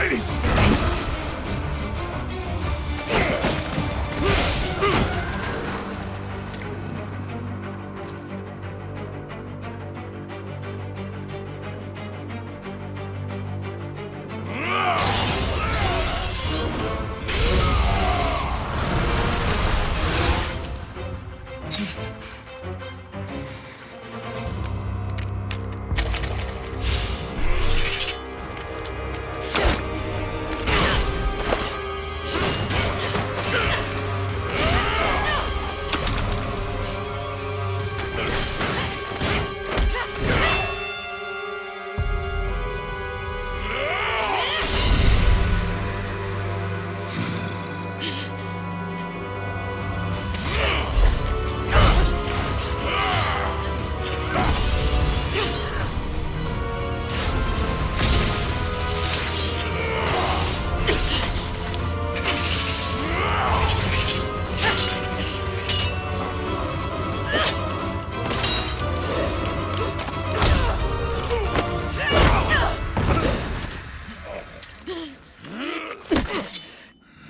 Finish!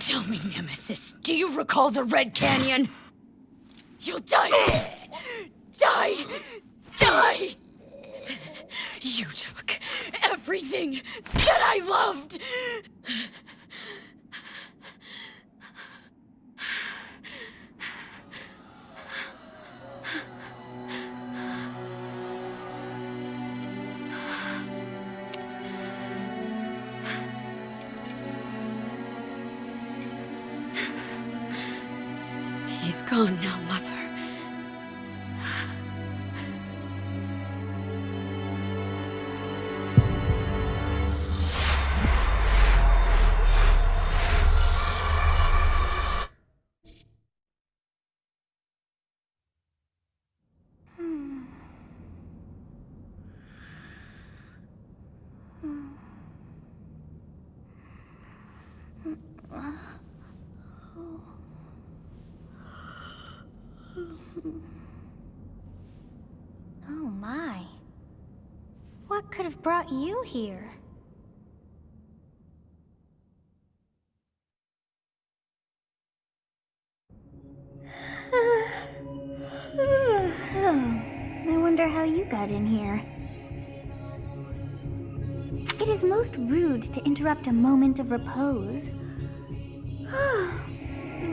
Tell me, Nemesis, do you recall the Red Canyon? You'll die! Die! Die! You took everything that I loved! He's gone now, Mother. Oh my. What could have brought you here? I wonder how you got in here. It is most rude to interrupt a moment of repose.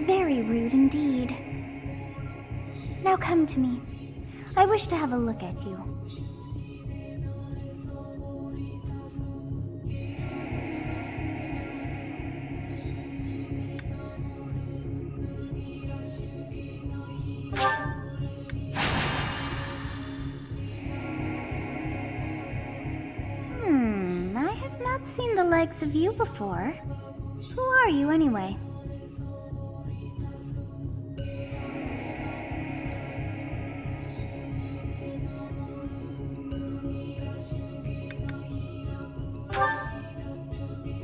Very rude indeed. Now come to me. I wish to have a look at you. I have not seen the likes of you before. Who are you anyway?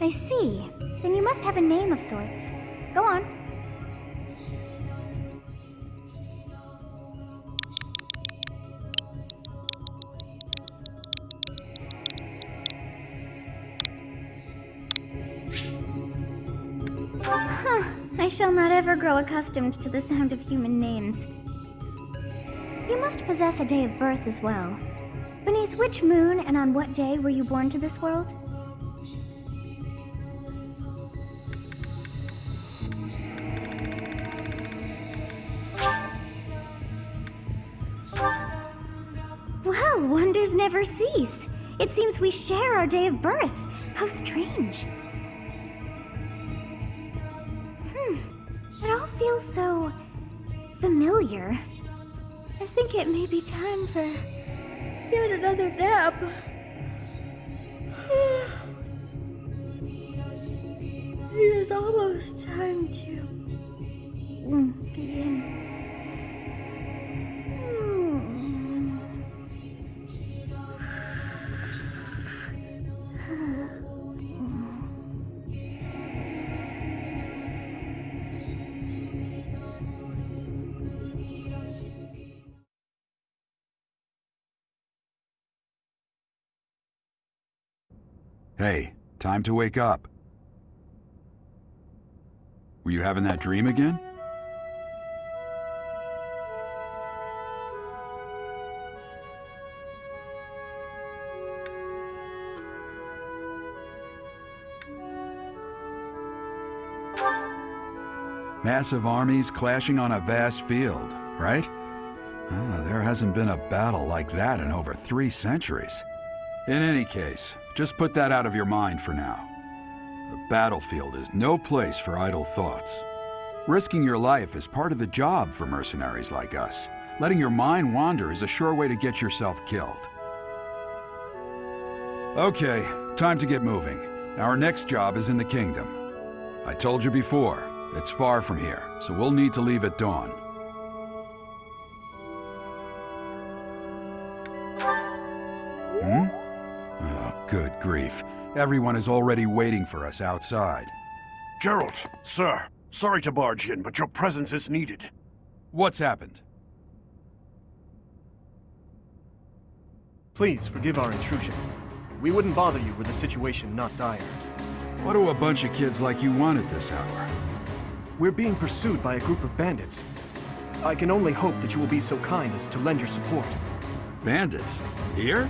I see. Then you must have a name of sorts. Go on. I shall not ever grow accustomed to the sound of human names. You must possess a day of birth as well. Beneath which moon and on what day were you born to this world? Well, wonders never cease. It seems we share our day of birth. How strange. It all feels so familiar. I think it may be time for yet another nap. It is almost time to begin. Hey, time to wake up. Were you having that dream again? Massive armies clashing on a vast field, right? There hasn't been a battle like that in over 3 centuries. In any case, just put that out of your mind for now. The battlefield is no place for idle thoughts. Risking your life is part of the job for mercenaries like us. Letting your mind wander is a sure way to get yourself killed. Okay, time to get moving. Our next job is in the kingdom. I told you before, it's far from here, so we'll need to leave at dawn. Oh, good grief. Everyone is already waiting for us outside. Gerald, sir, sorry to barge in, but your presence is needed. What's happened? Please forgive our intrusion. We wouldn't bother you were the situation not dire. What do a bunch of kids like you want at this hour? We're being pursued by a group of bandits. I can only hope that you will be so kind as to lend your support. Bandits? Here?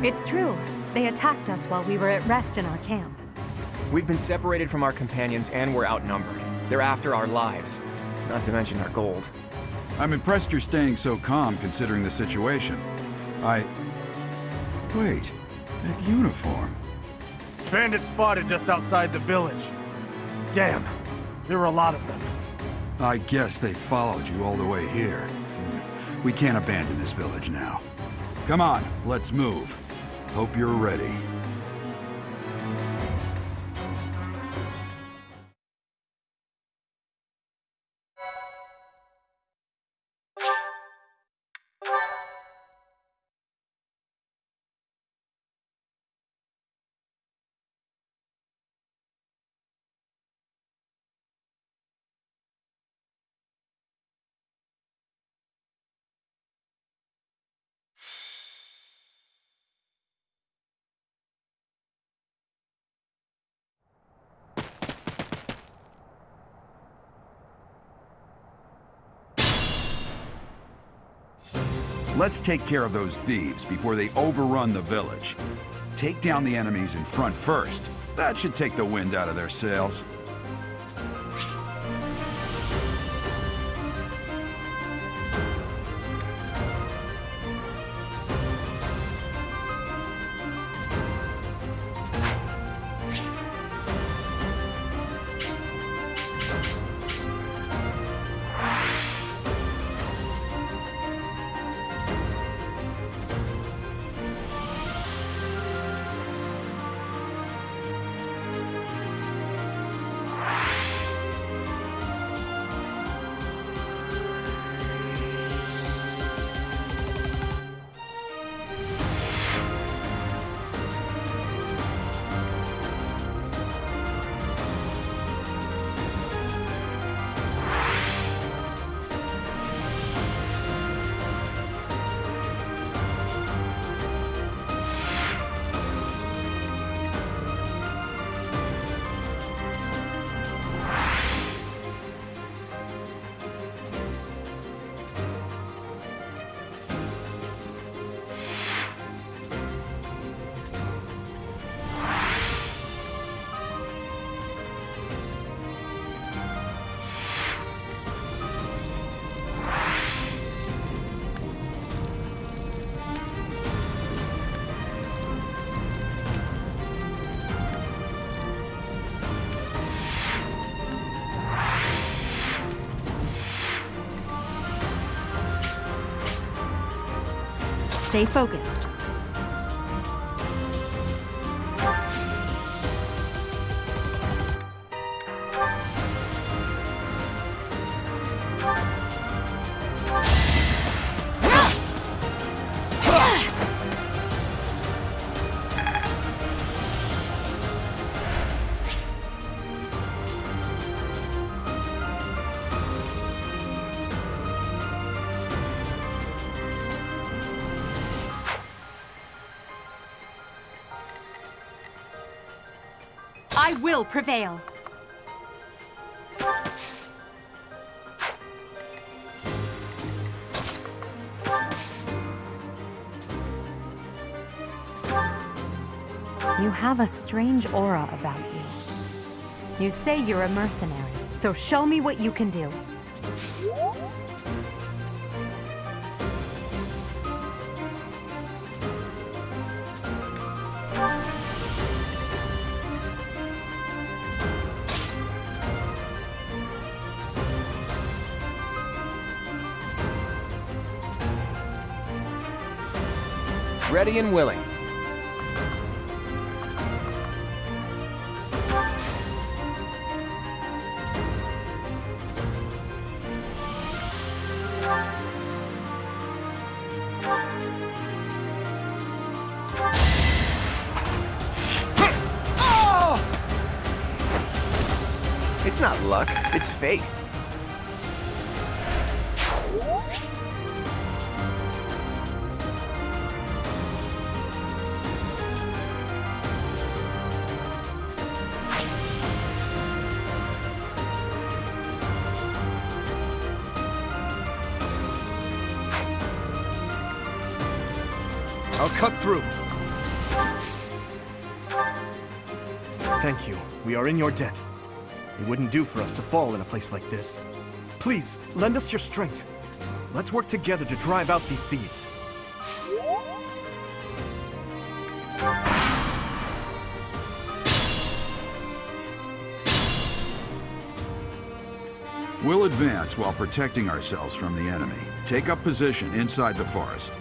It's true. They attacked us while we were at rest in our camp. We've been separated from our companions and we're outnumbered. They're after our lives, not to mention our gold. I'm impressed you're staying so calm considering the situation. Wait, that uniform. Bandits spotted just outside the village. Damn, there are a lot of them. I guess they followed you all the way here. We can't abandon this village now. Come on, let's move. Hope you're ready. Let's take care of those thieves before they overrun the village. Take down the enemies in front first. That should take the wind out of their sails. Stay focused. I will prevail. have a strange aura about you. You say you're a mercenary, so show me what you can do. Ready and willing. It's not luck, it's fate. I'll cut through. Thank you. We are in your debt. It wouldn't do for us to fall in a place like this. Please, lend us your strength. Let's work together to drive out these thieves. We'll advance while protecting ourselves from the enemy. Take up position inside the forest.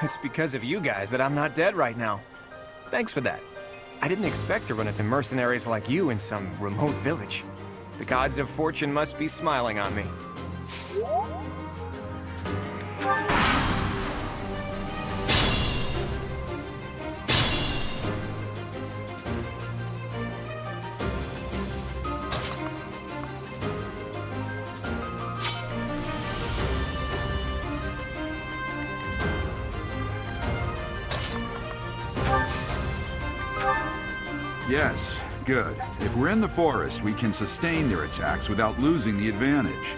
It's because of you guys that I'm not dead right now. Thanks for that. I didn't expect to run into mercenaries like you in some remote village. The gods of fortune must be smiling on me. Yes, good. If we're in the forest, we can sustain their attacks without losing the advantage.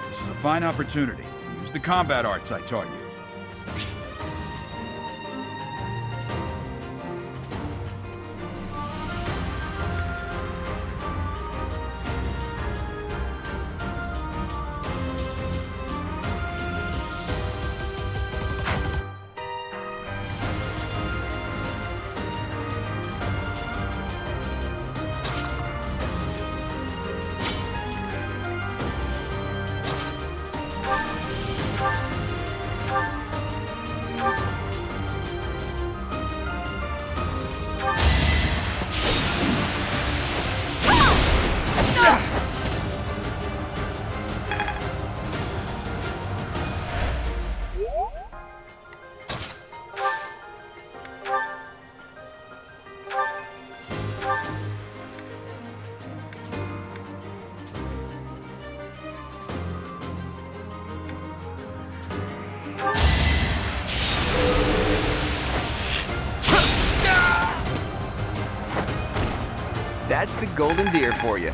This is a fine opportunity. Use the combat arts I taught you. That's the golden deer for you.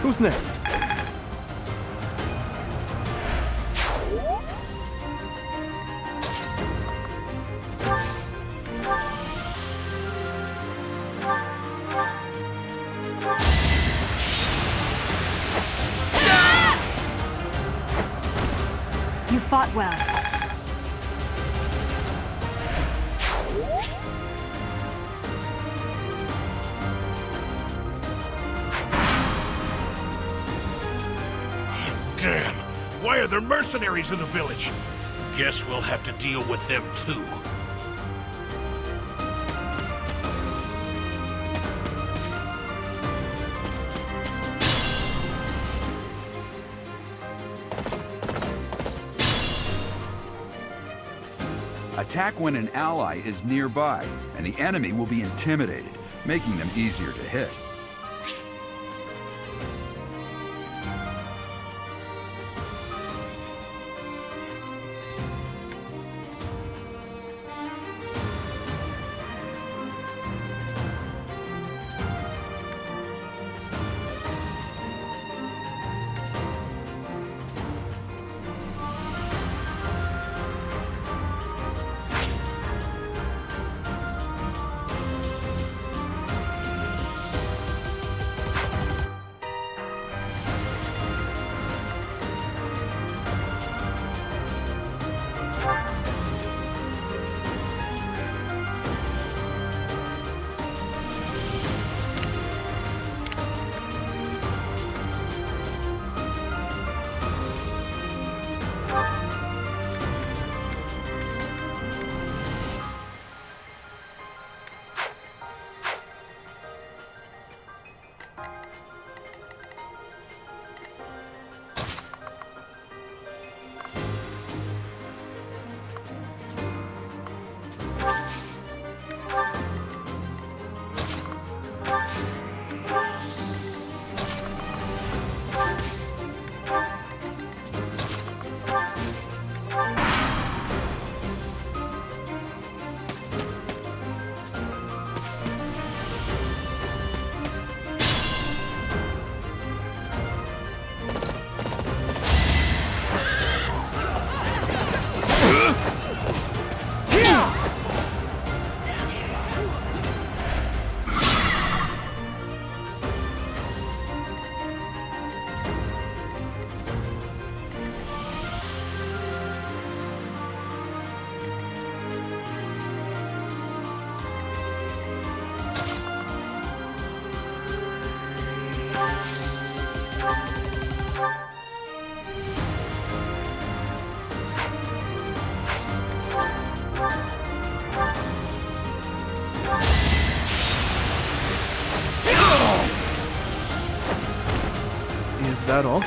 Who's next? You fought well. Damn! Why are there mercenaries in the village? Guess we'll have to deal with them too. Attack when an ally is nearby, and the enemy will be intimidated, making them easier to hit. Is that all?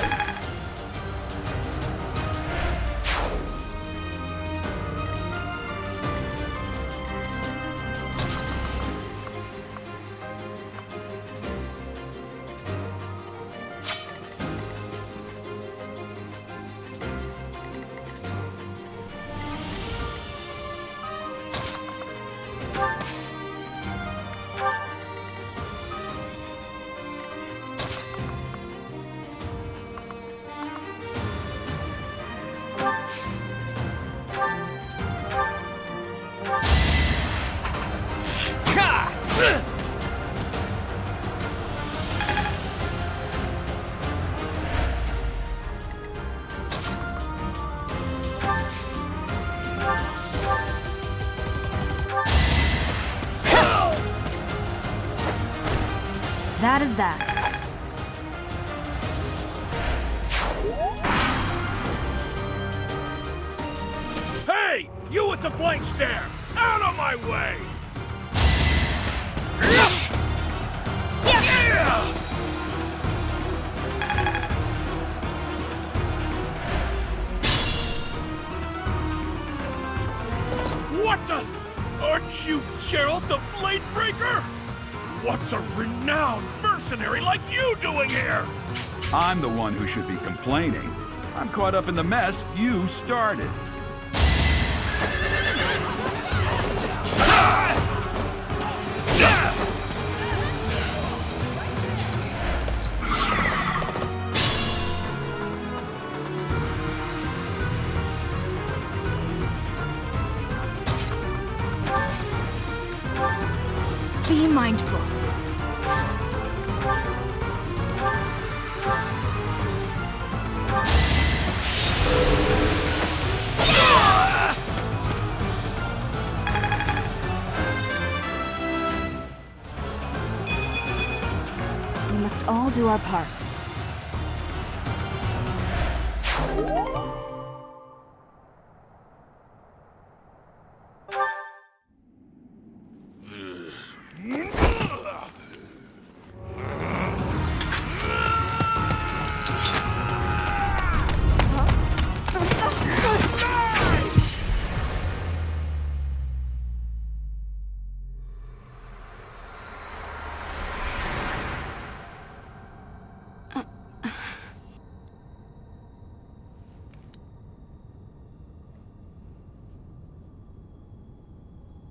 That is that. Hey! You with the flank stare! Out of my way! What the? Aren't you Gerald the Blade Breaker? What's a renowned mercenary like you doing here? I'm the one who should be complaining. I'm caught up in the mess you started. Be mindful. We must all do our part.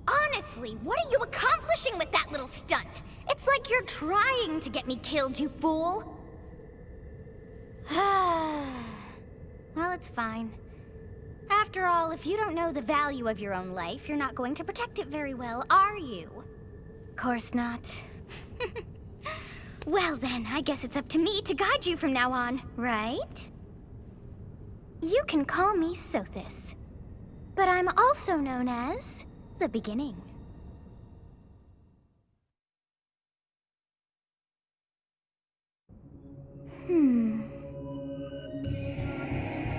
Honestly, what are you accomplishing with that little stunt? It's like you're trying to get me killed, you fool. Well, it's fine. After all, if you don't know the value of your own life, you're not going to protect it very well, are you? Course not. Well then, I guess it's up to me to guide you from now on, right? You can call me Sothis, but I'm also known as the Beginning.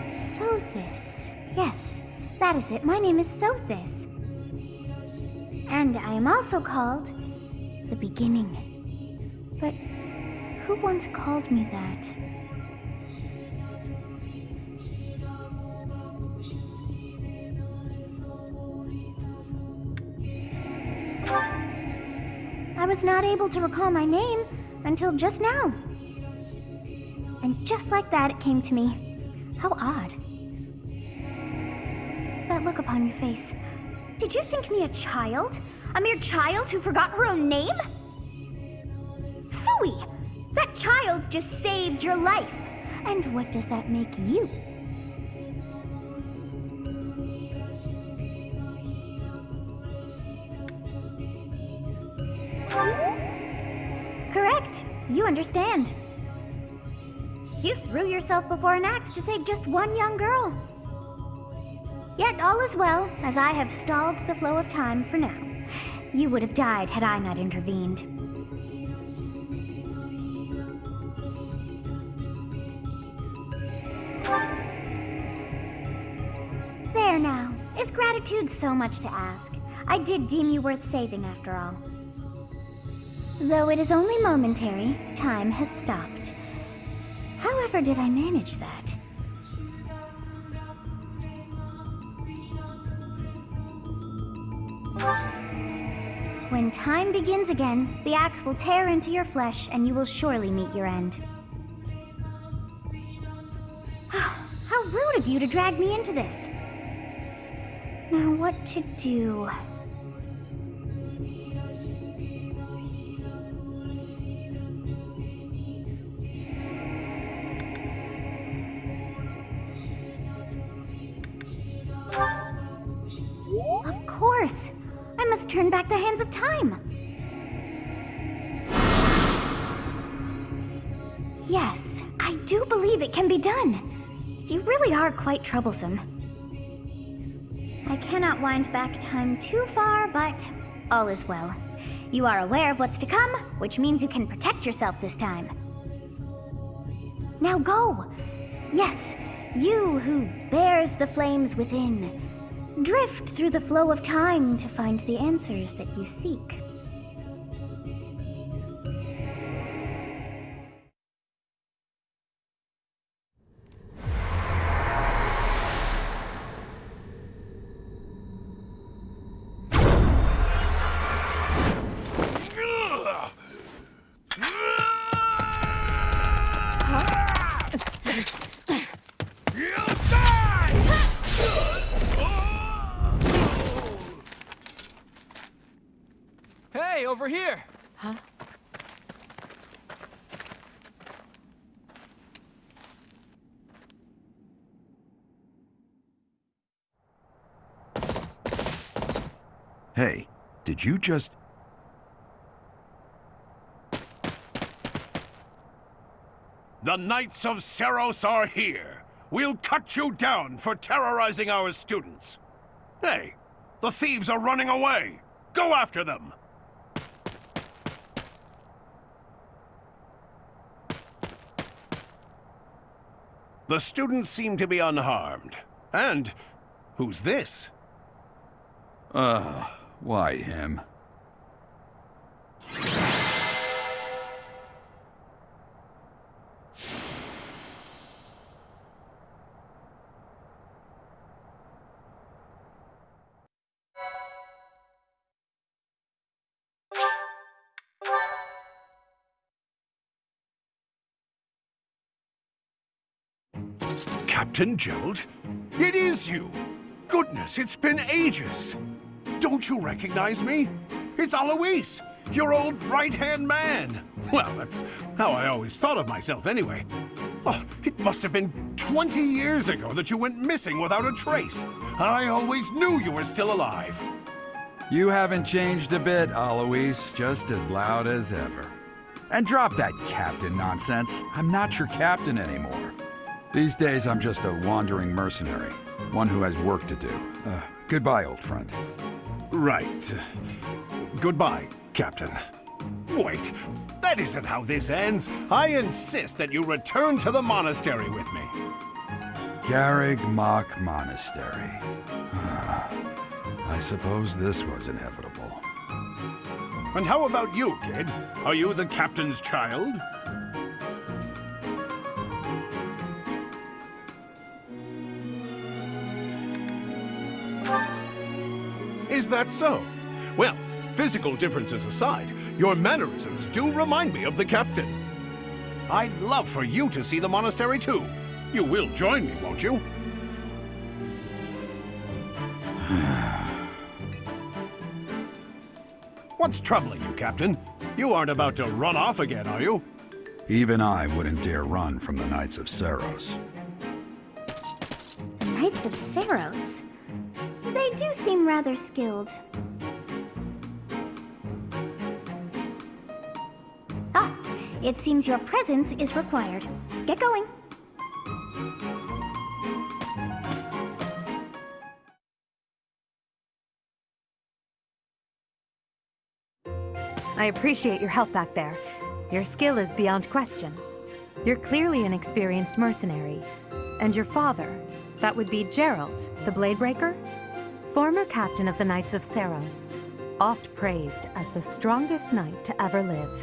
Sothis. Yes, that is it. My name is Sothis. And I am also called the Beginning. But who once called me that? I was not able to recall my name until just now. And just like that, it came to me. How odd. That look upon your face. Did you think me a child? A mere child who forgot her own name? Phooey! That child just saved your life. And what does that make you? Correct. You understand. You threw yourself before an axe to save just one young girl. Yet all is well, as I have stalled the flow of time for now. You would have died had I not intervened. There now. Is gratitude so much to ask? I did deem you worth saving after all. Though it is only momentary, time has stopped. However did I manage that? When time begins again, the axe will tear into your flesh and you will surely meet your end. How rude of you to drag me into this. Now what to do? Of course! I must turn back the hands of time! Yes, I do believe it can be done. You really are quite troublesome. I cannot wind back time too far, but all is well. You are aware of what's to come, which means you can protect yourself this time. Now go! Yes, you who bears the flames within. Drift through the flow of time to find the answers that you seek. over here. Huh? Hey, did you just... The Knights of Seros are here. We'll cut you down for terrorizing our students. Hey, the thieves are running away. Go after them. The students seem to be unharmed. And who's this? Why him? Captain Gerald? It is you! Goodness, it's been ages! Don't you recognize me? It's Alois, your old right-hand man! Well, that's how I always thought of myself anyway. Oh, it must have been 20 years ago that you went missing without a trace. I always knew you were still alive. You haven't changed a bit, Alois, just as loud as ever. And drop that captain nonsense. I'm not your captain anymore. These days, I'm just a wandering mercenary, one who has work to do. Goodbye, old friend. Right. Goodbye, Captain. Wait, that isn't how this ends. I insist that you return to the monastery with me. Garrig Mach Monastery. I suppose this was inevitable. And how about you, kid? Are you the captain's child? Is that so? Well, physical differences aside, your mannerisms do remind me of the captain. I'd love for you to see the monastery too. You will join me, won't you? What's troubling you, Captain? You aren't about to run off again, are you? Even I wouldn't dare run from the Knights of Seros. The Knights of Seros? They do seem rather skilled. Ah, it seems your presence is required. Get going. I appreciate your help back there. Your skill is beyond question. You're clearly an experienced mercenary. And your father, that would be Gerald, the Bladebreaker? Former captain of the Knights of Seros, oft praised as the strongest knight to ever live.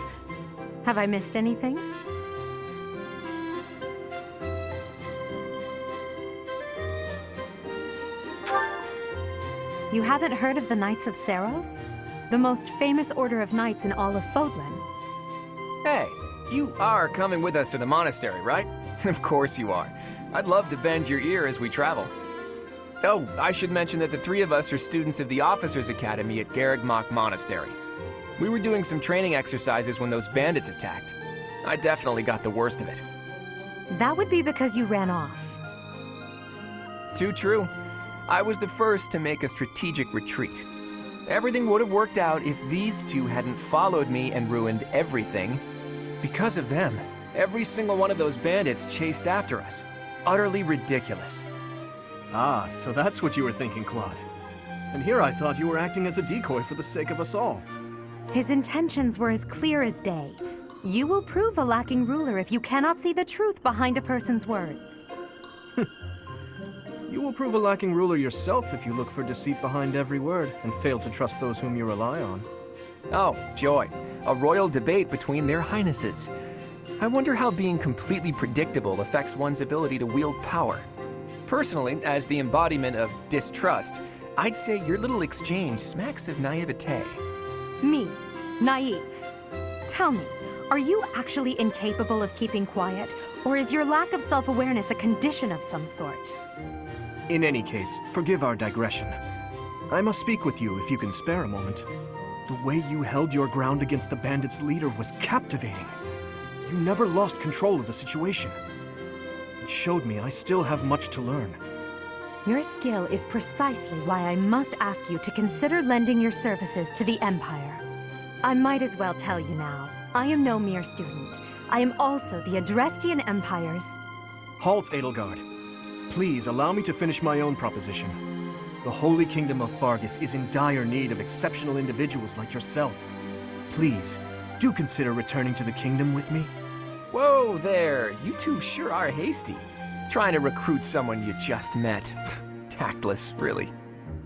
Have I missed anything? You haven't heard of the Knights of Seros? The most famous order of knights in all of Fodlan. Hey, you are coming with us to the monastery, right? Of course you are. I'd love to bend your ear as we travel. Oh, I should mention that the three of us are students of the Officers' Academy at Garrig Mach Monastery. We were doing some training exercises when those bandits attacked. I definitely got the worst of it. That would be because you ran off. Too true. I was the first to make a strategic retreat. Everything would have worked out if these two hadn't followed me and ruined everything. Because of them, every single one of those bandits chased after us. Utterly ridiculous. Ah, so that's what you were thinking, Claude. And here I thought you were acting as a decoy for the sake of us all. His intentions were as clear as day. You will prove a lacking ruler if you cannot see the truth behind a person's words. You will prove a lacking ruler yourself if you look for deceit behind every word and fail to trust those whom you rely on. Oh, joy. A royal debate between their highnesses. I wonder how being completely predictable affects one's ability to wield power. Personally, as the embodiment of distrust, I'd say your little exchange smacks of naivete. Me, naive. Tell me, are you actually incapable of keeping quiet, or is your lack of self-awareness a condition of some sort? In any case, forgive our digression. I must speak with you if you can spare a moment. The way you held your ground against the bandits' leader was captivating. You never lost control of the situation. It showed me I still have much to learn. Your skill is precisely why I must ask you to consider lending your services to the Empire. I might as well tell you now, I am no mere student. I am also the Adrestian Empire's... Halt, Edelgard. Please allow me to finish my own proposition. The Holy Kingdom of Fargus is in dire need of exceptional individuals like yourself. Please, do consider returning to the kingdom with me. Whoa there, you two sure are hasty. Trying to recruit someone you just met. Tactless, really.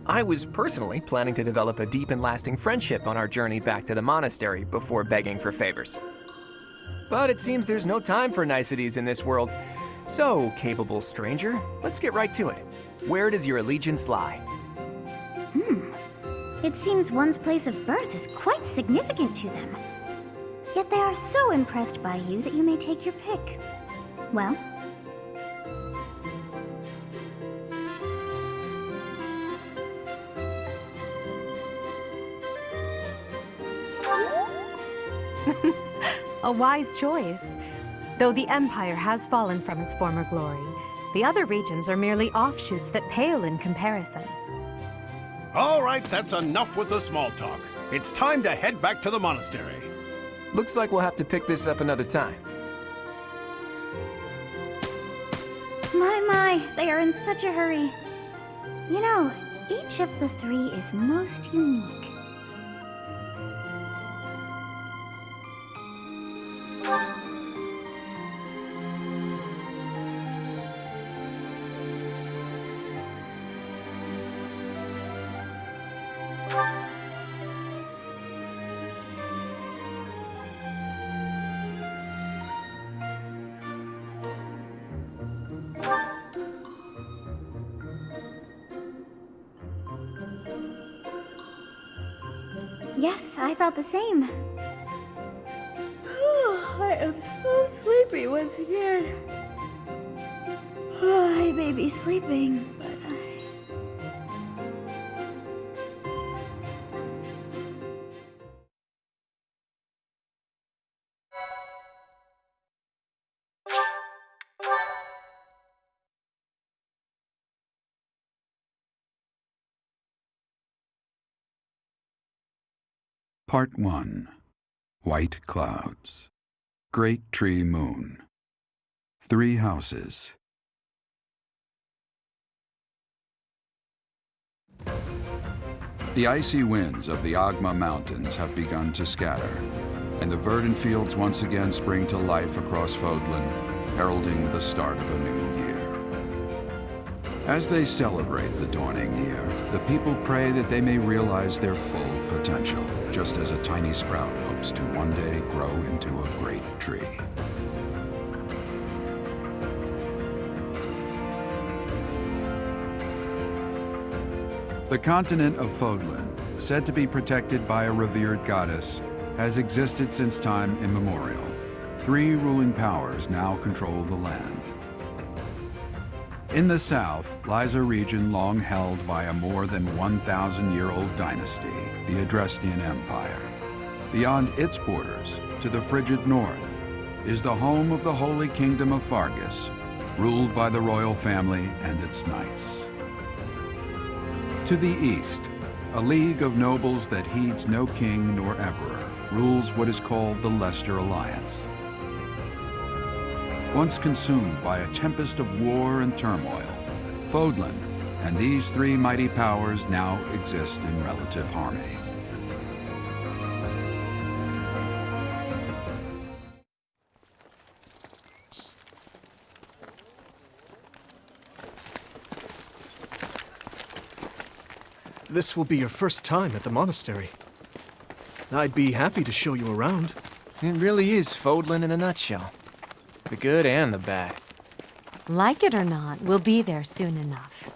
I was personally planning to develop a deep and lasting friendship on our journey back to the monastery before begging for favors. But it seems there's no time for niceties in this world. So, capable stranger, let's get right to it. Where does your allegiance lie? It seems one's place of birth is quite significant to them. Yet they are so impressed by you that you may take your pick. Well, A wise choice. Though the Empire has fallen from its former glory, the other regions are merely offshoots that pale in comparison. All right, that's enough with the small talk. It's time to head back to the monastery. Looks like we'll have to pick this up another time. my, they are in such a hurry. You know, each of the three is most unique. Yes, I thought the same. I am so sleepy once again. I may be sleeping, but Part 1. White Clouds. Great Tree Moon. 3 houses. The icy winds of the Agma Mountains have begun to scatter, and the verdant fields once again spring to life across Fodlan, heralding the start of a new year. As they celebrate the dawning year, the people pray that they may realize their full potential, just as a tiny sprout hopes to one day grow into a great tree. The continent of Fodlan, said to be protected by a revered goddess, has existed since time immemorial. 3 ruling powers now control the land. In the south lies a region long held by a more than 1,000-year-old dynasty, the Adrestian Empire. Beyond its borders, to the frigid north, is the home of the Holy Kingdom of Fargus, ruled by the royal family and its knights. To the east, a league of nobles that heeds no king nor emperor rules what is called the Leicester Alliance. Once consumed by a tempest of war and turmoil, Fodlan and these 3 mighty powers now exist in relative harmony. This will be your first time at the monastery. I'd be happy to show you around. It really is Fodlan in a nutshell. The good and the bad. Like it or not, we'll be there soon enough.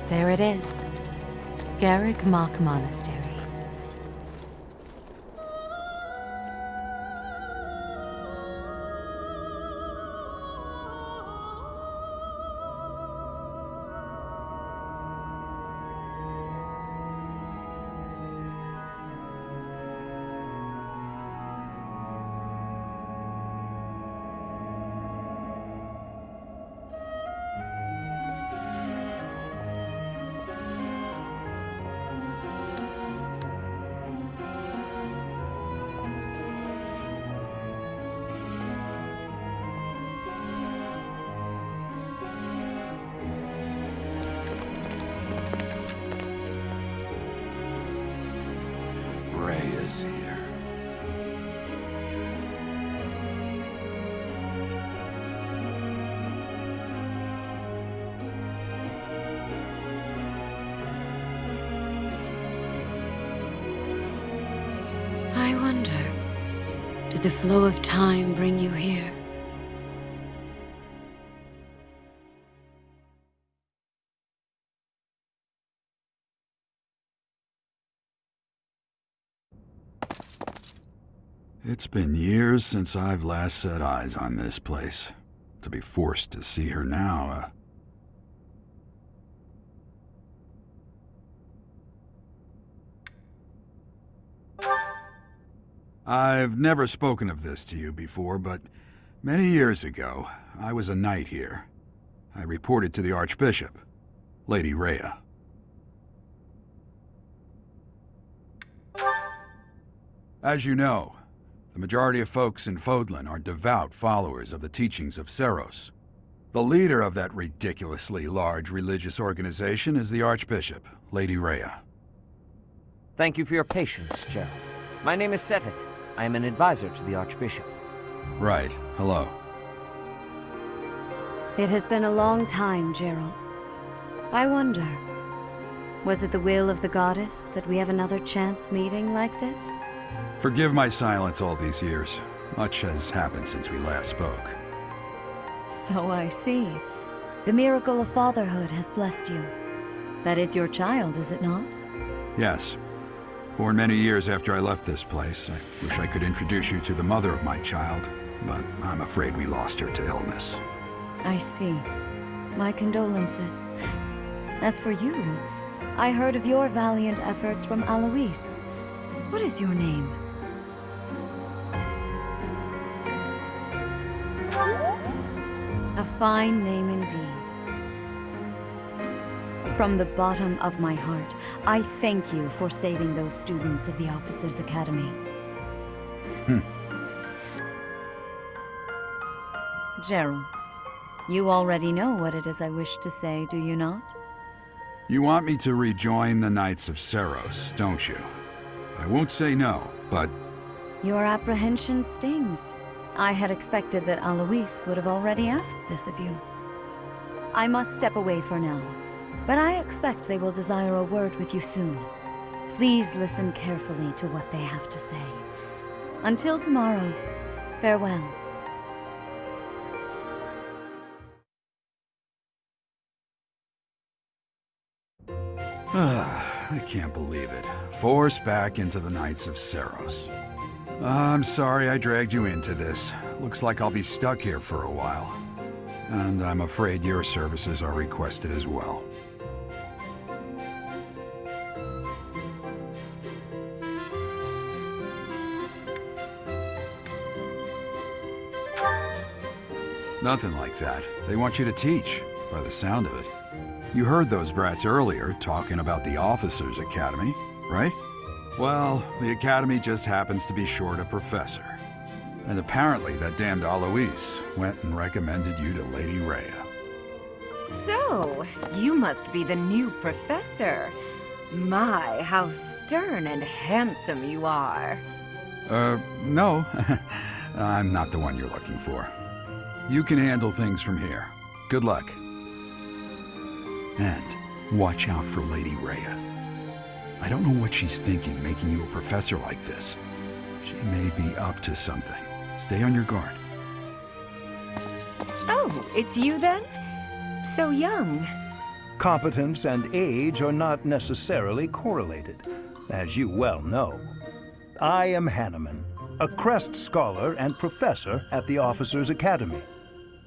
There it is. Garrick Mock Monastery. is here. I wonder, did the flow of time bring you here? It's been years since I've last set eyes on this place. To be forced to see her now, I've never spoken of this to you before, but many years ago, I was a knight here. I reported to the Archbishop, Lady Rhea. As you know, the majority of folks in Fodlan are devout followers of the teachings of Seros. The leader of that ridiculously large religious organization is the Archbishop, Lady Rhea. Thank you for your patience, Gerald. My name is Seteth. I am an advisor to the Archbishop. Right. Hello. It has been a long time, Gerald. I wonder, was it the will of the goddess that we have another chance meeting like this? Forgive my silence all these years. Much has happened since we last spoke. So I see. The miracle of fatherhood has blessed you. That is your child, is it not? Yes. Born many years after I left this place. I wish I could introduce you to the mother of my child, but I'm afraid we lost her to illness. I see. My condolences. As for you, I heard of your valiant efforts from Alois. What is your name? A fine name indeed. From the bottom of my heart, I thank you for saving those students of the Officers' Academy. Gerald, you already know what it is I wish to say, do you not? You want me to rejoin the Knights of Seros, don't you? I won't say no, but... Your apprehension stings. I had expected that Alois would have already asked this of you. I must step away for now, but I expect they will desire a word with you soon. Please listen carefully to what they have to say. Until tomorrow, farewell. I can't believe it. Forced back into the Knights of Seros. I'm sorry I dragged you into this. Looks like I'll be stuck here for a while. And I'm afraid your services are requested as well. Nothing like that. They want you to teach, by the sound of it. You heard those brats earlier talking about the Officers' Academy, right? Well, the Academy just happens to be short a professor. And apparently that damned Alois went and recommended you to Lady Rhea. So, you must be the new professor. My, how stern and handsome you are. No. I'm not the one you're looking for. You can handle things from here. Good luck. And watch out for Lady Rhea. I don't know what she's thinking making you a professor like this. She may be up to something. Stay on your guard. Oh, it's you then? So young. Competence and age are not necessarily correlated, as you well know. I am Hanneman, a Crest Scholar and Professor at the Officers' Academy.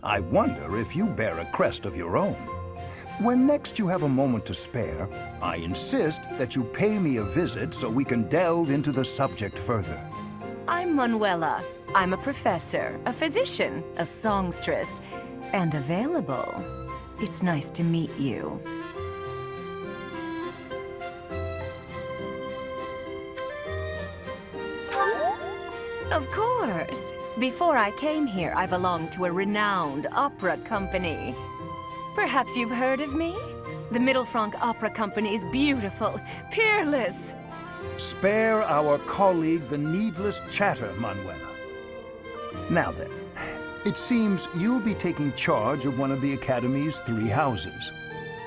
I wonder if you bear a crest of your own. When next you have a moment to spare, I insist that you pay me a visit so we can delve into the subject further. I'm Manuela. I'm a professor, a physician, a songstress, and available. It's nice to meet you. Of course. Before I came here, I belonged to a renowned opera company. Perhaps you've heard of me? The Middlefranc Opera Company is beautiful, peerless. Spare our colleague the needless chatter, Manuela. Now then, it seems you'll be taking charge of one of the Academy's 3 houses.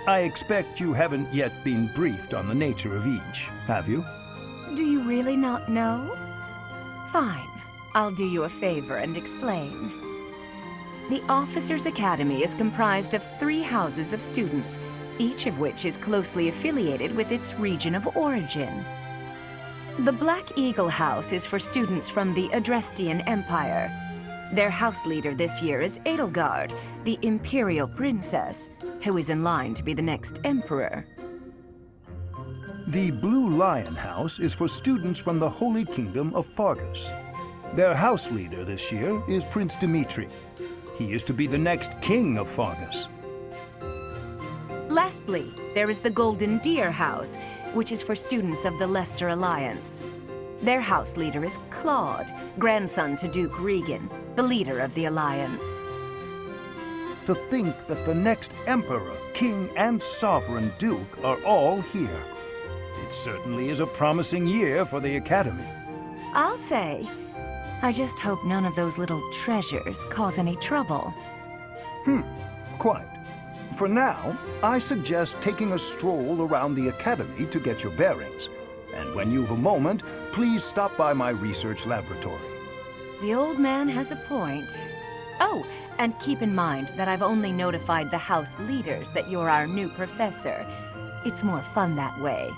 I expect you haven't yet been briefed on the nature of each, have you? Do you really not know? Fine. I'll do you a favor and explain. The Officers' Academy is comprised of 3 houses of students, each of which is closely affiliated with its region of origin. The Black Eagle House is for students from the Adrestian Empire. Their house leader this year is Edelgard, the Imperial Princess, who is in line to be the next Emperor. The Blue Lion House is for students from the Holy Kingdom of Fargus. Their house leader this year is Prince Dimitri. He is to be the next king of Fargus. Lastly, there is the Golden Deer House, which is for students of the Leicester Alliance. Their house leader is Claude, grandson to Duke Regan, the leader of the Alliance. To think that the next Emperor, King, and Sovereign Duke are all here. It certainly is a promising year for the Academy. I'll say. I just hope none of those little treasures cause any trouble. Quite. For now, I suggest taking a stroll around the Academy to get your bearings. And when you've a moment, please stop by my research laboratory. The old man has a point. Oh, and keep in mind that I've only notified the house leaders that you're our new professor. It's more fun that way.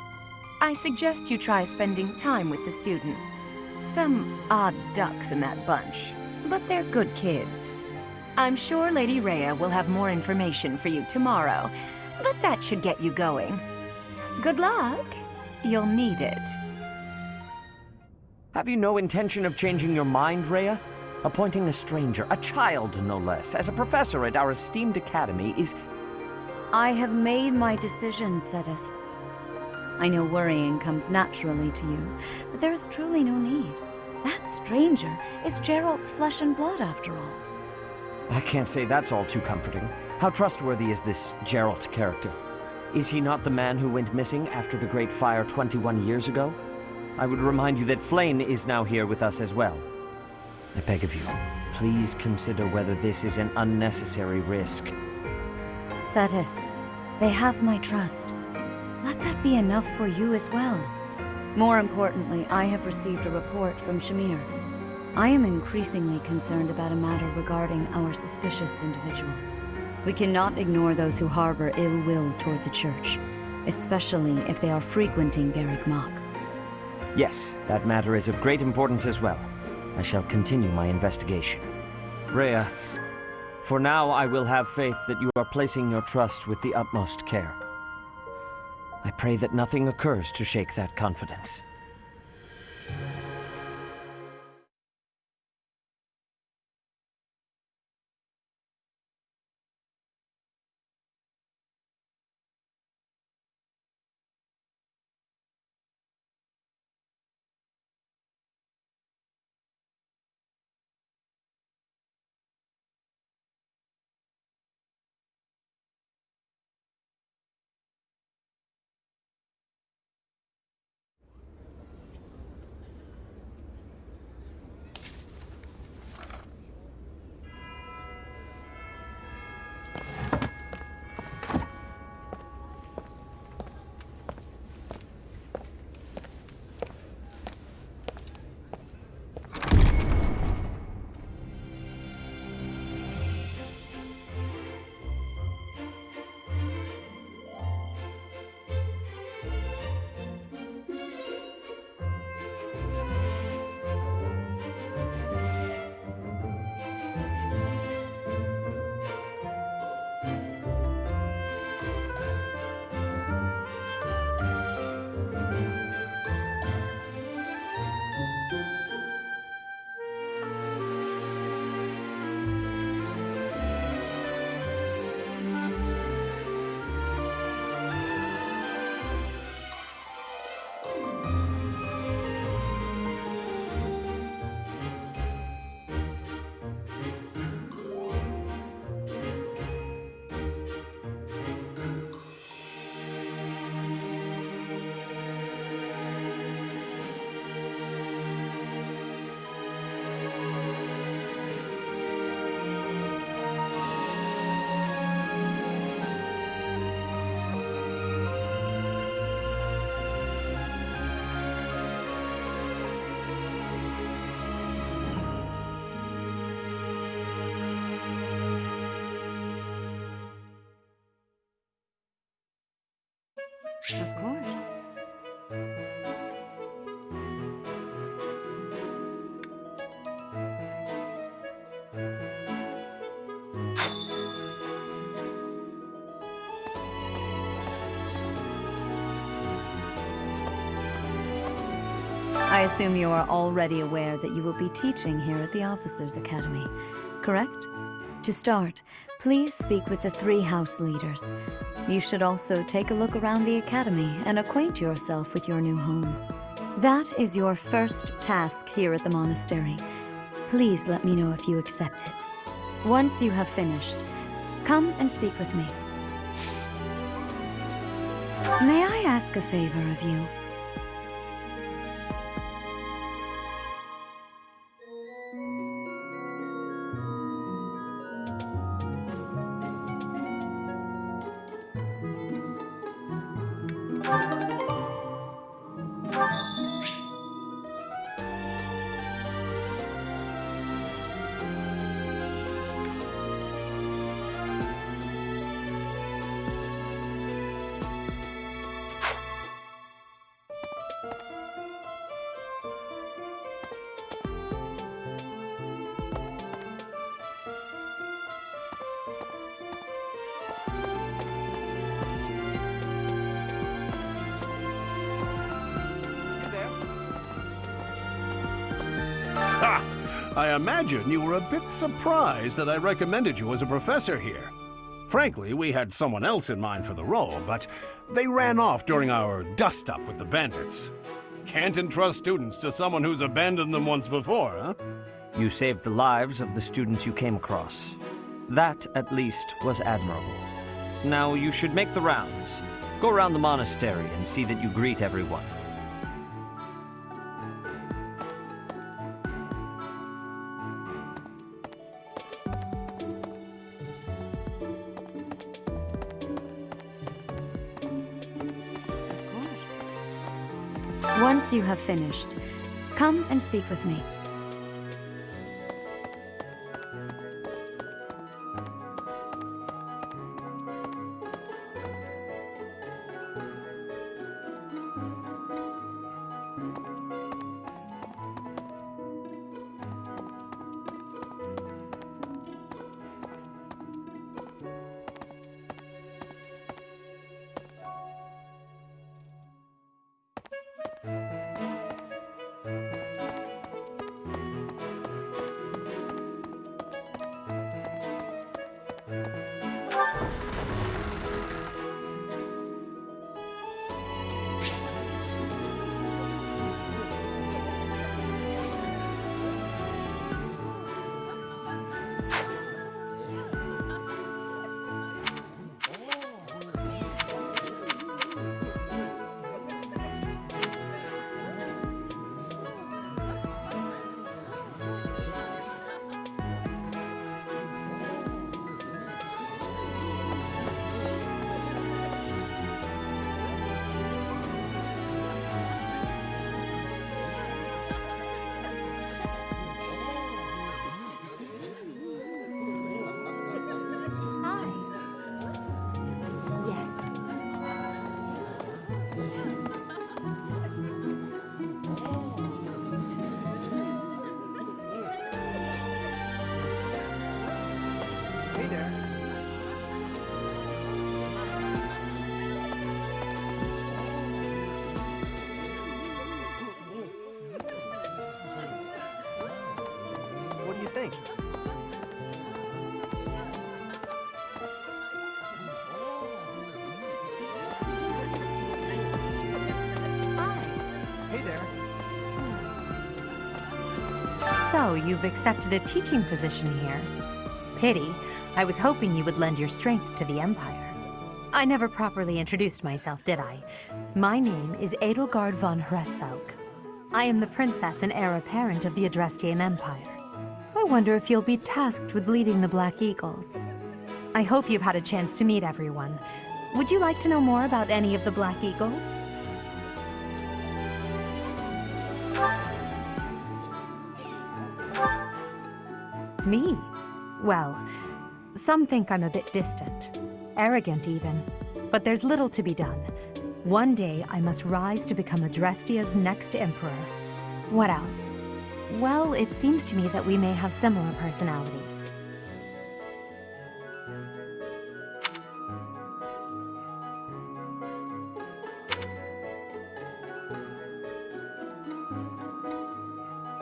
I suggest you try spending time with the students. Some odd ducks in that bunch, but they're good kids. I'm sure Lady Rhea will have more information for you tomorrow, but that should get you going. Good luck. You'll need it. Have you no intention of changing your mind, Rhea? Appointing a stranger, a child no less, as a professor at our esteemed academy is... I have made my decision, Sedith. I know worrying comes naturally to you, but there is truly no need. That stranger is Geralt's flesh and blood, after all. I can't say that's all too comforting. How trustworthy is this Geralt character? Is he not the man who went missing after the Great Fire 21 years ago? I would remind you that Flayn is now here with us as well. I beg of you, please consider whether this is an unnecessary risk. Sedith, they have my trust. Let that be enough for you as well. More importantly, I have received a report from Shamir. I am increasingly concerned about a matter regarding our suspicious individual. We cannot ignore those who harbor ill will toward the Church, especially if they are frequenting Garrick Mach. Yes, that matter is of great importance as well. I shall continue my investigation. Rhea, for now I will have faith that you are placing your trust with the utmost care. I pray that nothing occurs to shake that confidence. Of course. I assume you are already aware that you will be teaching here at the Officers' Academy, correct? To start, please speak with the 3 house leaders. You should also take a look around the academy and acquaint yourself with your new home. That is your first task here at the monastery. Please let me know if you accept it. Once you have finished, come and speak with me. May I ask a favor of you? Ha! I imagine you were a bit surprised that I recommended you as a professor here. Frankly, we had someone else in mind for the role, but they ran off during our dust-up with the bandits. Can't entrust students to someone who's abandoned them once before, huh? You saved the lives of the students you came across. That, at least, was admirable. Now you should make the rounds. Go around the monastery and see that you greet everyone. Once you have finished, come and speak with me. What do you think? Hey there. So, you've accepted a teaching position here. Pity. I was hoping you would lend your strength to the Empire. I never properly introduced myself, did I? My name is Edelgard von Hresvelk. I am the princess and heir apparent of the Adrestian Empire. I wonder if you'll be tasked with leading the Black Eagles. I hope you've had a chance to meet everyone. Would you like to know more about any of the Black Eagles? Me? Well, some think I'm a bit distant. Arrogant, even. But there's little to be done. One day, I must rise to become Adrestia's next emperor. What else? Well, it seems to me that we may have similar personalities.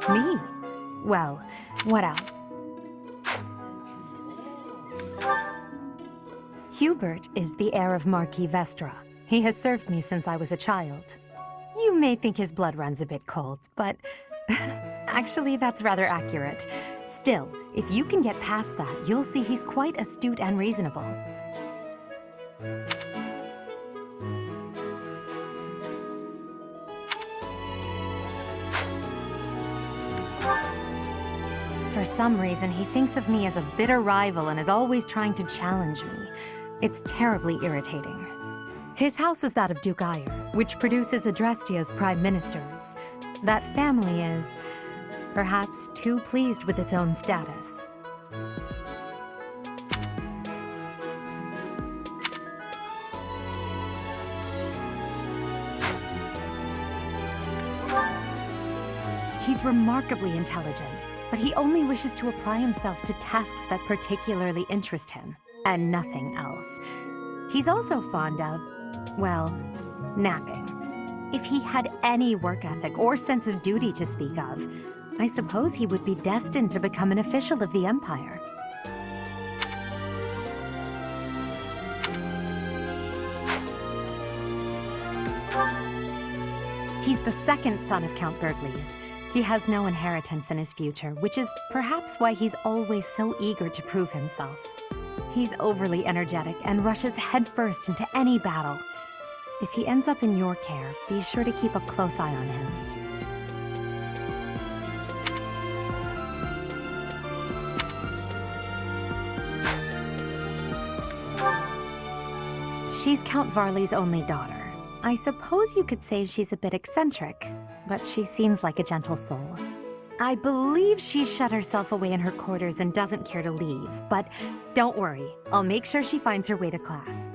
Me? Well, what else? Hubert is the heir of Marquis Vestra. He has served me since I was a child. You may think his blood runs a bit cold, but actually that's rather accurate. Still, if you can get past that, you'll see he's quite astute and reasonable. For some reason, he thinks of me as a bitter rival and is always trying to challenge me. It's terribly irritating. His house is that of Duke Ire, which produces Adrestia's prime ministers. That family is, perhaps, too pleased with its own status. He's remarkably intelligent, but he only wishes to apply himself to tasks that particularly interest him, and nothing else. He's also fond of, well, napping. If he had any work ethic or sense of duty to speak of, I suppose he would be destined to become an official of the Empire. He's the second son of Count Bergliez. He has no inheritance in his future, which is perhaps why he's always so eager to prove himself. He's overly energetic and rushes headfirst into any battle. If he ends up in your care, be sure to keep a close eye on him. She's Count Varley's only daughter. I suppose you could say she's a bit eccentric, but she seems like a gentle soul. I believe she's shut herself away in her quarters and doesn't care to leave, but don't worry, I'll make sure she finds her way to class.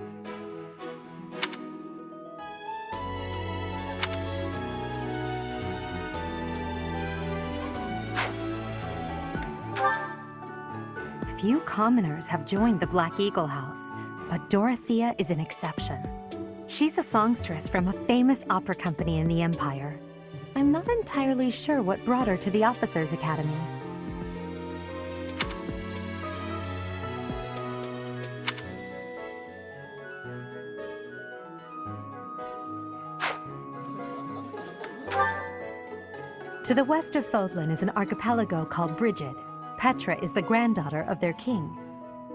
Few commoners have joined the Black Eagle House, but Dorothea is an exception. She's a songstress from a famous opera company in the Empire. I'm not entirely sure what brought her to the Officers' Academy. To the west of Fodlan is an archipelago called Brigid. Petra is the granddaughter of their king.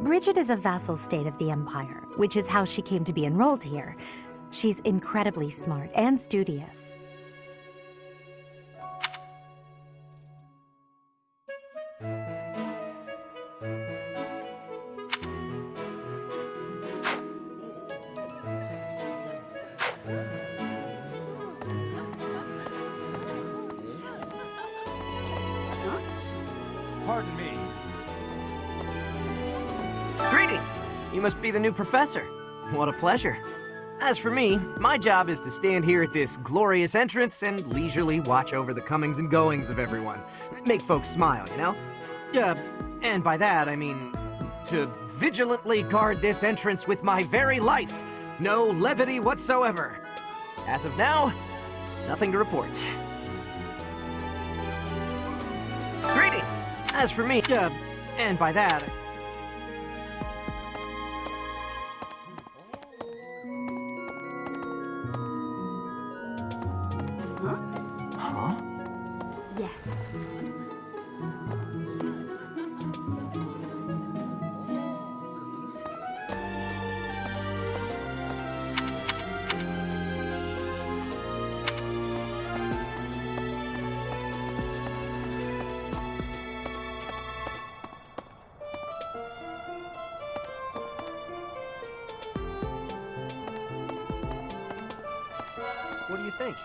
Brigid is a vassal state of the Empire, which is how she came to be enrolled here. She's incredibly smart and studious. Pardon me. Greetings! You must be the new professor. What a pleasure. As for me, my job is to stand here at this glorious entrance and leisurely watch over the comings and goings of everyone. Make folks smile, you know? And by that, I mean to vigilantly guard this entrance with my very life. No levity whatsoever. As of now, nothing to report. Greetings! As for me, and by that... Yes. What do you think?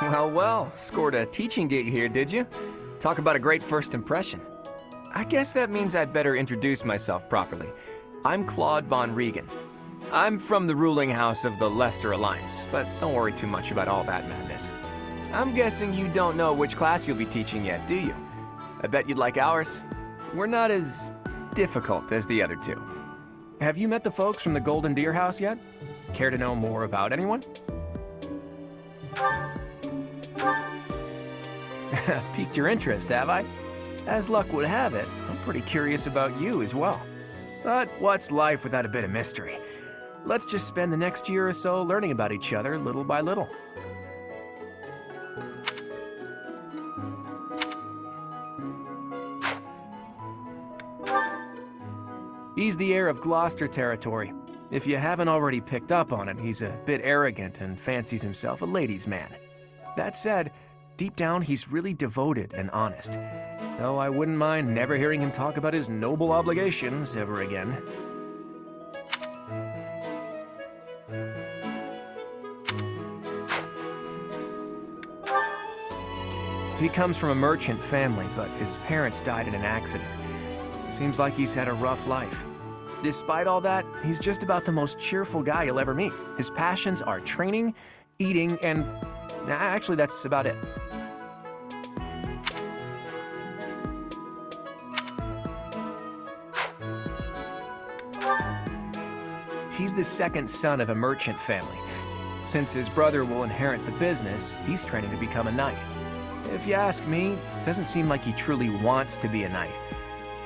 Well, well, scored a teaching gig here, did you? Talk about a great first impression. I guess that means I'd better introduce myself properly. I'm Claude von Regan. I'm from the ruling house of the Leicester Alliance, but don't worry too much about all that madness. I'm guessing you don't know which class you'll be teaching yet, do you? I bet you'd like ours. We're not as difficult as the other two. Have you met the folks from the Golden Deer House yet? Care to know more about anyone? Piqued your interest, have I? As luck would have it, I'm pretty curious about you as well. But what's life without a bit of mystery? Let's just spend the next year or so learning about each other little by little. He's the heir of Gloucester territory. If you haven't already picked up on it, he's a bit arrogant and fancies himself a ladies' man. That said, deep down he's really devoted and honest, though I wouldn't mind never hearing him talk about his noble obligations ever again. He comes from a merchant family, but his parents died in an accident. Seems like he's had a rough life. Despite all that, he's just about the most cheerful guy you'll ever meet. His passions are training, eating, and actually that's about it. He's the second son of a merchant family. Since his brother will inherit the business, he's training to become a knight. If you ask me, it doesn't seem like he truly wants to be a knight.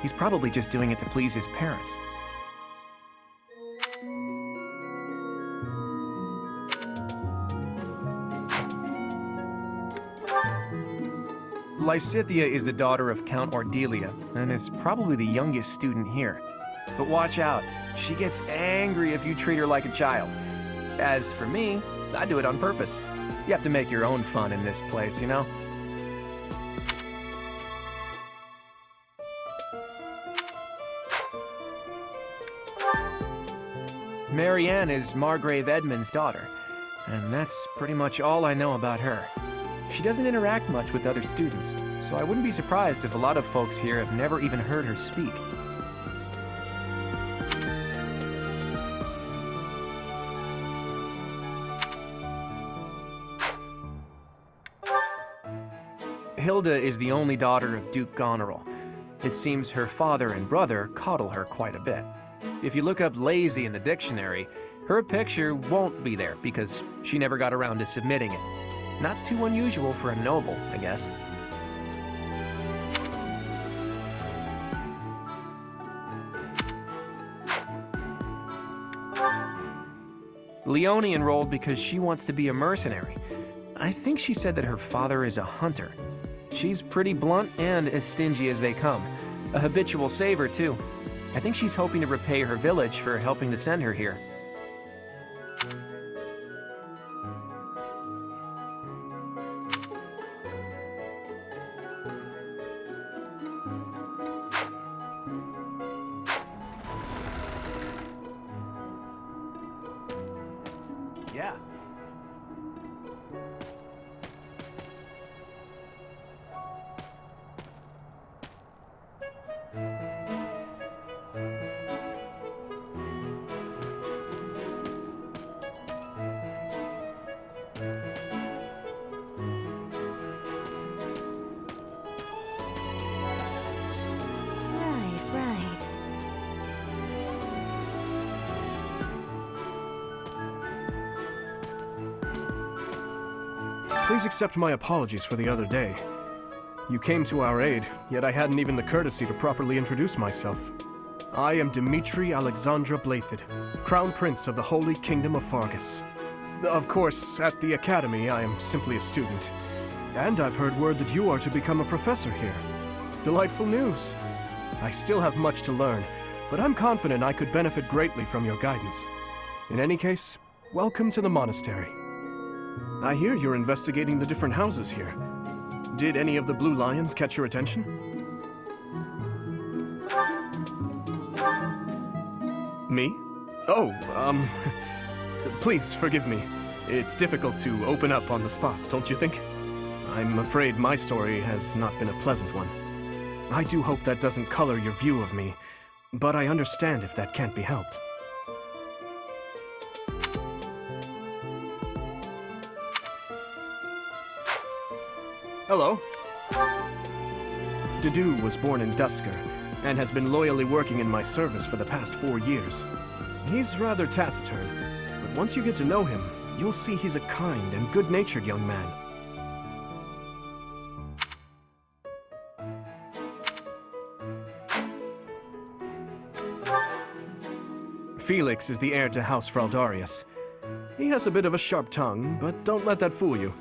He's probably just doing it to please his parents. Lysithea is the daughter of Count Ordelia, and is probably the youngest student here. But watch out, she gets angry if you treat her like a child. As for me, I do it on purpose. You have to make your own fun in this place, you know? Marianne is Margrave Edmund's daughter, and that's pretty much all I know about her. She doesn't interact much with other students, so I wouldn't be surprised if a lot of folks here have never even heard her speak. Hilda is the only daughter of Duke Goneril. It seems her father and brother coddle her quite a bit. If you look up lazy in the dictionary, her picture won't be there because she never got around to submitting it. Not too unusual for a noble, I guess. Leonie enrolled because she wants to be a mercenary. I think she said that her father is a hunter. She's pretty blunt and as stingy as they come. A habitual saver, too. I think she's hoping to repay her village for helping to send her here. Yeah. Please accept my apologies for the other day. You came to our aid, yet I hadn't even the courtesy to properly introduce myself. I am Dimitri Alexandra Blathid, Crown Prince of the Holy Kingdom of Fargus. Of course, at the Academy, I am simply a student. And I've heard word that you are to become a professor here. Delightful news. I still have much to learn, but I'm confident I could benefit greatly from your guidance. In any case, welcome to the monastery. I hear you're investigating the different houses here. Did any of the Blue Lions catch your attention? Me? Oh, please forgive me. It's difficult to open up on the spot, don't you think? I'm afraid my story has not been a pleasant one. I do hope that doesn't color your view of me, but I understand if that can't be helped. Hello. Dedu was born in Dusker, and has been loyally working in my service for the past 4 years. He's rather taciturn, but once you get to know him, you'll see he's a kind and good-natured young man. Felix is the heir to House Fraldarius. He has a bit of a sharp tongue, but don't let that fool you.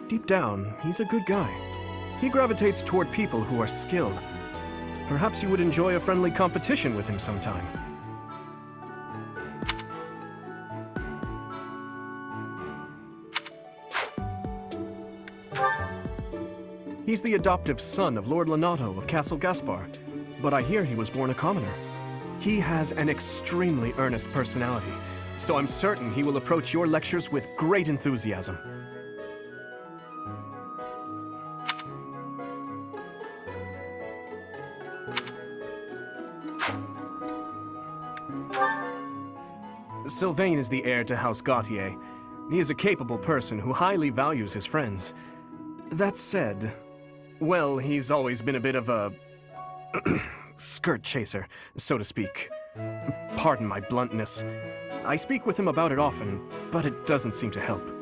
Deep down, he's a good guy. He gravitates toward people who are skilled. Perhaps you would enjoy a friendly competition with him sometime. He's the adoptive son of Lord Lenato of Castle Gaspar, but I hear he was born a commoner. He has an extremely earnest personality, so I'm certain he will approach your lectures with great enthusiasm. Sylvain is the heir to House Gautier. He is a capable person who highly values his friends. That said, well, he's always been a bit of a skirt chaser, so to speak. Pardon my bluntness. I speak with him about it often, but it doesn't seem to help.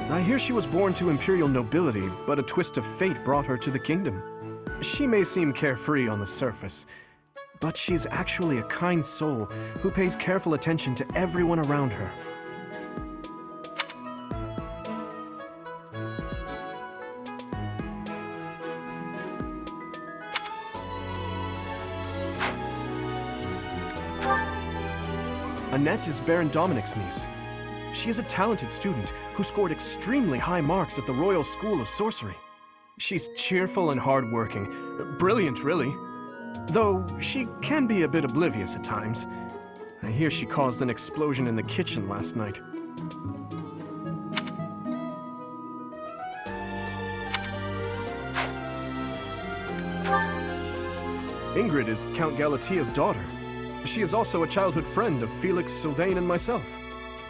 I hear she was born to imperial nobility, but a twist of fate brought her to the kingdom. She may seem carefree on the surface, but she's actually a kind soul who pays careful attention to everyone around her. Annette is Baron Dominic's niece. She is a talented student who scored extremely high marks at the Royal School of Sorcery. She's cheerful and hardworking. Brilliant, really. Though she can be a bit oblivious at times. I hear she caused an explosion in the kitchen last night. Ingrid is Count Galatia's daughter. She is also a childhood friend of Felix, Sylvain, and myself.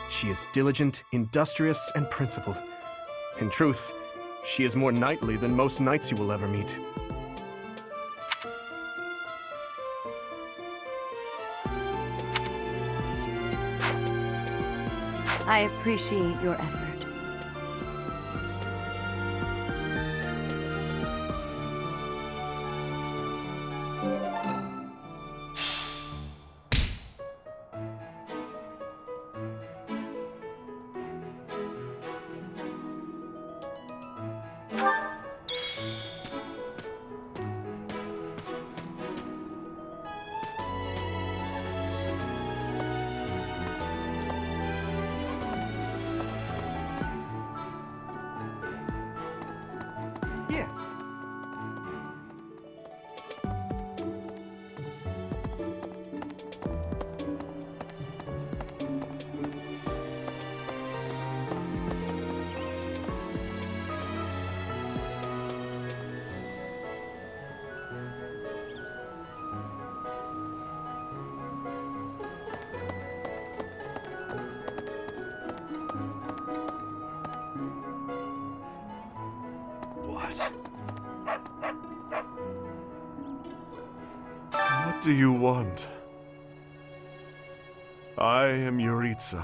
She is diligent, industrious, and principled. In truth, she is more knightly than most knights you will ever meet. I appreciate your effort. Yes. What do you want? I am Yuritsa.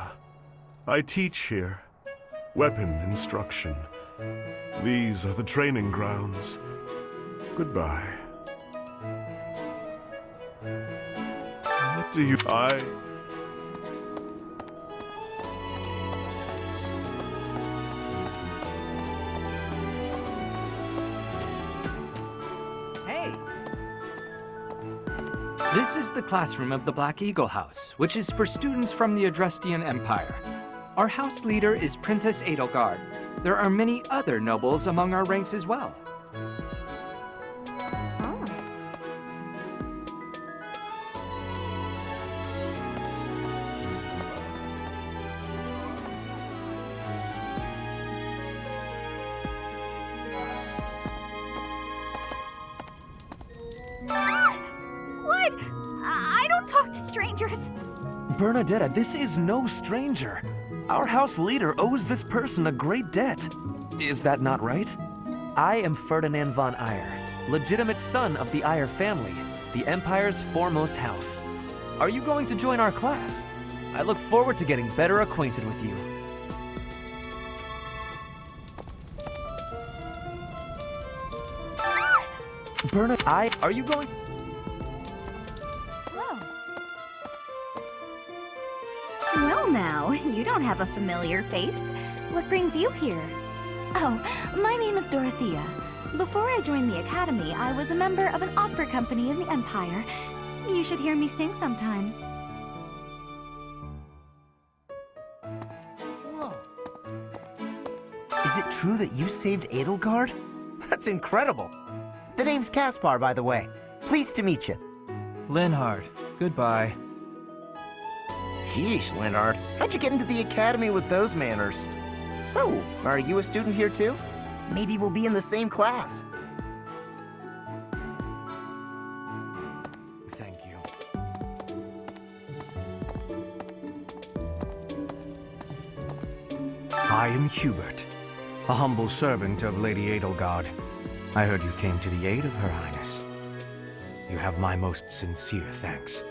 I teach here. Weapon instruction. These are the training grounds. Goodbye. What do you... This is the classroom of the Black Eagle House, which is for students from the Adrestian Empire. Our house leader is Princess Edelgard. There are many other nobles among our ranks as well. What? I don't talk to strangers. Bernadetta, this is no stranger. Our house leader owes this person a great debt. Is that not right? I am Ferdinand von Eyre, legitimate son of the Eyre family, the Empire's foremost house. Are you going to join our class? I look forward to getting better acquainted with you. Are you going to... Well now, you don't have a familiar face. What brings you here? Oh, my name is Dorothea. Before I joined the Academy, I was a member of an opera company in the Empire. You should hear me sing sometime. Whoa. Is it true that you saved Edelgard? That's incredible. The name's Caspar, by the way. Pleased to meet you. Linhard, goodbye. Sheesh, Linhard. How'd you get into the Academy with those manners? So, are you a student here too? Maybe we'll be in the same class. Thank you. I am Hubert, a humble servant of Lady Edelgard. I heard you came to the aid of Her Highness. You have my most sincere thanks.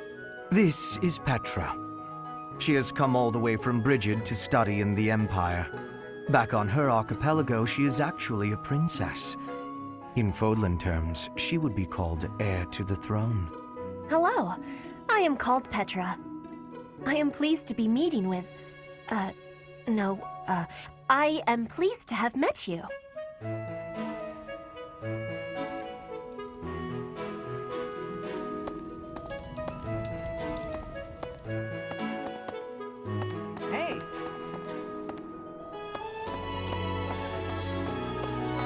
This is Petra. She has come all the way from Brigid to study in the Empire. Back on her archipelago, she is actually a princess. In Fodlan terms, she would be called heir to the throne. Hello, I am called Petra. I am pleased to be meeting with... I am pleased to have met you. Hey!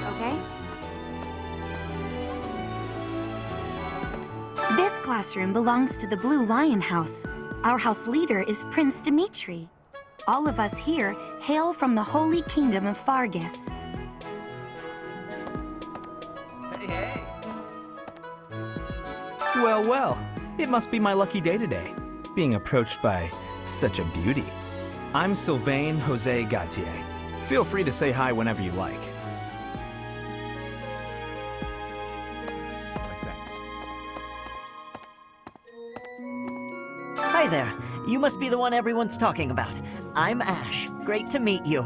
Okay? This classroom belongs to the Blue Lion House. Our house leader is Prince Dimitri. All of us here hail from the Holy Kingdom of Fargus. Hey! Well, well, it must be my lucky day today, being approached by such a beauty. I'm Sylvain Jose Gautier. Feel free to say hi whenever you like. Hi there. You must be the one everyone's talking about. I'm Ash. Great to meet you.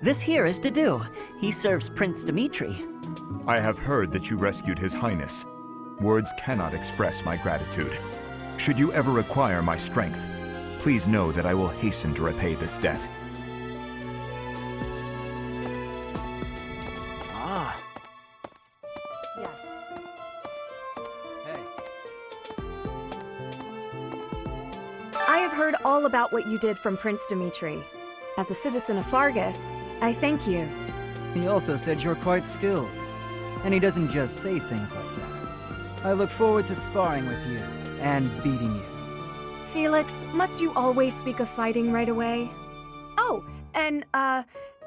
This here is Dedu. He serves Prince Dimitri. I have heard that you rescued His Highness. Words cannot express my gratitude. Should you ever require my strength, please know that I will hasten to repay this debt. Ah. Yes. I have heard all about what you did from Prince Dimitri. As a citizen of Fargus, I thank you. He also said you're quite skilled. And he doesn't just say things like that. I look forward to sparring with you and beating you. Felix, must you always speak of fighting right away? Oh, and,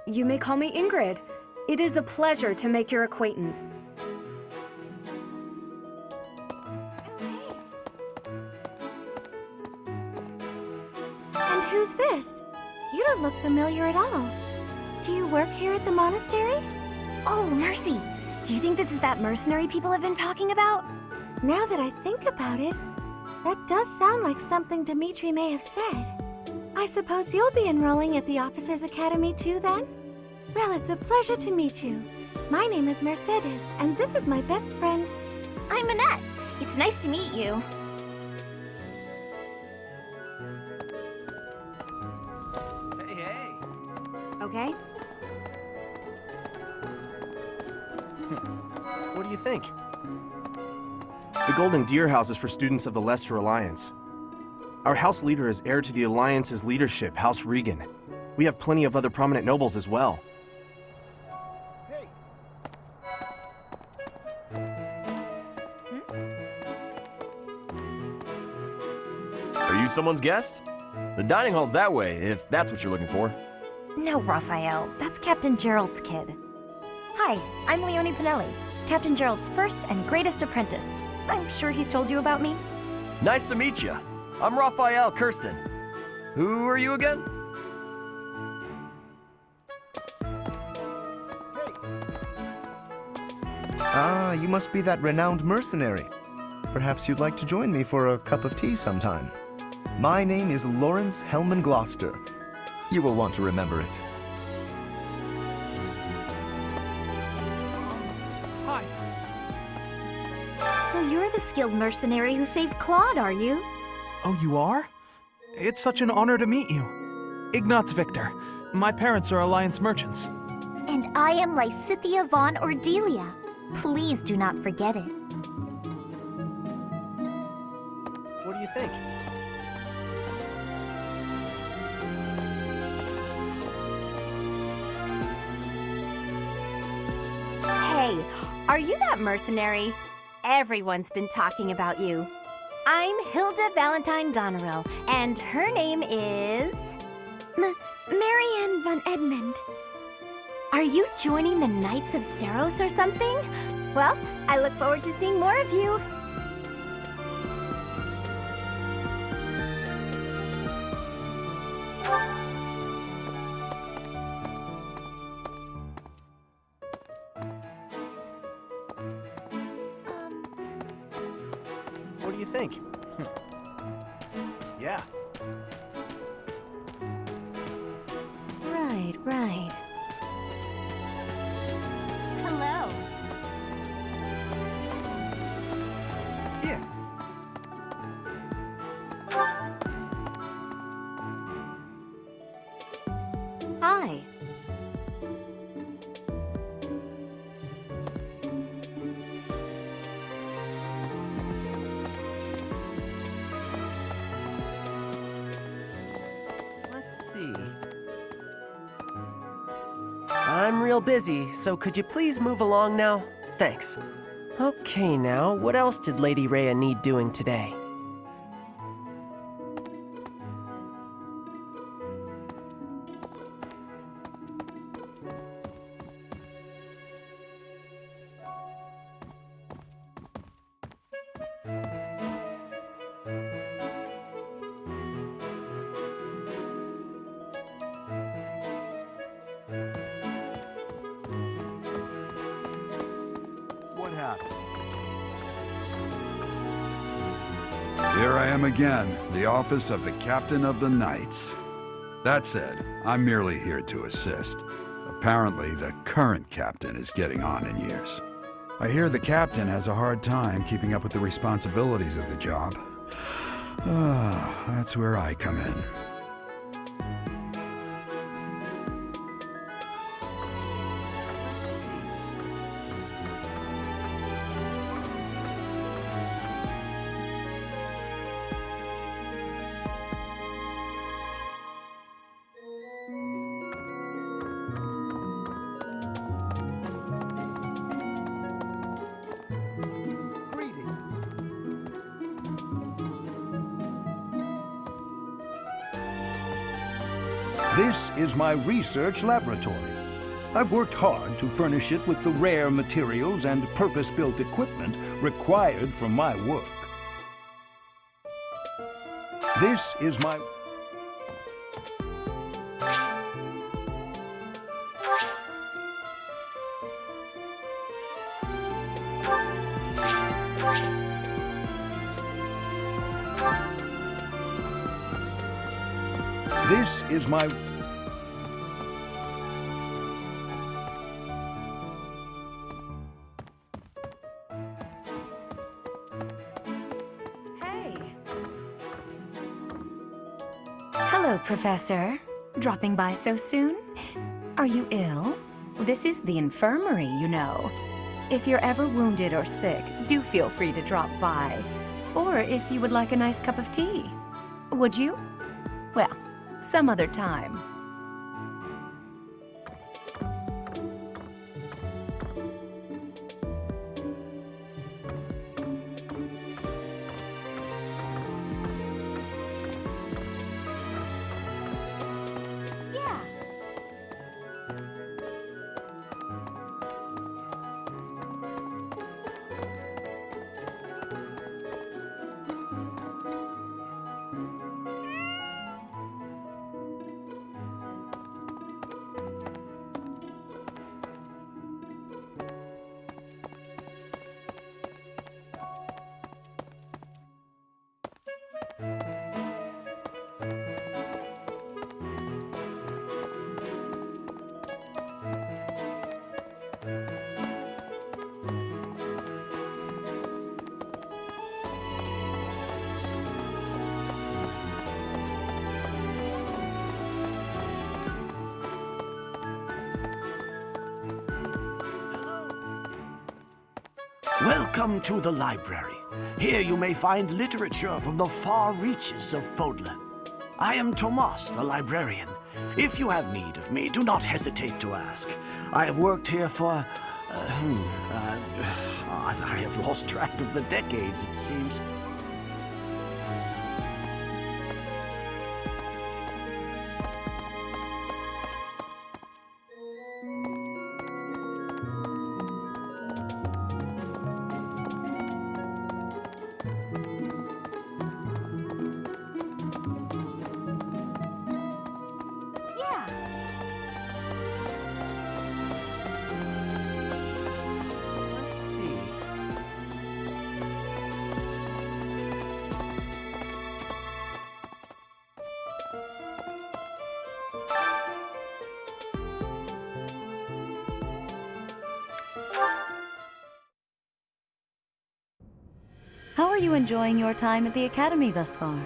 you may call me Ingrid. It is a pleasure to make your acquaintance. And who's this? You don't look familiar at all. Do you work here at the monastery? Oh, Mercy! Do you think this is that mercenary people have been talking about? Now that I think about it, that does sound like something Dimitri may have said. I suppose you'll be enrolling at the Officers' Academy too, then? Well, it's a pleasure to meet you. My name is Mercedes, and this is my best friend. I'm Annette. It's nice to meet you. Hey! Okay? What do you think? The Golden Deer House is for students of the Leicester Alliance. Our house leader is heir to the Alliance's leadership, House Regan. We have plenty of other prominent nobles as well. Are you someone's guest? The dining hall's that way, if that's what you're looking for. No, Raphael. That's Captain Gerald's kid. Hi, I'm Leonie Pinelli, Captain Gerald's first and greatest apprentice. I'm sure he's told you about me. Nice to meet you. I'm Raphael Kirsten. Who are you again? Ah, you must be that renowned mercenary. Perhaps you'd like to join me for a cup of tea sometime. My name is Lawrence Hellman Gloucester. You will want to remember it. Hi. So you're the skilled mercenary who saved Claude, are you? Oh, you are? It's such an honor to meet you. Ignatz Victor. My parents are Alliance merchants. And I am Lysithia von Ordelia. Please do not forget it. What do you think? Hey, are you that mercenary? Everyone's been talking about you. I'm Hilda Valentine Goneril, and her name is... Marianne von Edmund. Are you joining the Knights of Saros or something? Well, I look forward to seeing more of you. What do you think? Yeah. Right, right. Hello. Yes. Hi. Let's see. I'm real busy, so could you please move along now? Thanks. Okay, now, what else did Lady Rhea need doing today? What happened? Here I am again, the office of the Captain of the Knights. That said, I'm merely here to assist. Apparently, the current captain is getting on in years. I hear the captain has a hard time keeping up with the responsibilities of the job. That's where I come in. This is my research laboratory. I've worked hard to furnish it with the rare materials and purpose-built equipment required for my work. This is my... This is my... Hey. Hello, Professor. Dropping by so soon? Are you ill? This is the infirmary, you know. If you're ever wounded or sick, do feel free to drop by. Or if you would like a nice cup of tea. Would you? Well, some other time. Welcome to the library. Here you may find literature from the far reaches of Fodlan. I am Tomas, the librarian. If you have need of me, do not hesitate to ask. I have worked here for... I have lost track of the decades, it seems. How are you enjoying your time at the Academy thus far?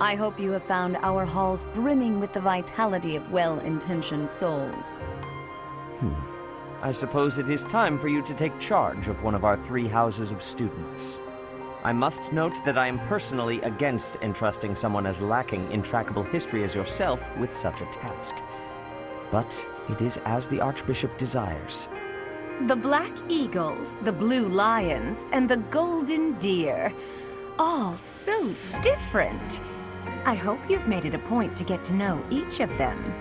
I hope you have found our halls brimming with the vitality of well-intentioned souls. I suppose it is time for you to take charge of one of our 3 houses of students. I must note that I am personally against entrusting someone as lacking in trackable history as yourself with such a task. But it is as the Archbishop desires. The Black Eagles, the Blue Lions, and the Golden Deer. All so different. I hope you've made it a point to get to know each of them.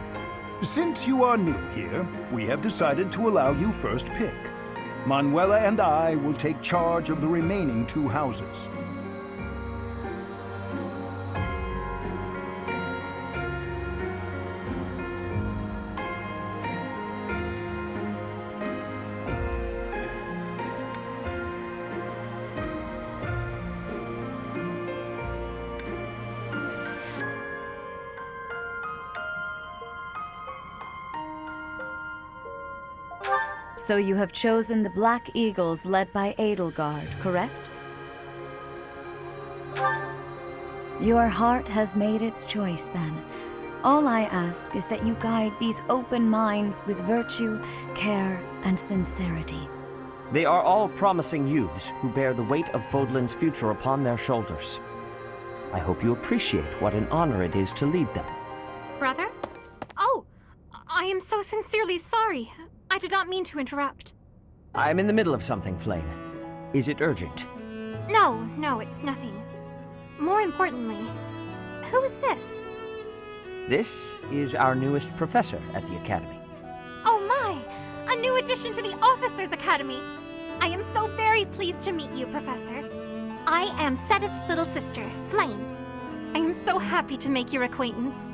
Since you are new here, we have decided to allow you first pick. Manuela and I will take charge of the remaining 2 houses. So you have chosen the Black Eagles led by Edelgard, correct? Your heart has made its choice then. All I ask is that you guide these open minds with virtue, care, and sincerity. They are all promising youths who bear the weight of Fodlan's future upon their shoulders. I hope you appreciate what an honor it is to lead them. Brother? Oh, I am so sincerely sorry. I did not mean to interrupt. I'm in the middle of something, Flane. Is it urgent? No, it's nothing. More importantly, who is this? This is our newest professor at the Academy. Oh my! A new addition to the Officers' Academy! I am so very pleased to meet you, Professor. I am Sedith's little sister, Flame. I am so happy to make your acquaintance.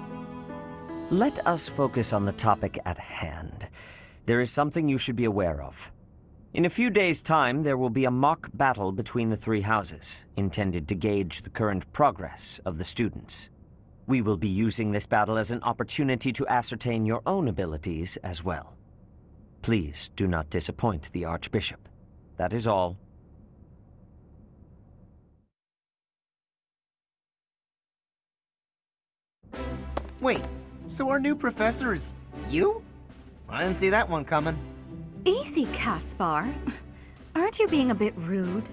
Let us focus on the topic at hand. There is something you should be aware of. In a few days' time, there will be a mock battle between the 3 houses, intended to gauge the current progress of the students. We will be using this battle as an opportunity to ascertain your own abilities as well. Please do not disappoint the Archbishop. That is all. Wait, so our new professor is you? I didn't see that one coming. Easy, Caspar. Aren't you being a bit rude?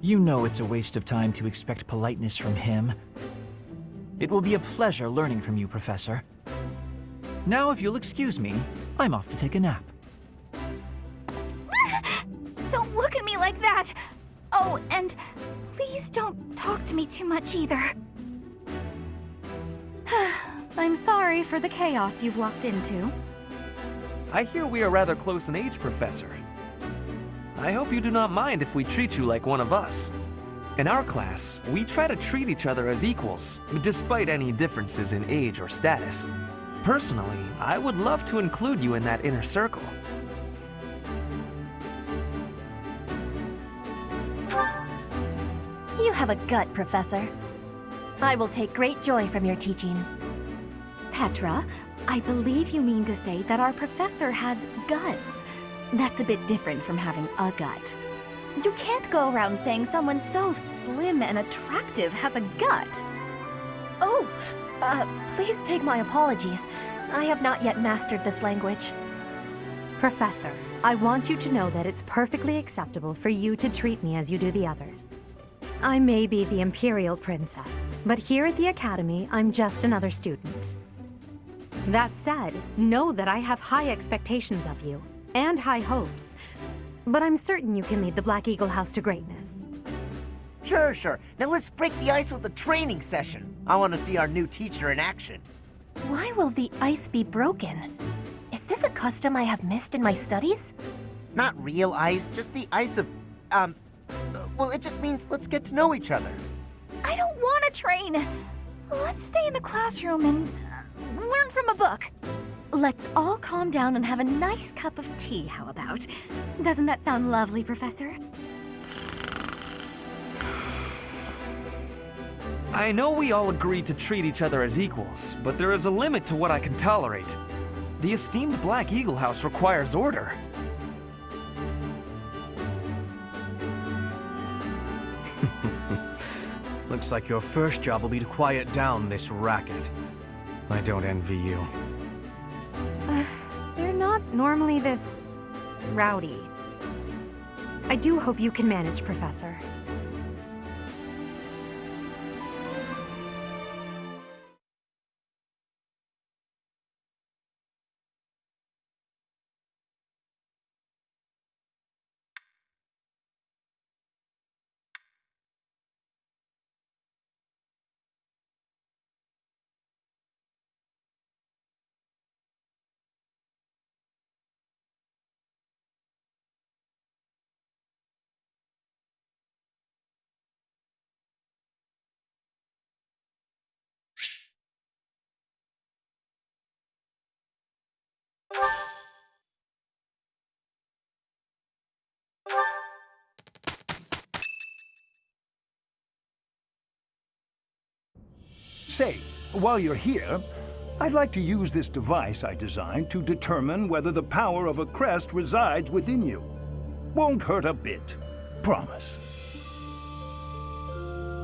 You know it's a waste of time to expect politeness from him. It will be a pleasure learning from you, Professor. Now, if you'll excuse me, I'm off to take a nap. Don't look at me like that! Oh, and please don't talk to me too much either. I'm sorry for the chaos you've walked into. I hear we are rather close in age, Professor. I hope you do not mind if we treat you like one of us. In our class, we try to treat each other as equals, despite any differences in age or status. Personally, I would love to include you in that inner circle. You have a gut, Professor. I will take great joy from your teachings. Petra, I believe you mean to say that our professor has guts. That's a bit different from having a gut. You can't go around saying someone so slim and attractive has a gut. Oh, please take my apologies. I have not yet mastered this language. Professor, I want you to know that it's perfectly acceptable for you to treat me as you do the others. I may be the Imperial Princess, but here at the Academy, I'm just another student. That said, know that I have high expectations of you, and high hopes. But I'm certain you can lead the Black Eagle House to greatness. Sure. Now let's break the ice with a training session. I want to see our new teacher in action. Why will the ice be broken? Is this a custom I have missed in my studies? Not real ice, just the ice of, well, it just means let's get to know each other. I don't want to train. Let's stay in the classroom and learn from a book. Let's all calm down and have a nice cup of tea, how about? Doesn't that sound lovely, Professor? I know we all agreed to treat each other as equals, but there is a limit to what I can tolerate. The esteemed Black Eagle House requires order. Looks like your first job will be to quiet down this racket. I don't envy you. They're not normally this rowdy. I do hope you can manage, Professor. Say, while you're here, I'd like to use this device I designed to determine whether the power of a crest resides within you. Won't hurt a bit. Promise.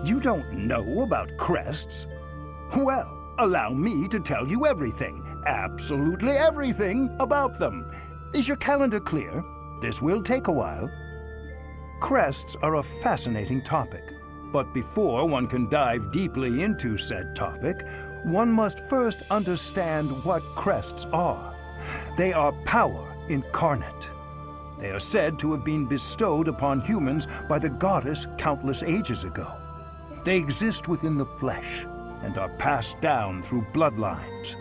You don't know about crests? Well, allow me to tell you everything, absolutely everything about them. Is your calendar clear? This will take a while. Crests are a fascinating topic. But before one can dive deeply into said topic, one must first understand what crests are. They are power incarnate. They are said to have been bestowed upon humans by the goddess countless ages ago. They exist within the flesh and are passed down through bloodlines.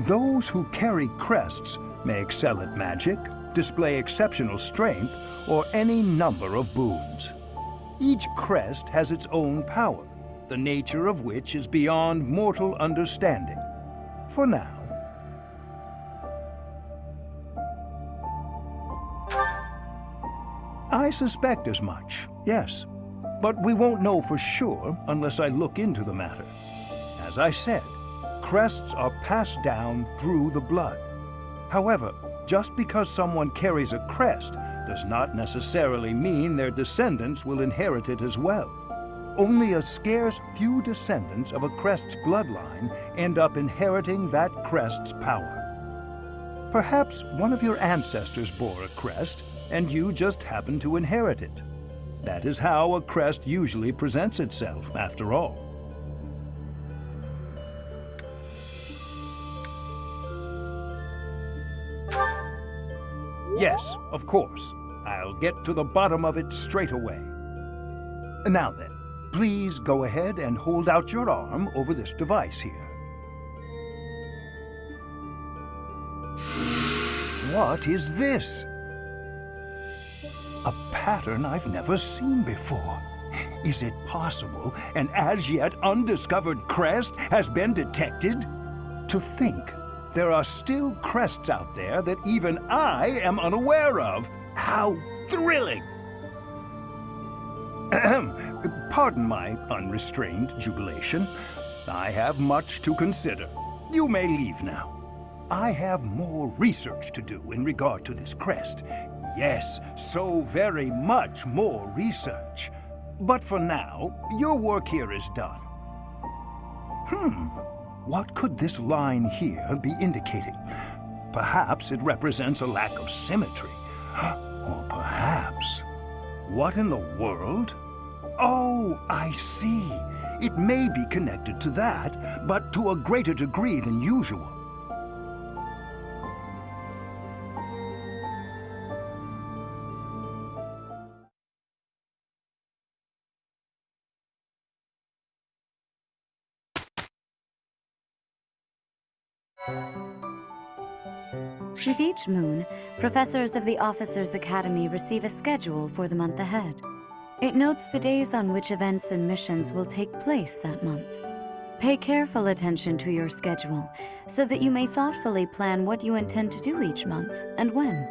Those who carry crests may excel at magic, display exceptional strength, or any number of boons. Each crest has its own power, the nature of which is beyond mortal understanding. For now. I suspect as much, yes. But we won't know for sure unless I look into the matter. As I said, crests are passed down through the blood. However, just because someone carries a crest does not necessarily mean their descendants will inherit it as well. Only a scarce few descendants of a crest's bloodline end up inheriting that crest's power. Perhaps one of your ancestors bore a crest, and you just happen to inherit it. That is how a crest usually presents itself, after all. Yes, of course. I'll get to the bottom of it straight away. Now then, please go ahead and hold out your arm over this device here. What is this? A pattern I've never seen before. Is it possible an as yet undiscovered crest has been detected? To think there are still crests out there that even I am unaware of. How thrilling! Pardon my unrestrained jubilation. I have much to consider. You may leave now. I have more research to do in regard to this crest. Yes, so very much more research. But for now, your work here is done. What could this line here be indicating? Perhaps it represents a lack of symmetry. Or perhaps... What in the world? Oh, I see. It may be connected to that, but to a greater degree than usual. With each moon, professors of the Officers' Academy receive a schedule for the month ahead. It notes the days on which events and missions will take place that month. Pay careful attention to your schedule, so that you may thoughtfully plan what you intend to do each month and when.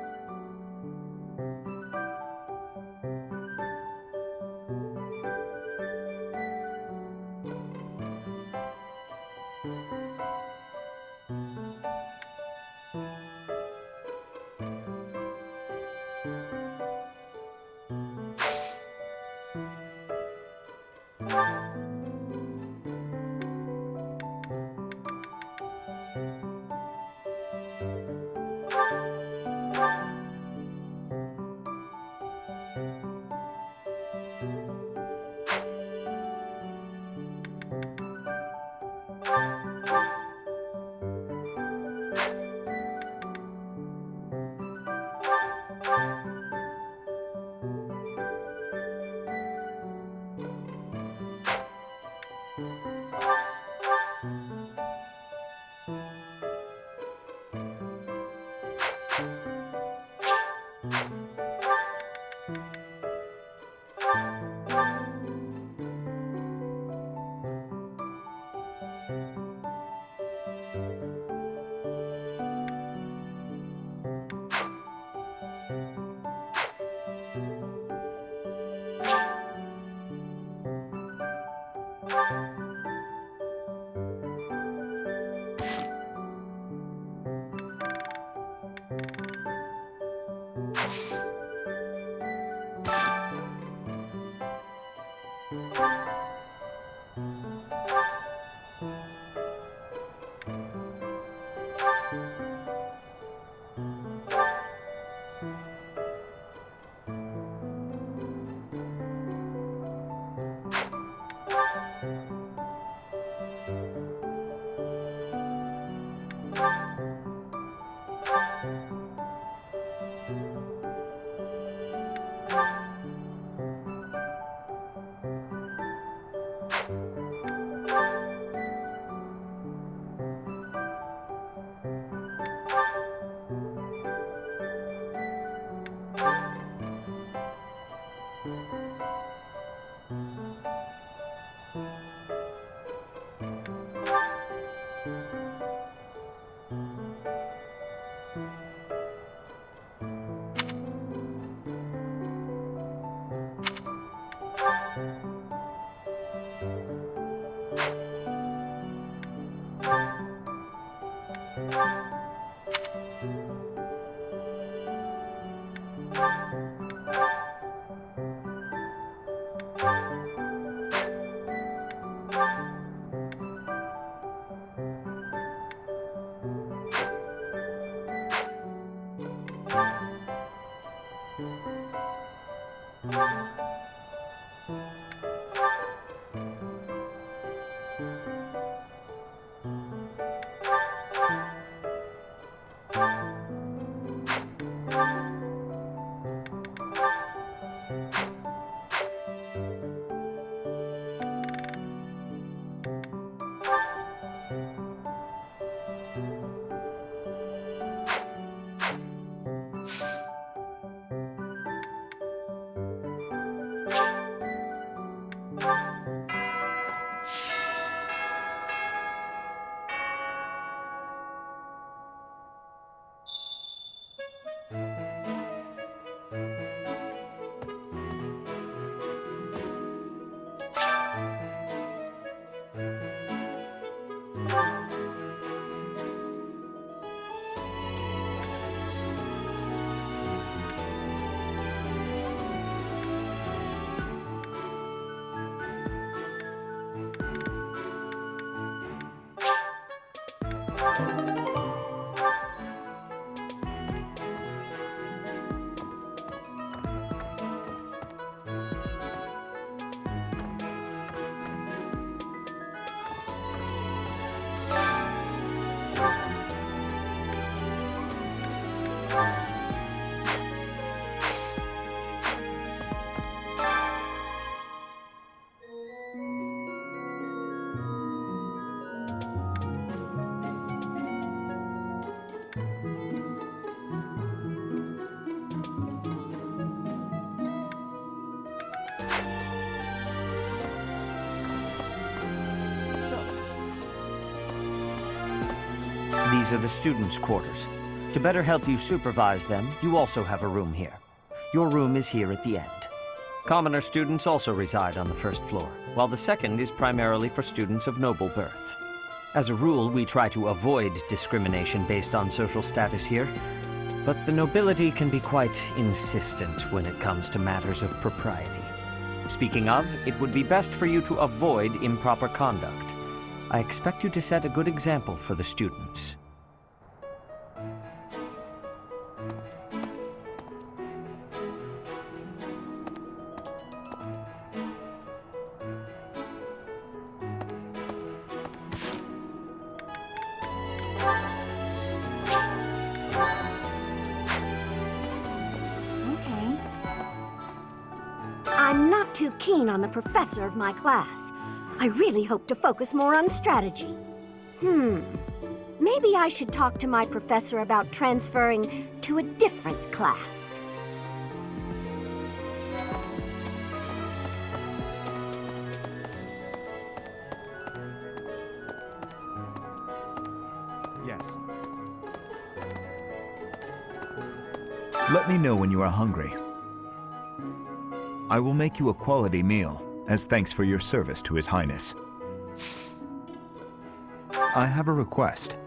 These are the students' quarters. To better help you supervise them, you also have a room here. Your room is here at the end. Commoner students also reside on the first floor, while the second is primarily for students of noble birth. As a rule, we try to avoid discrimination based on social status here, but the nobility can be quite insistent when it comes to matters of propriety. Speaking of, it would be best for you to avoid improper conduct. I expect you to set a good example for the students. I'm not too keen on the professor of my class. I really hope to focus more on strategy. Maybe I should talk to my professor about transferring to a different class. Yes. Let me know when you are hungry. I will make you a quality meal, as thanks for your service to His Highness. I have a request.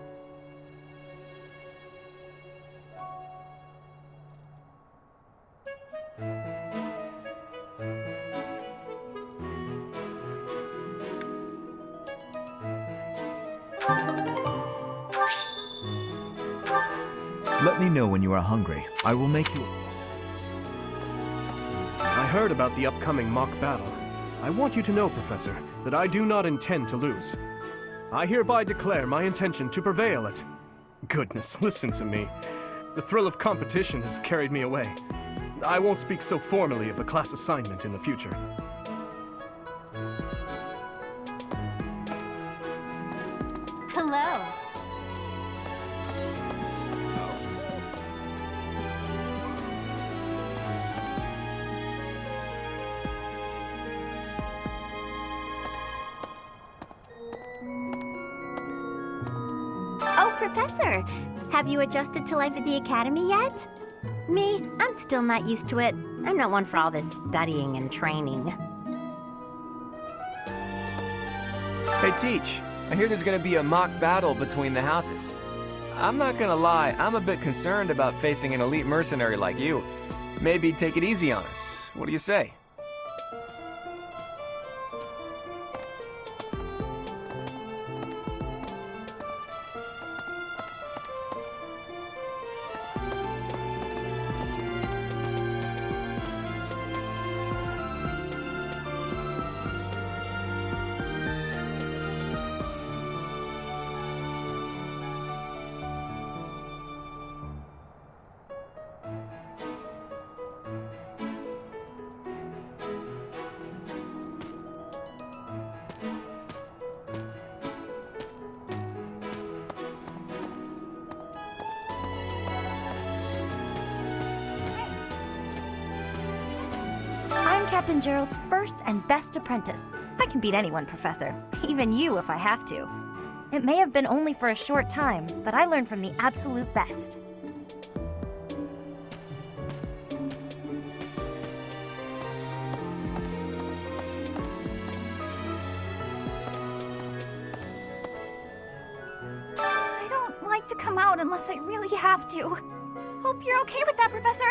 Let me know when you are hungry. I will make you... I heard about the upcoming mock battle. I want you to know, Professor, that I do not intend to lose. I hereby declare my intention to prevail at... Goodness, listen to me. The thrill of competition has carried me away. I won't speak so formally of a class assignment in the future. Hello. Oh, Professor! Have you adjusted to life at the Academy yet? Me, I'm still not used to it. I'm not one for all this studying and training. Hey, Teach. I hear there's gonna be a mock battle between the houses. I'm not gonna lie, I'm a bit concerned about facing an elite mercenary like you. Maybe take it easy on us. What do you say? I'm Captain Gerald's first and best apprentice. I can beat anyone, Professor. Even you if I have to. It may have been only for a short time, but I learned from the absolute best. I don't like to come out unless I really have to. Hope you're okay with that, Professor.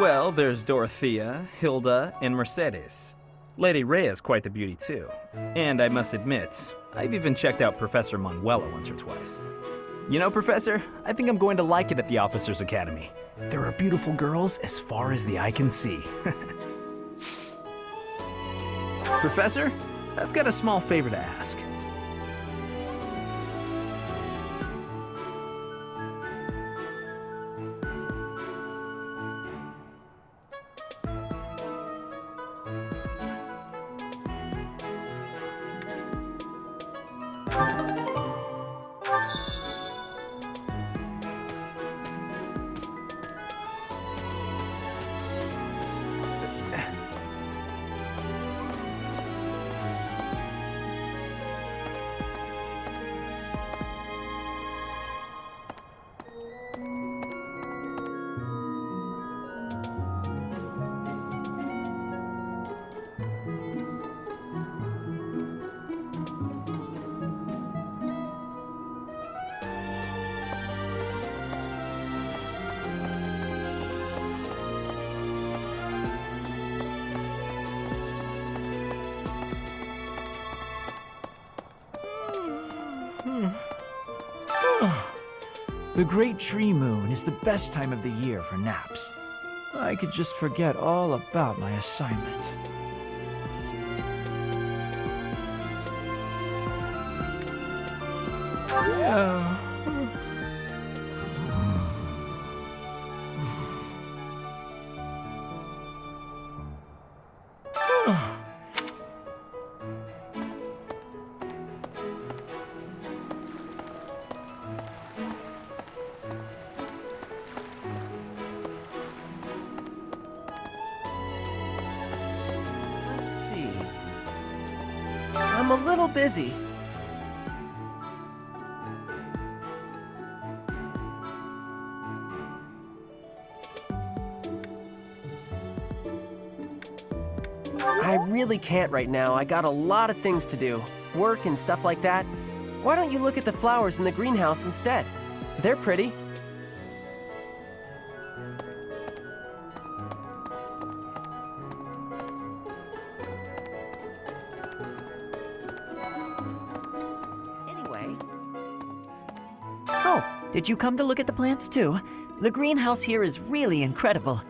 Well, there's Dorothea, Hilda, and Mercedes. Lady Rhea's quite the beauty too. And I must admit, I've even checked out Professor Manuela once or twice. You know, Professor, I think I'm going to like it at the Officers' Academy. There are beautiful girls as far as the eye can see. Professor, I've got a small favor to ask. The Great Tree Moon is the best time of the year for naps. I could just forget all about my assignment. Yeah. Let's see. I'm a little busy. I really can't right now. I got a lot of things to do. Work and stuff like that. Why don't you look at the flowers in the greenhouse instead? They're pretty. Anyway. Oh, did you come to look at the plants too? The greenhouse here is really incredible.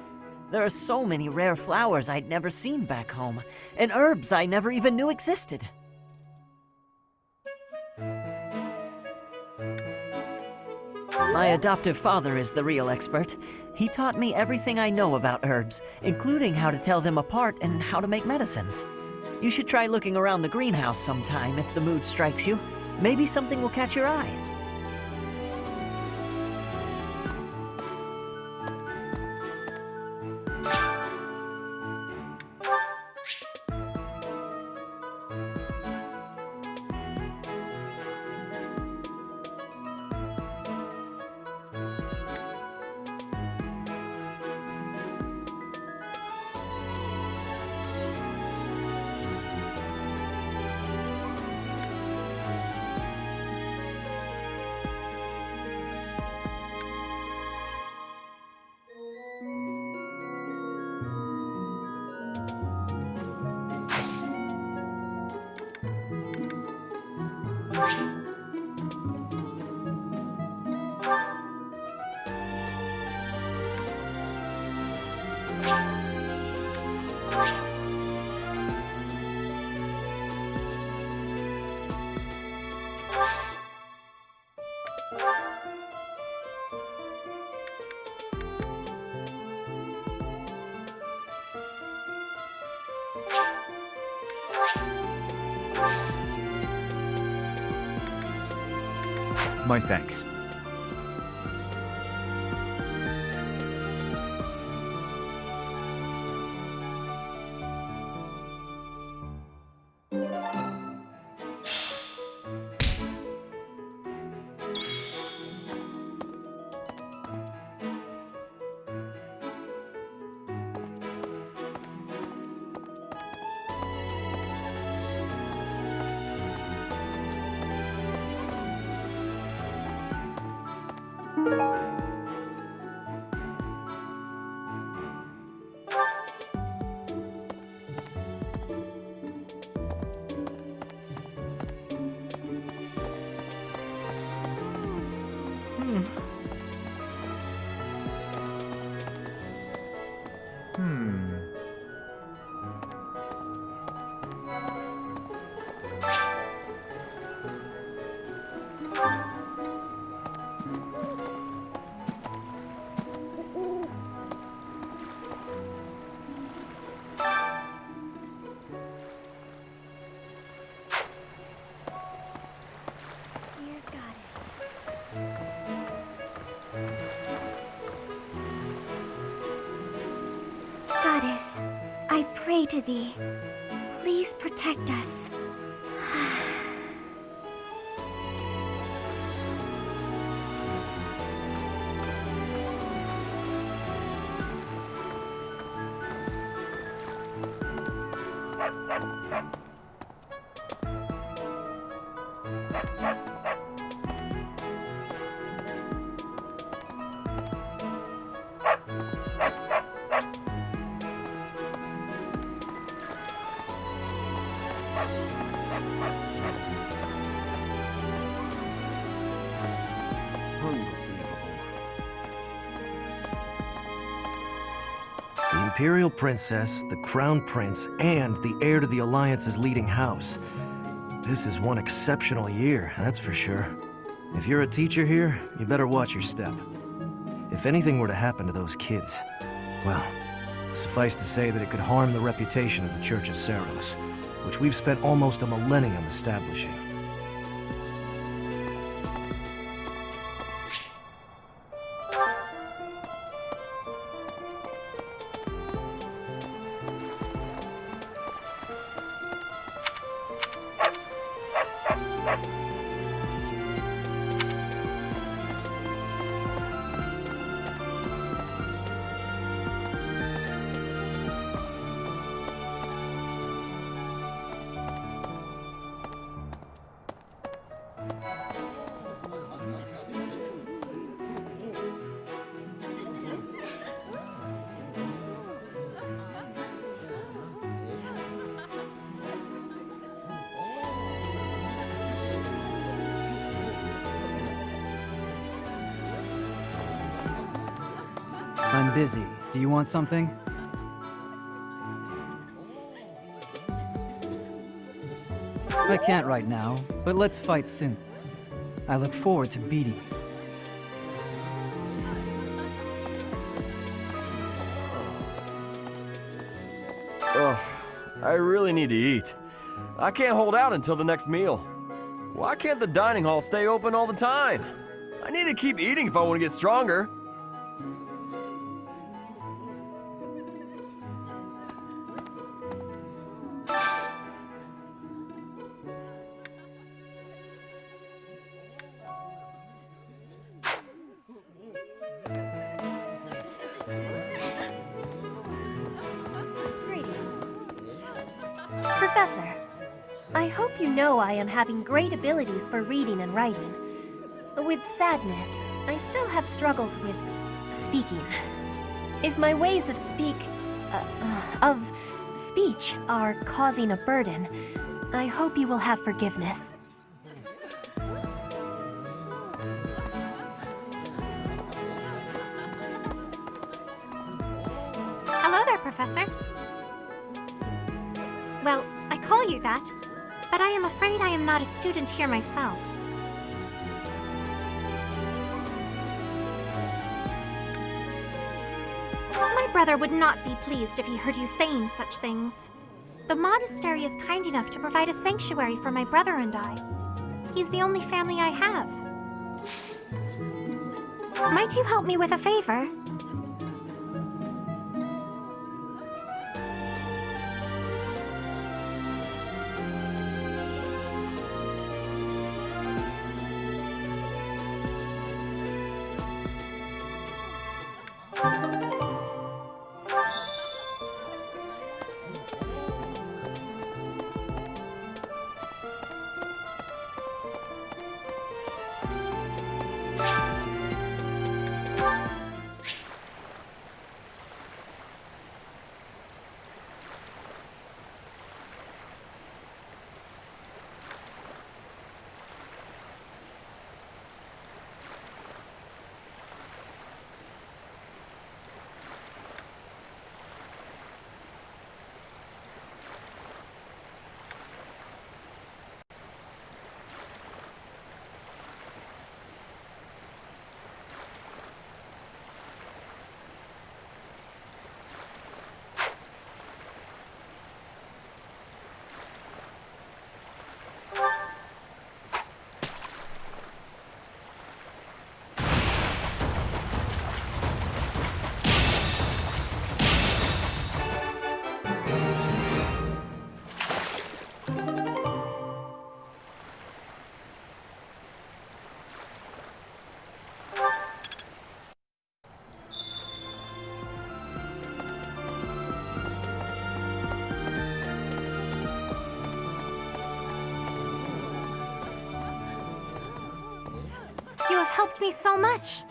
There are so many rare flowers I'd never seen back home, and herbs I never even knew existed. My adoptive father is the real expert. He taught me everything I know about herbs, including how to tell them apart and how to make medicines. You should try looking around the greenhouse sometime if the mood strikes you. Maybe something will catch your eye. My thanks. Goddess, I pray to thee. Please protect us. The Imperial Princess, the Crown Prince, and the heir to the Alliance's leading house. This is one exceptional year, that's for sure. If you're a teacher here, you better watch your step. If anything were to happen to those kids, well, suffice to say that it could harm the reputation of the Church of Saros, which we've spent almost a millennium establishing. I'm busy. Do you want something? I can't right now, but let's fight soon. I look forward to beating you. Ugh, I really need to eat. I can't hold out until the next meal. Why can't the dining hall stay open all the time? I need to keep eating if I want to get stronger. Greetings. Professor, I hope you know I am having great abilities for reading and writing. With sadness, I still have struggles with speaking. If my ways of speech are causing a burden, I hope you will have forgiveness. Hello there, Professor. Well, I call you that, but I am afraid I am not a student here myself. My brother would not be pleased if he heard you saying such things. The monastery is kind enough to provide a sanctuary for my brother and I. He's the only family I have. Might you help me with a favor? You have helped me so much.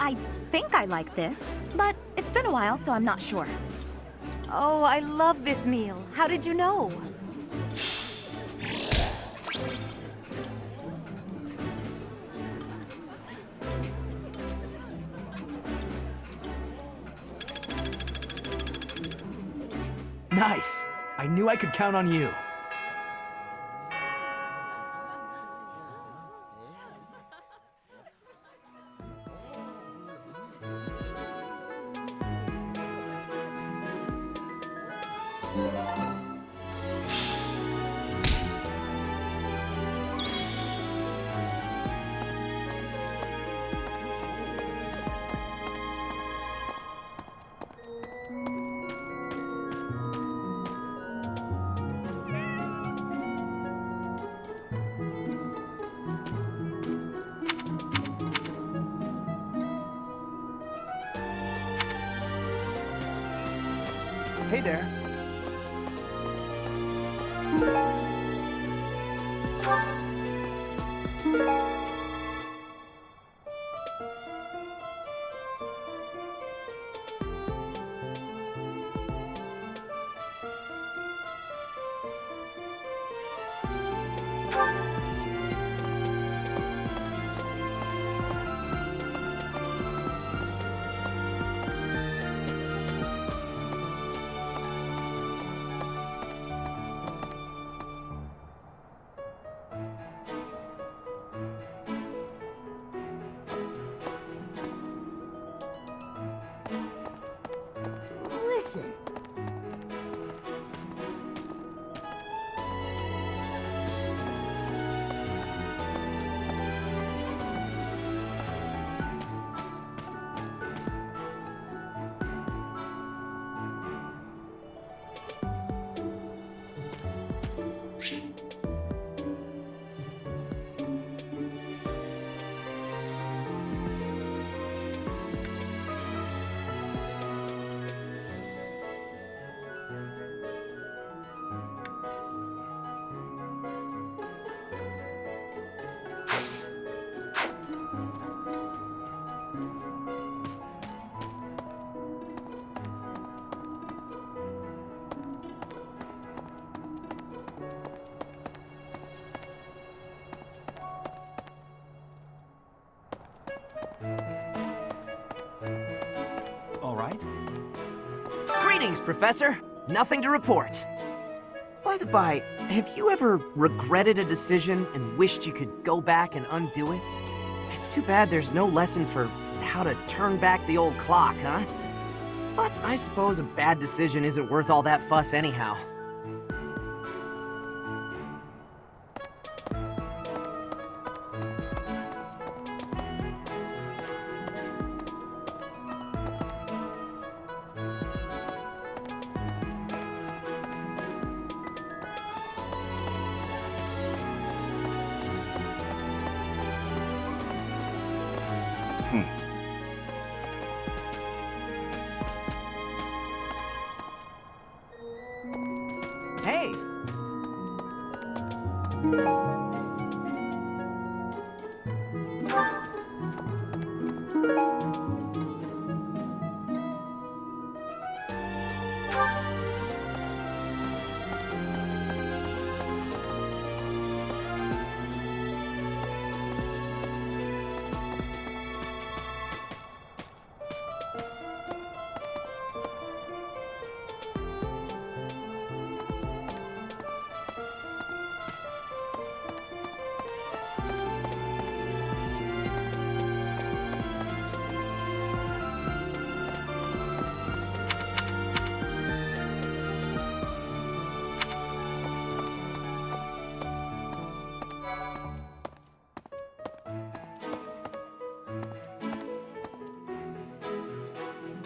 I think I like this, but it's been a while, so I'm not sure. Oh, I love this meal. How did you know? Nice! I knew I could count on you. Hey there. Listen. All right. Greetings, Professor. Nothing to report. By the by, have you ever regretted a decision and wished you could go back and undo it? It's too bad there's no lesson for how to turn back the old clock, huh? But I suppose a bad decision isn't worth all that fuss anyhow. Hey!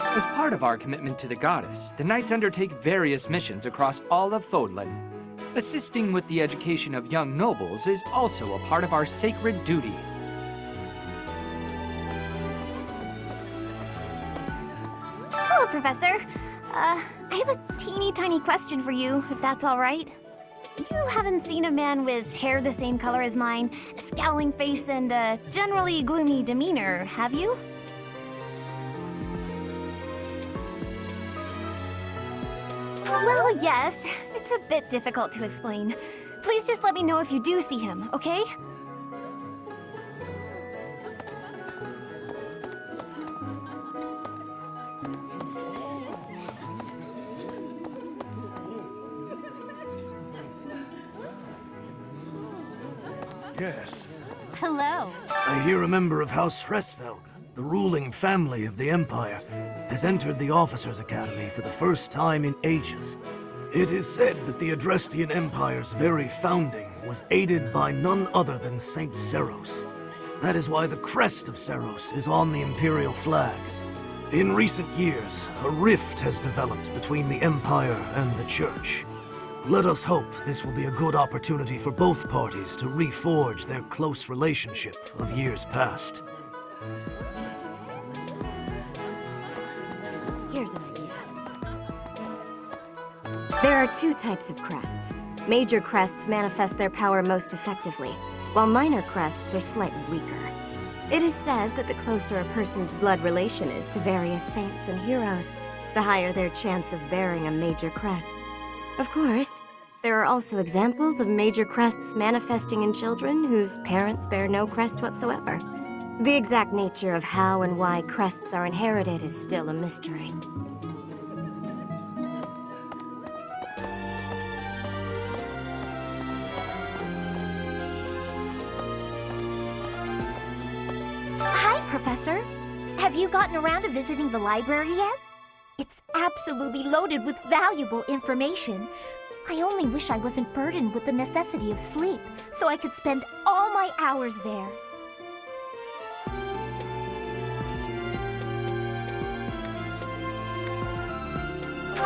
As part of our commitment to the goddess, the Knights undertake various missions across all of Fodlan. Assisting with the education of young nobles is also a part of our sacred duty. Hello, Professor. I have a teeny tiny question for you, if that's all right. You haven't seen a man with hair the same color as mine, a scowling face, and a generally gloomy demeanor, have you? Well, yes. It's a bit difficult to explain. Please just let me know if you do see him, okay? Yes. Hello. I hear a member of House Hresvelg, the ruling family of the Empire, has entered the Officers' Academy for the first time in ages. It is said that the Adrestian Empire's very founding was aided by none other than Saint Seros. That is why the crest of Seros is on the Imperial flag. In recent years, a rift has developed between the Empire and the Church. Let us hope this will be a good opportunity for both parties to reforge their close relationship of years past. Here's an idea. There are two types of crests. Major crests manifest their power most effectively, while minor crests are slightly weaker. It is said that the closer a person's blood relation is to various saints and heroes, the higher their chance of bearing a major crest. Of course, there are also examples of major crests manifesting in children whose parents bear no crest whatsoever. The exact nature of how and why crests are inherited is still a mystery. Hi, Professor. Have you gotten around to visiting the library yet? It's absolutely loaded with valuable information. I only wish I wasn't burdened with the necessity of sleep, so I could spend all my hours there.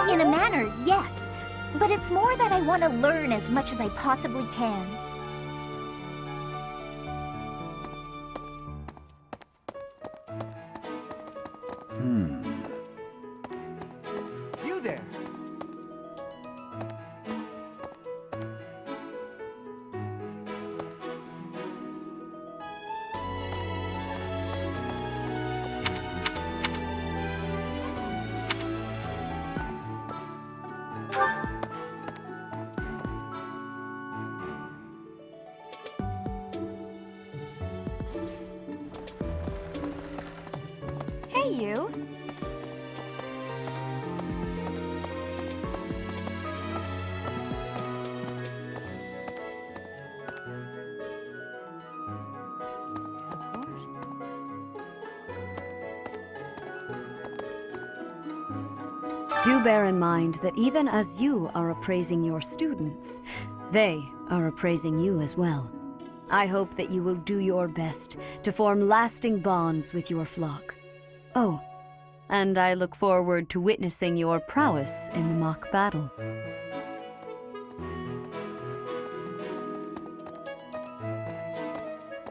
In a manner, yes. But it's more that I want to learn as much as I possibly can. You there! Hey, you. Do bear in mind that even as you are appraising your students, they are appraising you as well. I hope that you will do your best to form lasting bonds with your flock. Oh, and I look forward to witnessing your prowess in the mock battle.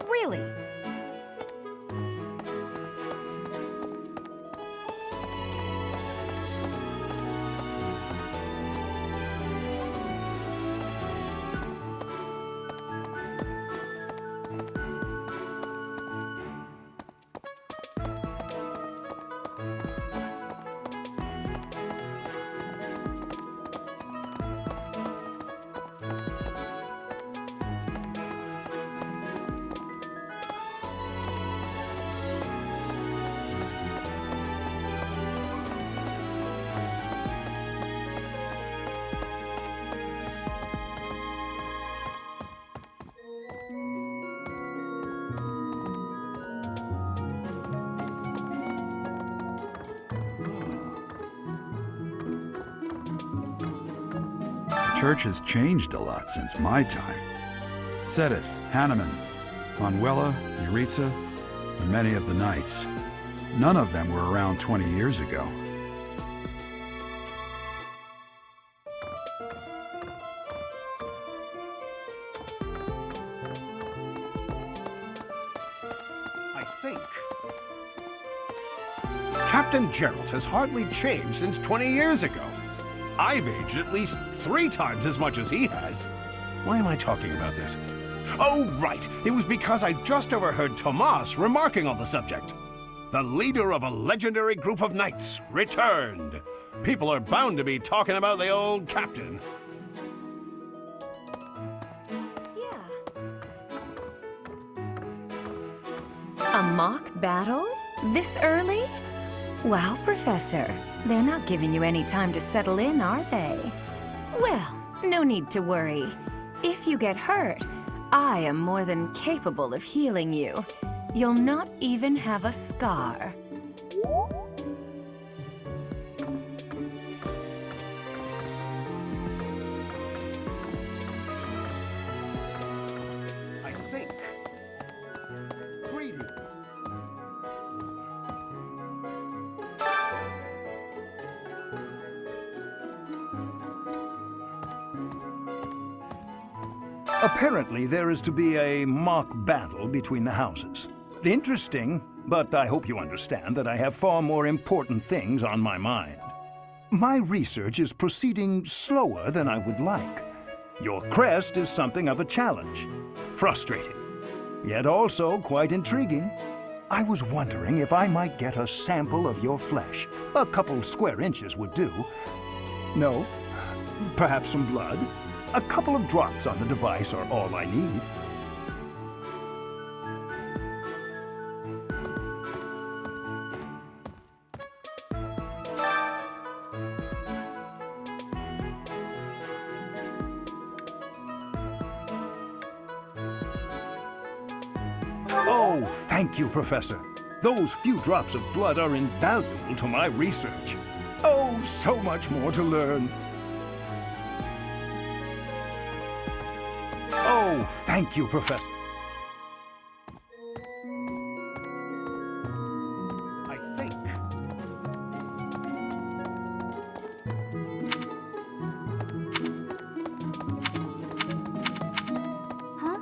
Really? Church has changed a lot since my time. Sedith, Hanneman, Manuela, Yuritsa, and many of the knights. None of them were around 20 years ago. I think Captain Gerald has hardly changed since 20 years ago. I've aged at least 3 times as much as he has. Why am I talking about this? Oh, right. It was because I just overheard Tomas remarking on the subject. The leader of a legendary group of knights returned. People are bound to be talking about the old captain. A mock battle? This early? Wow, Professor. They're not giving you any time to settle in, are they? Well, no need to worry. If you get hurt, I am more than capable of healing you. You'll not even have a scar. I think. Greetings. Apparently, there is to be a mock battle between the houses. Interesting, but I hope you understand that I have far more important things on my mind. My research is proceeding slower than I would like. Your crest is something of a challenge. Frustrating, yet also quite intriguing. I was wondering if I might get a sample of your flesh. A couple square inches would do. No? Perhaps some blood? A couple of drops on the device are all I need. Oh, thank you, Professor. Those few drops of blood are invaluable to my research. Oh, so much more to learn. Oh, thank you, Professor. I think. Huh?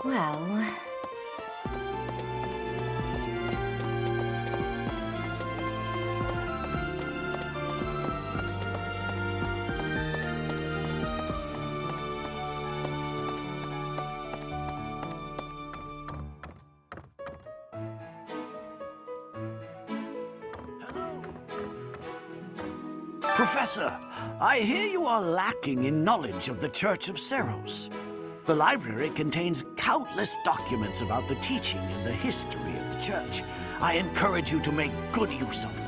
Well... Professor, I hear you are lacking in knowledge of the Church of Ceros. The library contains countless documents about the teaching and the history of the Church. I encourage you to make good use of them.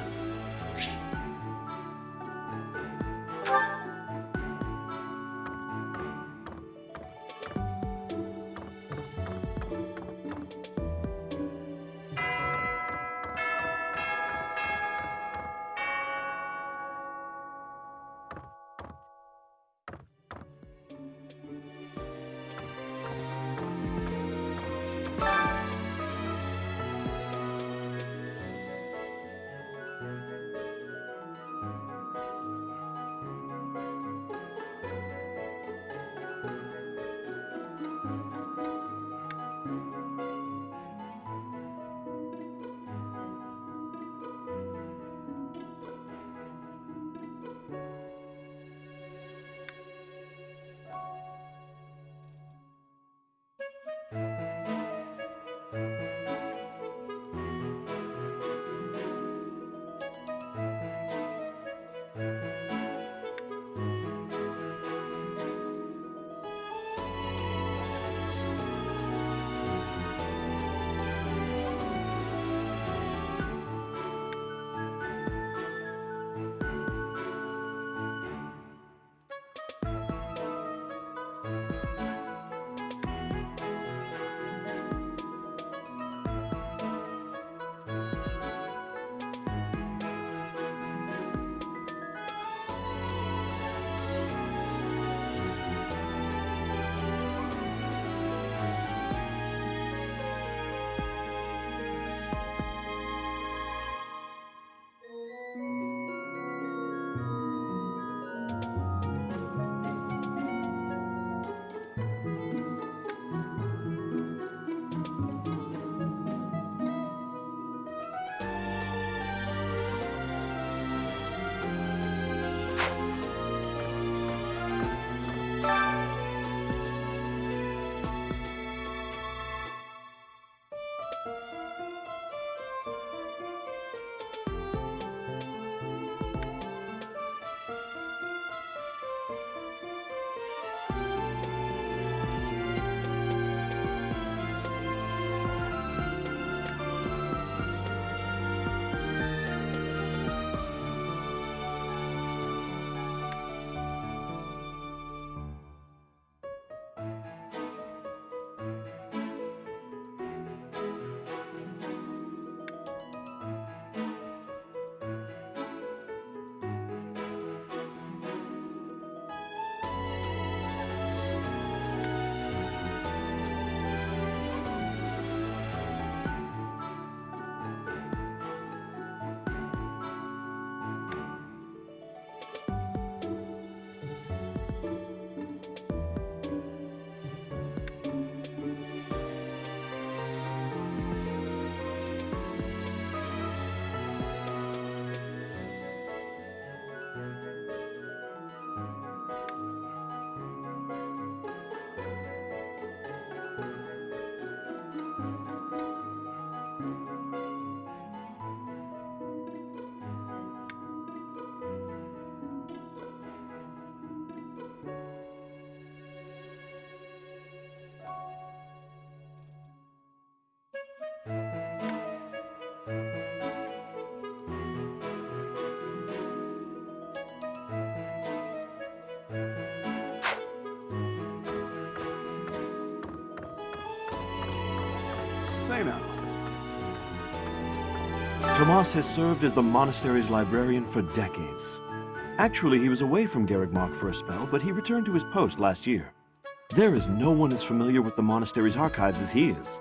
Say now. Tomas has served as the monastery's librarian for decades. Actually, he was away from Garrigmach for a spell, but he returned to his post last year. There is no one as familiar with the monastery's archives as he is.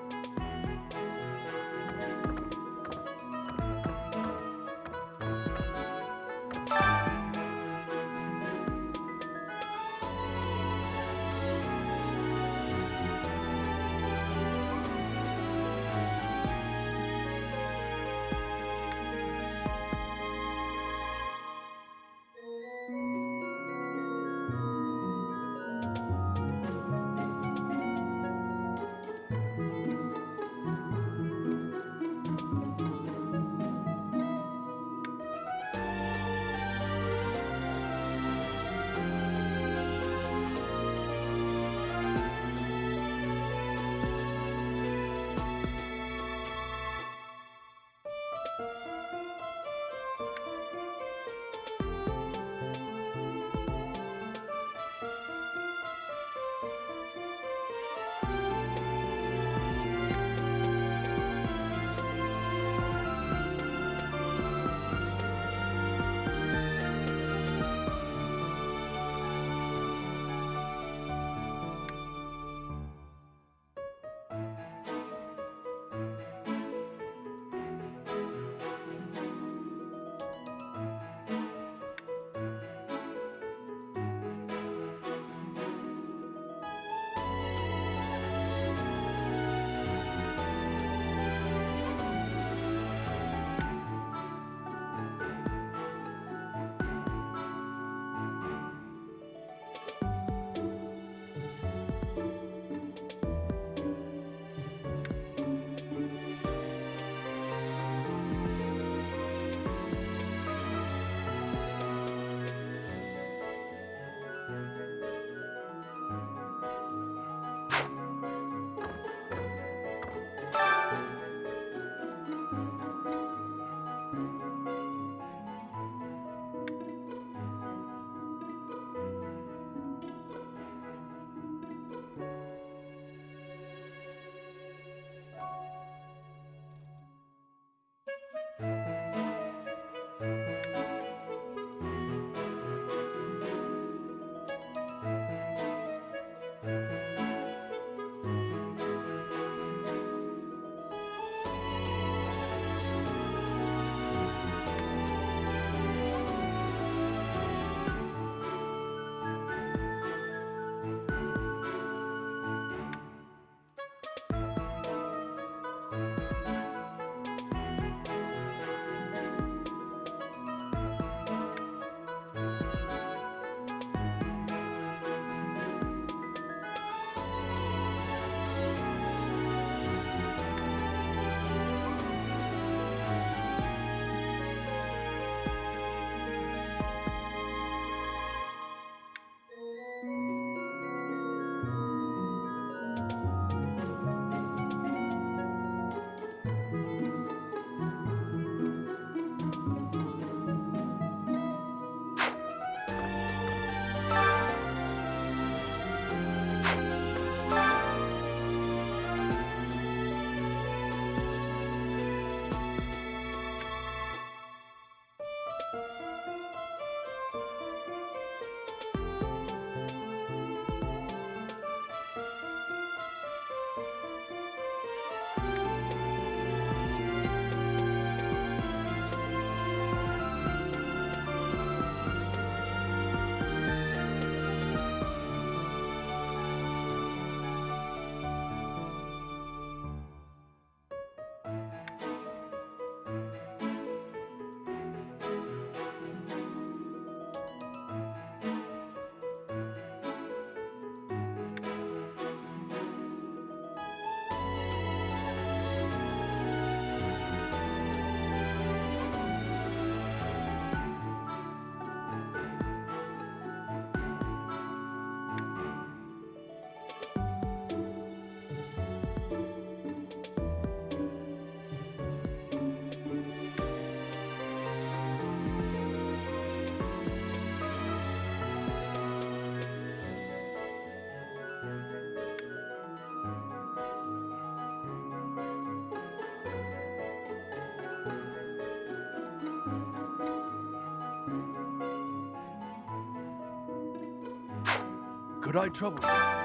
Could I trouble you?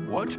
What?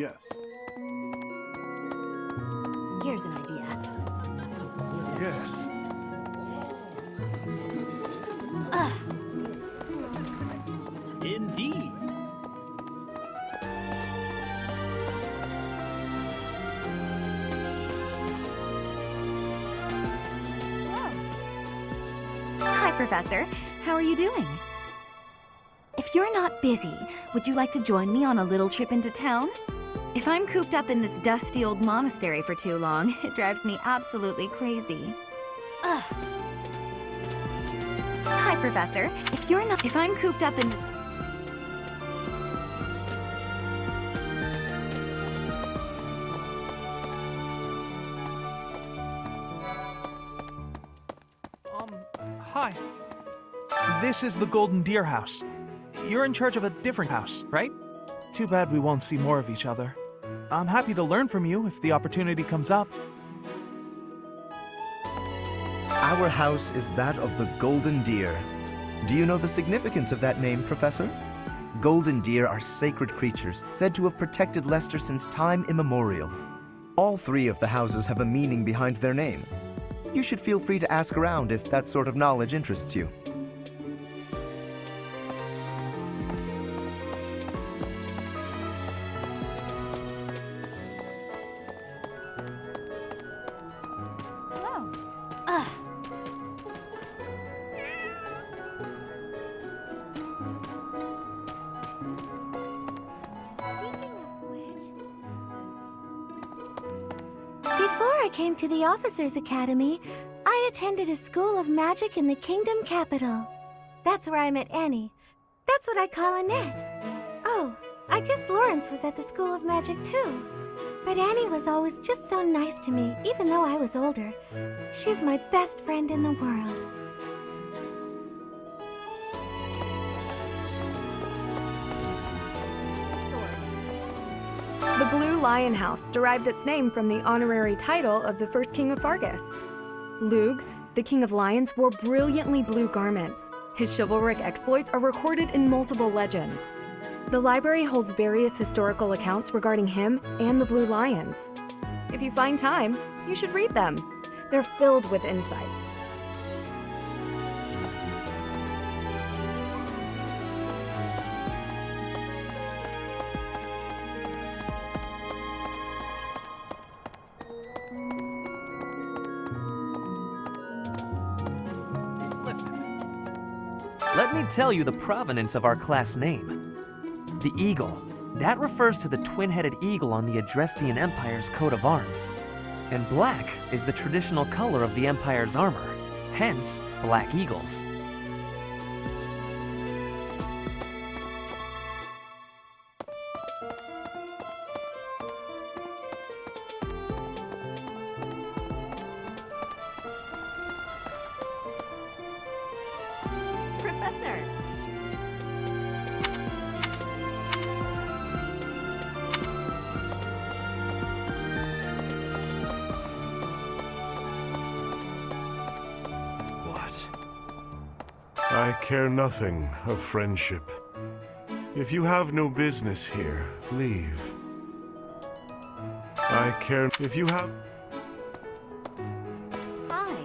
Yes. Here's an idea. Yes. Indeed. Hi, Professor. How are you doing? If you're not busy, would you like to join me on a little trip into town? If I'm cooped up in this dusty old monastery for too long, it drives me absolutely crazy. Ugh. Hi, Professor. If I'm cooped up in this... Hi. This is the Golden Deer House. You're in charge of a different house, right? Too bad we won't see more of each other. I'm happy to learn from you if the opportunity comes up. Our house is that of the Golden Deer. Do you know the significance of that name, Professor? Golden deer are sacred creatures, said to have protected Leicester since time immemorial. All three of the houses have a meaning behind their name. You should feel free to ask around if that sort of knowledge interests you. Before I came to the Officers Academy, I attended a school of magic in the Kingdom Capital. That's where I met Annie. That's what I call Annette. Oh, I guess Lawrence was at the School of Magic too. But Annie was always just so nice to me, even though I was older. She's my best friend in the world. The Blue Lion House derived its name from the honorary title of the first king of Fargus. Lugh, the king of lions, wore brilliantly blue garments. His chivalric exploits are recorded in multiple legends. The library holds various historical accounts regarding him and the Blue Lions. If you find time, you should read them. They're filled with insights. Let me tell you the provenance of our class name. The eagle. That refers to the twin-headed eagle on the Adrestian Empire's coat of arms. And black is the traditional color of the Empire's armor, hence black eagles. Professor! What? I care nothing of friendship. If you have no business here, leave. I care if you have... Hi.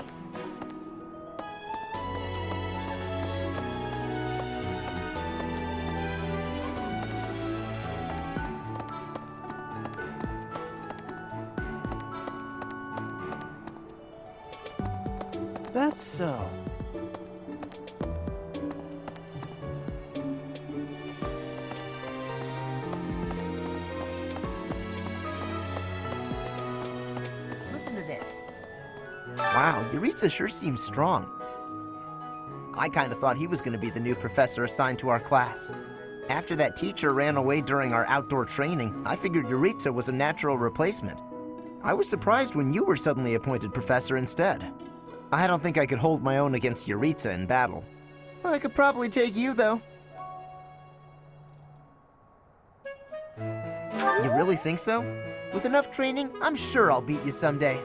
That's so. Listen to this. Wow, Yuritsa sure seems strong. I kind of thought he was going to be the new professor assigned to our class. After that teacher ran away during our outdoor training, I figured Yuritsa was a natural replacement. I was surprised when you were suddenly appointed professor instead. I don't think I could hold my own against Yuritsa in battle. I could probably take you, though. You really think so? With enough training, I'm sure I'll beat you someday.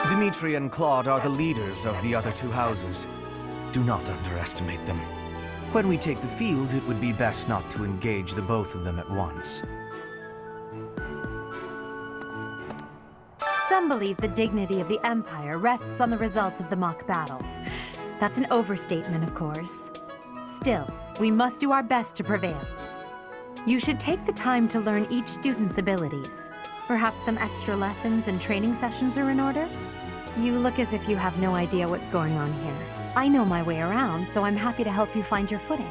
Dimitri and Claude are the leaders of the other two houses. Do not underestimate them. When we take the field, it would be best not to engage the both of them at once. Some believe the dignity of the Empire rests on the results of the mock battle. That's an overstatement, of course. Still, we must do our best to prevail. You should take the time to learn each student's abilities. Perhaps some extra lessons and training sessions are in order? You look as if you have no idea what's going on here. I know my way around, so I'm happy to help you find your footing.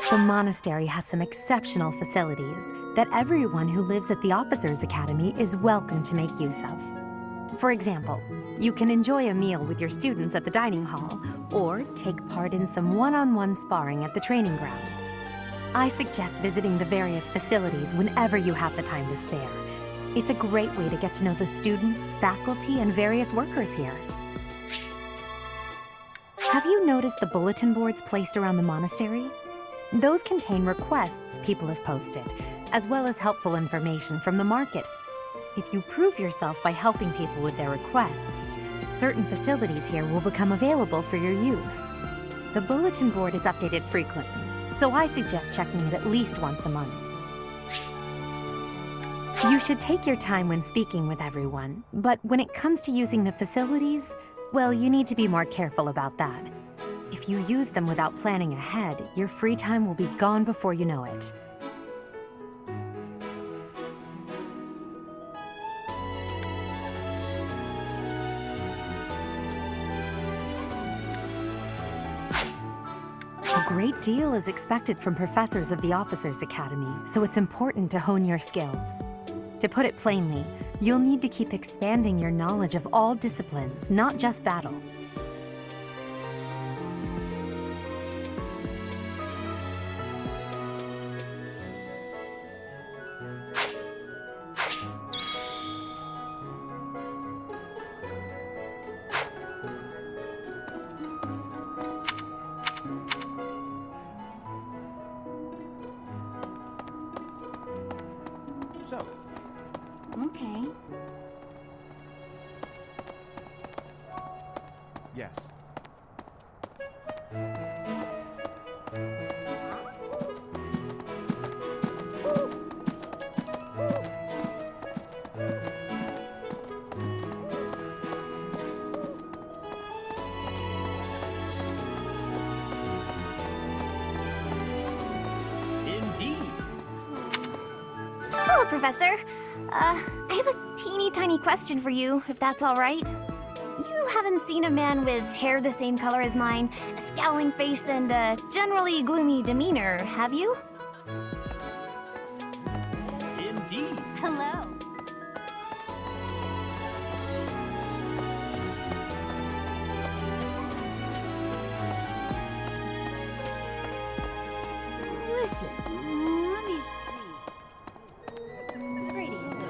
The monastery has some exceptional facilities that everyone who lives at the Officers' Academy is welcome to make use of. For example, you can enjoy a meal with your students at the dining hall, or take part in some one-on-one sparring at the training grounds. I suggest visiting the various facilities whenever you have the time to spare. It's a great way to get to know the students, faculty, and various workers here. Have you noticed the bulletin boards placed around the monastery? Those contain requests people have posted, as well as helpful information from the market. If you prove yourself by helping people with their requests, certain facilities here will become available for your use. The bulletin board is updated frequently, so I suggest checking it at least once a month. You should take your time when speaking with everyone, but when it comes to using the facilities, well, you need to be more careful about that. If you use them without planning ahead, your free time will be gone before you know it. A great deal is expected from professors of the Officers' Academy, so it's important to hone your skills. To put it plainly, you'll need to keep expanding your knowledge of all disciplines, not just battle. So, Okay. yes. Indeed. Hello, Professor. I have a teeny tiny question for you, if that's all right. You haven't seen a man with hair the same color as mine, a scowling face, and a generally gloomy demeanor, have you? Indeed. Hello. Listen, let me see. Greetings.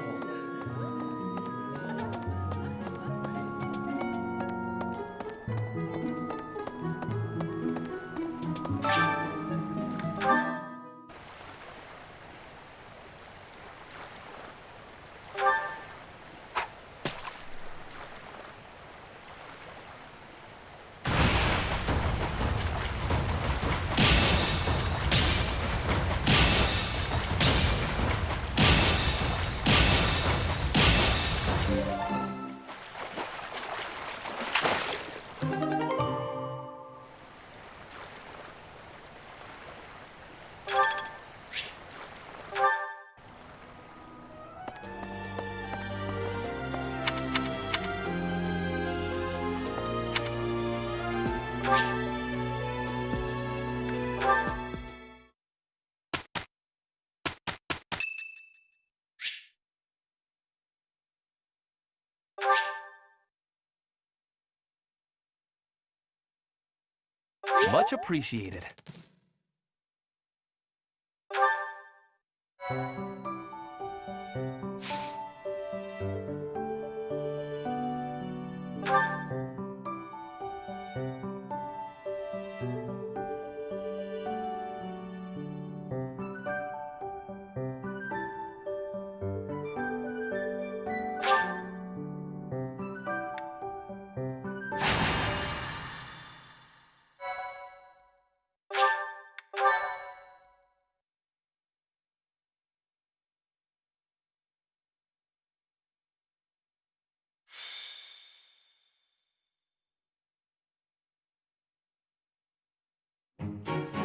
Much appreciated.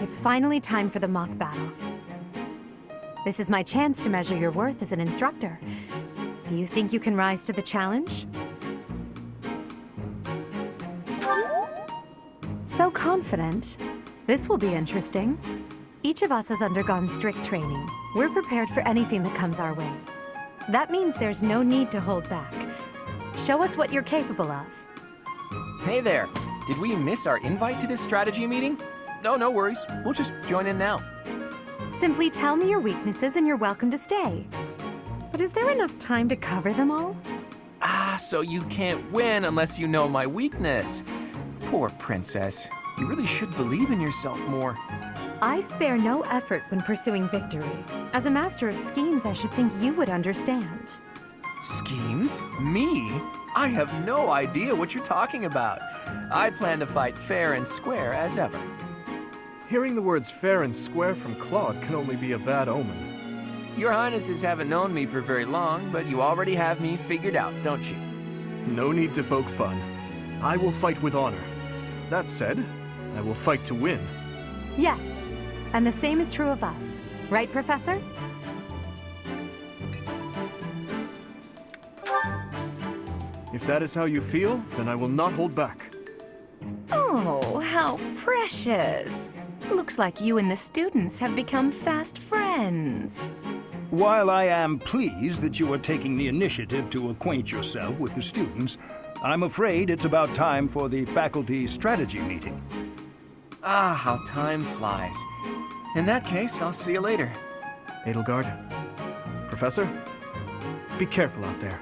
It's finally time for the mock battle. This is my chance to measure your worth as an instructor. Do you think you can rise to the challenge? So confident. This will be interesting. Each of us has undergone strict training. We're prepared for anything that comes our way. That means there's no need to hold back. Show us what you're capable of. Hey there. Did we miss our invite to this strategy meeting? No, no worries. We'll just join in now. Simply tell me your weaknesses and you're welcome to stay. But is there enough time to cover them all? Ah, so you can't win unless you know my weakness. Poor princess. You really should believe in yourself more. I spare no effort when pursuing victory. As a master of schemes, I should think you would understand. Schemes? Me? I have no idea what you're talking about. I plan to fight fair and square as ever. Hearing the words fair and square from Claude can only be a bad omen. Your Highnesses haven't known me for very long, but you already have me figured out, don't you? No need to poke fun. I will fight with honor. That said, I will fight to win. Yes, and the same is true of us. Right, Professor? If that is how you feel, then I will not hold back. Oh, how precious. Looks like you and the students have become fast friends. While I am pleased that you are taking the initiative to acquaint yourself with the students, I'm afraid it's about time for the faculty strategy meeting. Ah, how time flies. In that case, I'll see you later. Edelgard, Professor, be careful out there.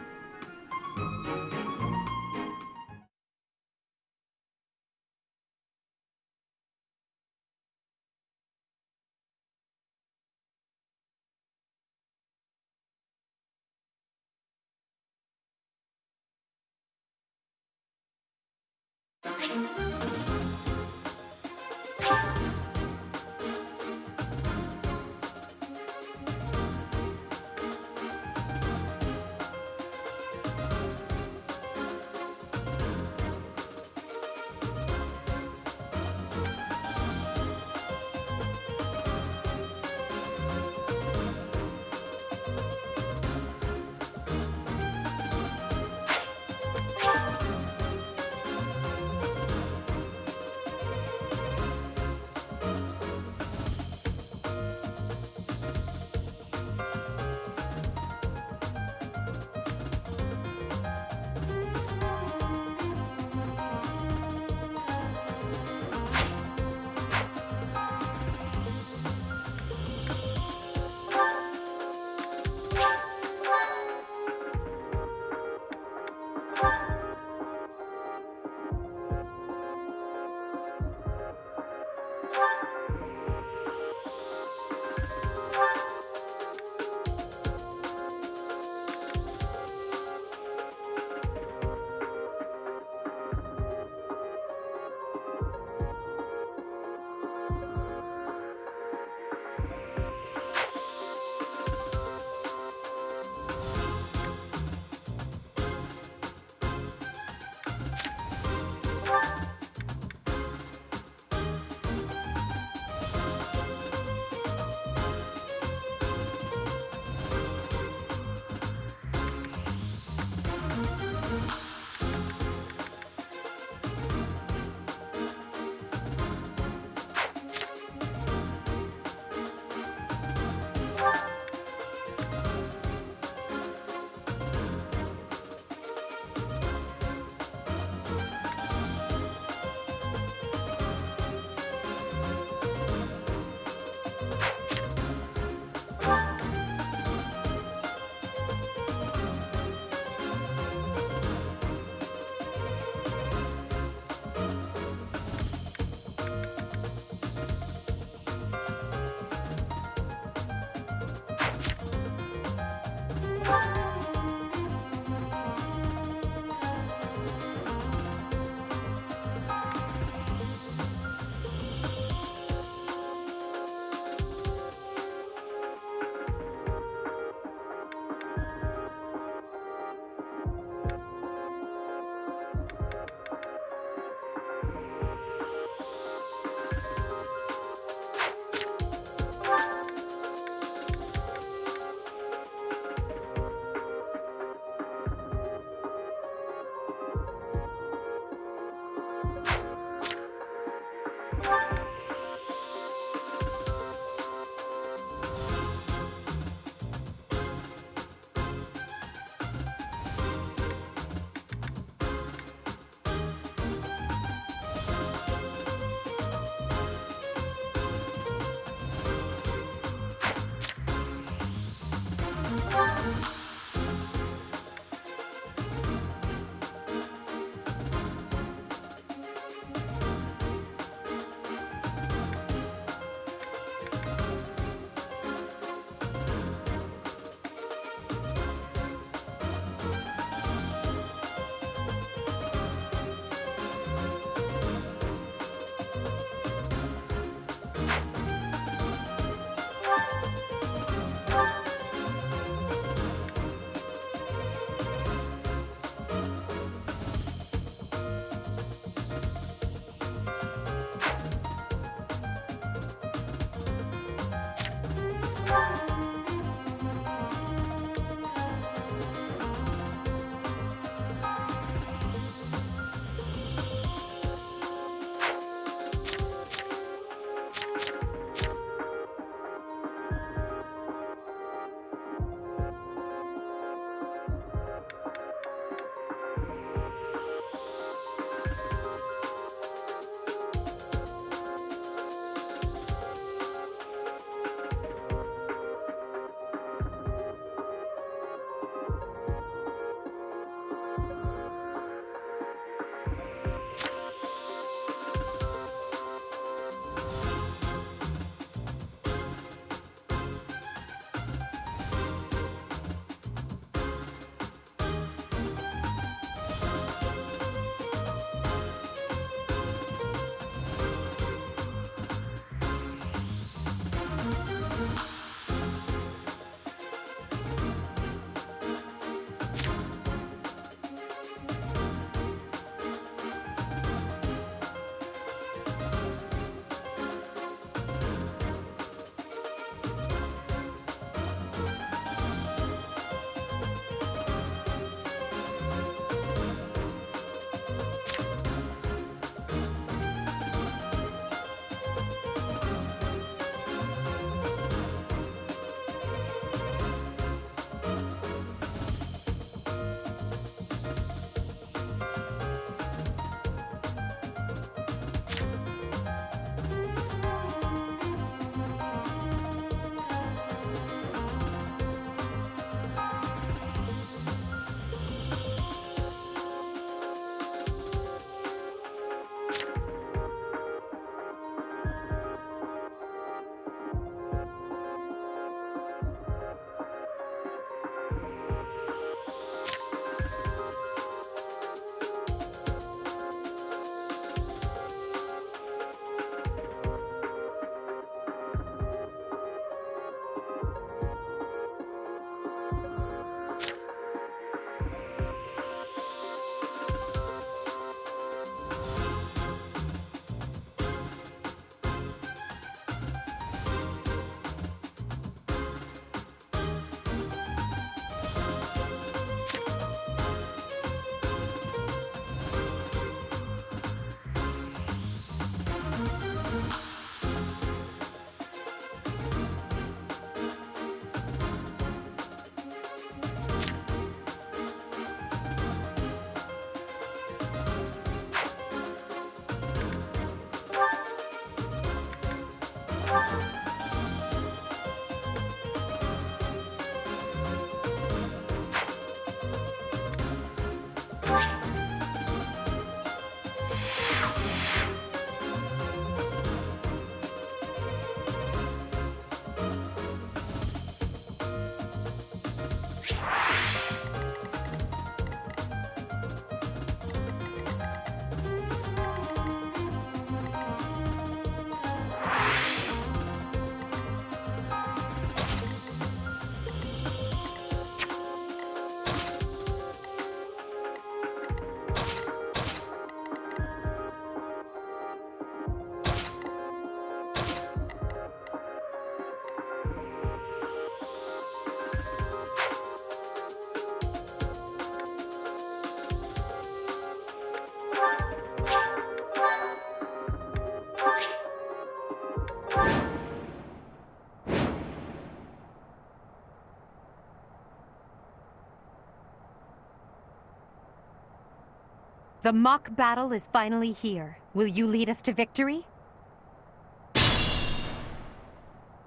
The mock battle is finally here. Will you lead us to victory?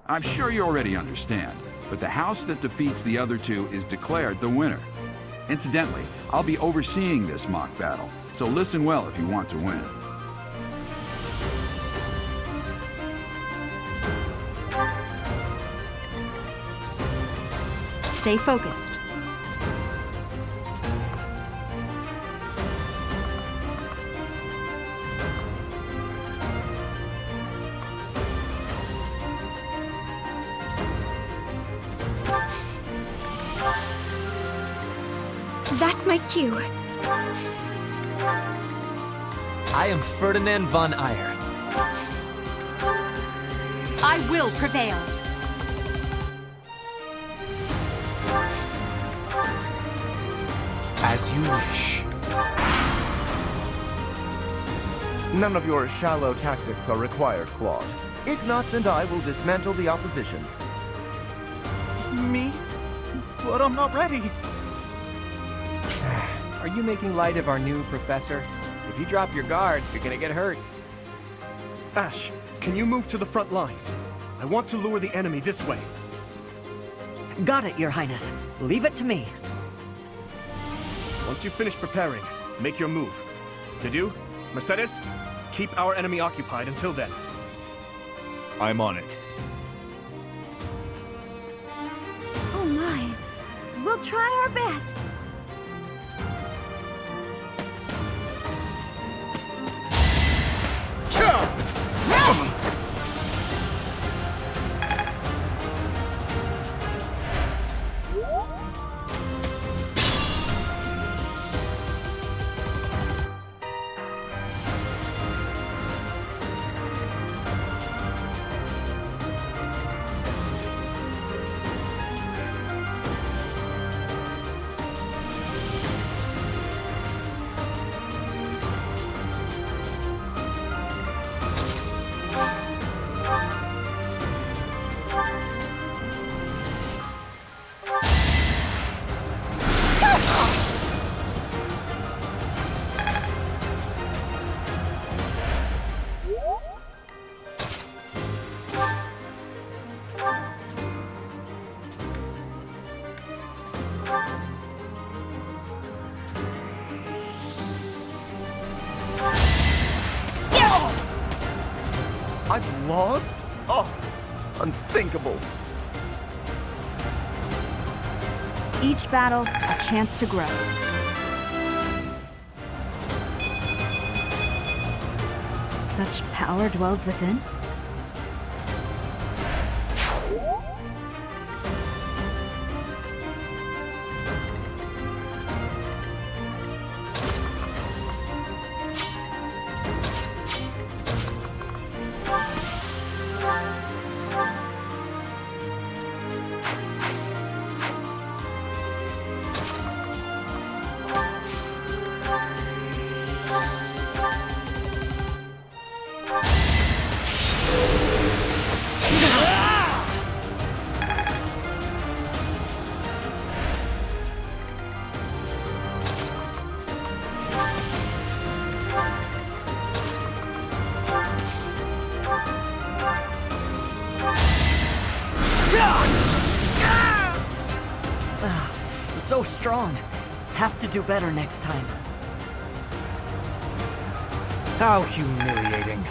I'm sure you already understand, but the house that defeats the other two is declared the winner. Incidentally, I'll be overseeing this mock battle, so listen well if you want to win. Stay focused. That's my cue. I am Ferdinand von Eyre. I will prevail. As you wish. None of your shallow tactics are required, Claude. Ignatz and I will dismantle the opposition. Me? But I'm not ready. Are you making light of our new professor? If you drop your guard, you're gonna get hurt. Ash, can you move to the front lines? I want to lure the enemy this way. Got it, Your Highness. Leave it to me. Once you finish preparing, make your move. Dedu, Mercedes, keep our enemy occupied until then. I'm on it. Oh my. We'll try our best. I've lost? Oh, unthinkable. Each battle, a chance to grow. Such power dwells within. So strong. Have to do better next time. How humiliating.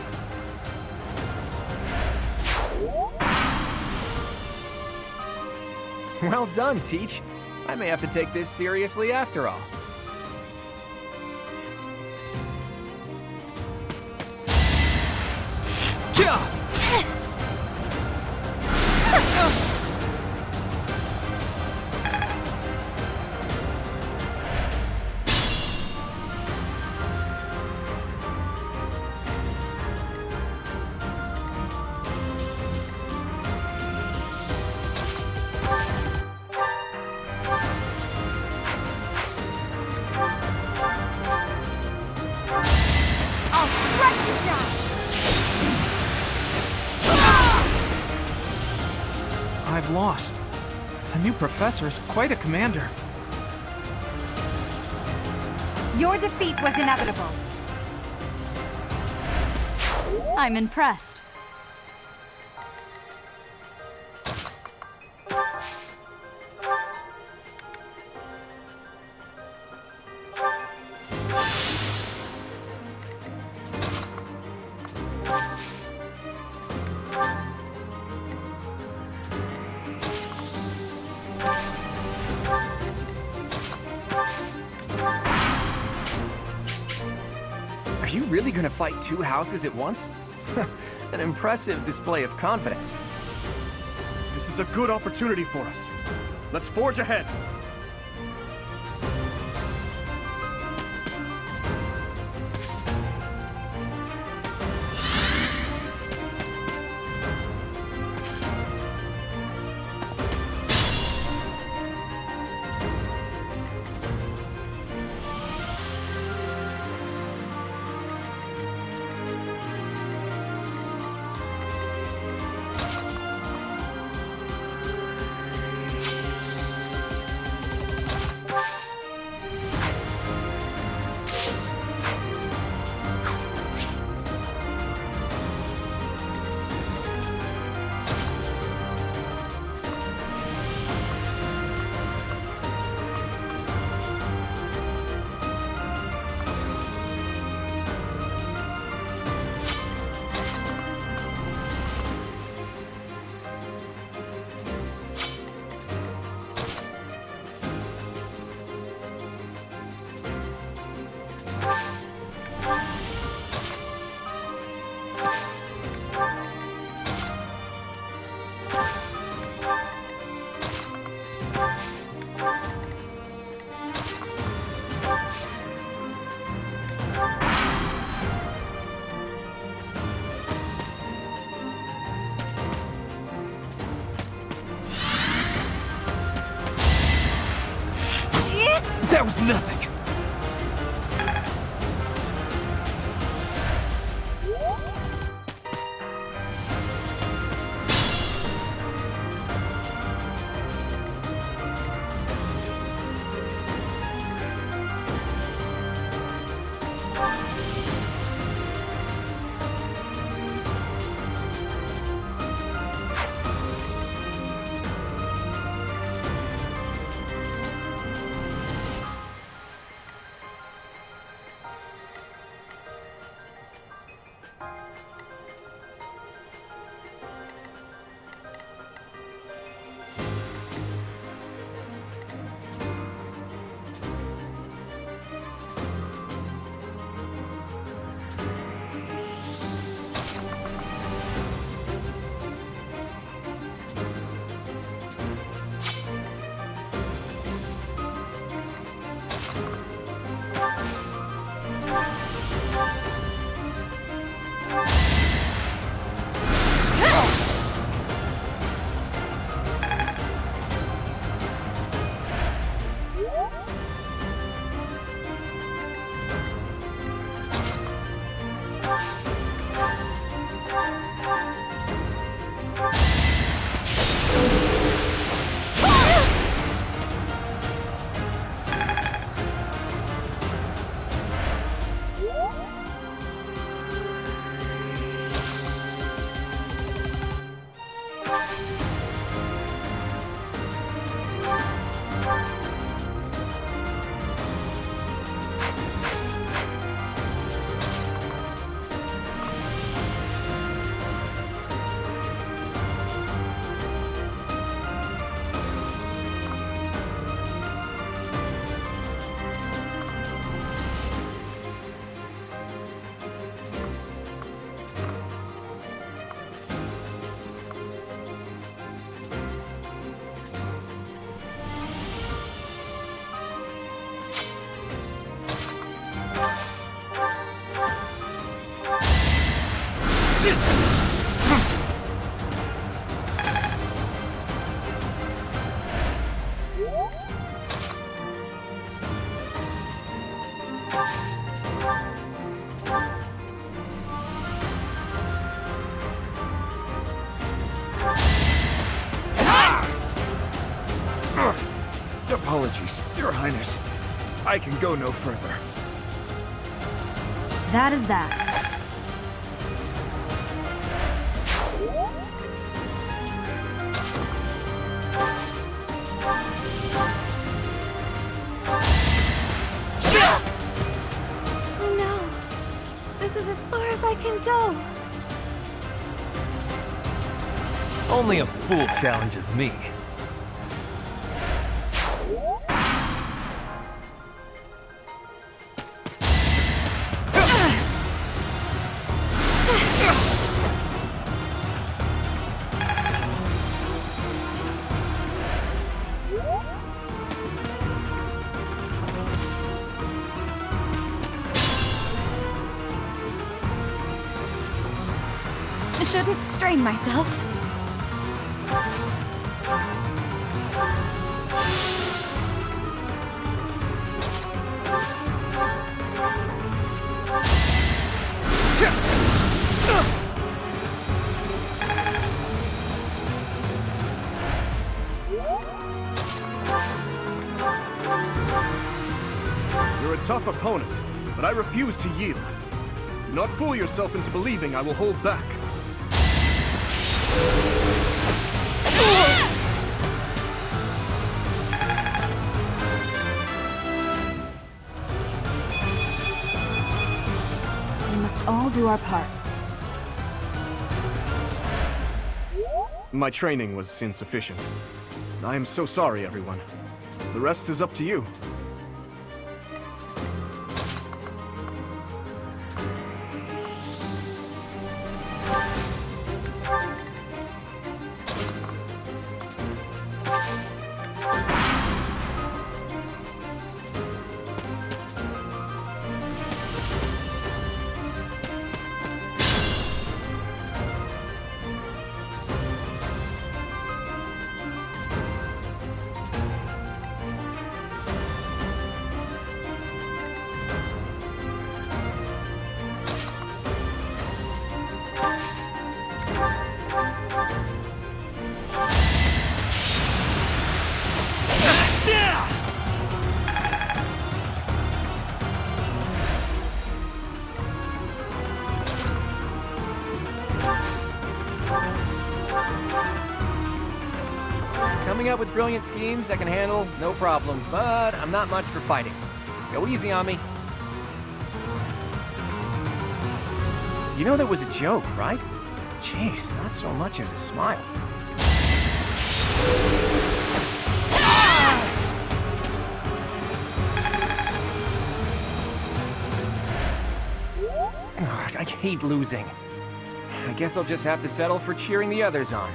Well done, Teach. I may have to take this seriously after all. I've lost. The new professor is quite a commander. Your defeat was inevitable. I'm impressed. Are you really gonna fight two houses at once? An impressive display of confidence. This is a good opportunity for us. Let's forge ahead. That was nothing! Apologies, Your Highness. I can go no further. That is that. Oh no! This is as far as I can go. Only a fool challenges me. I shouldn't strain myself. You're a tough opponent, but I refuse to yield. Do not fool yourself into believing I will hold back. We must all do our part. My training was insufficient. I am so sorry, everyone. The rest is up to you. Coming up with brilliant schemes I can handle, no problem, but I'm not much for fighting. Go easy on me. You know that was a joke, right? Jeez, not so much as a smile. Ugh, I hate losing. I guess I'll just have to settle for cheering the others on.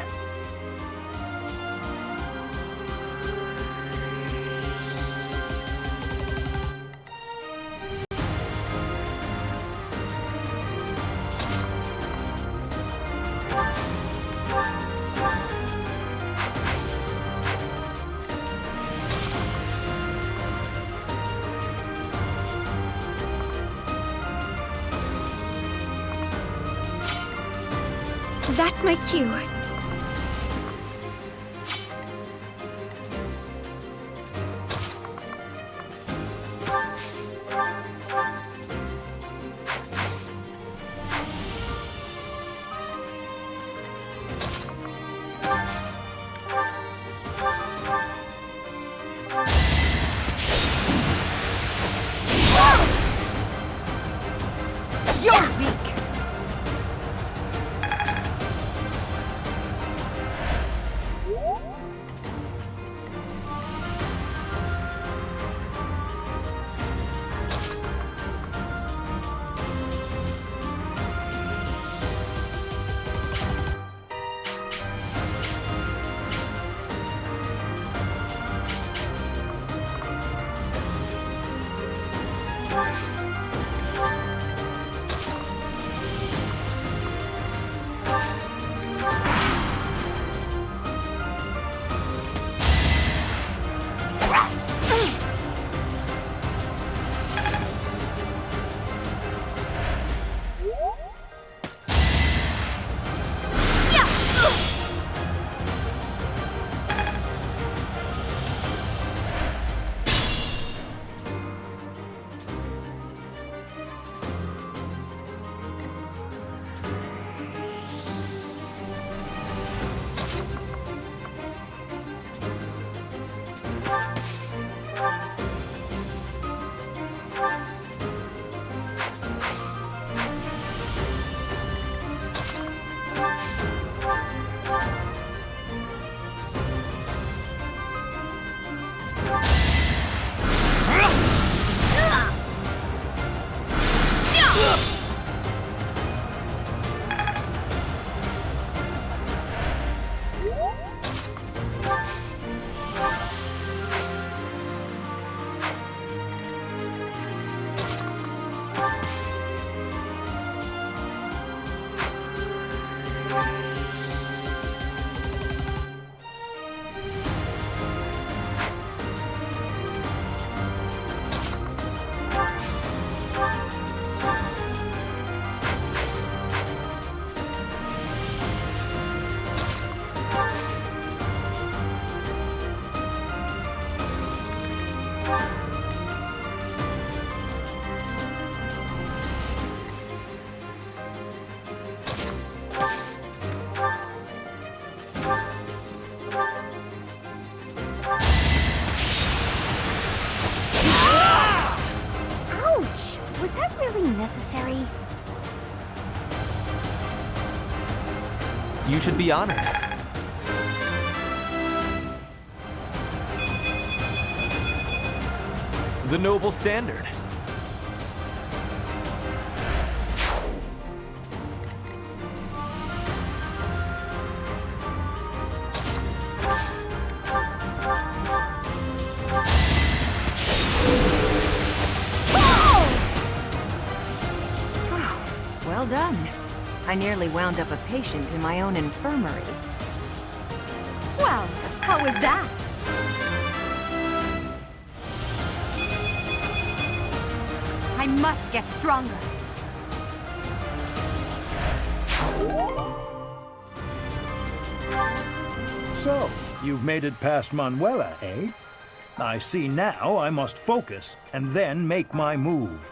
That's my cue. You're weak. really necessary? You should be honored. The noble standard. Well done. I nearly wound up a patient in my own infirmary. Well, how was that? I must get stronger. So, you've made it past Manuela, eh? I see now I must focus and then make my move.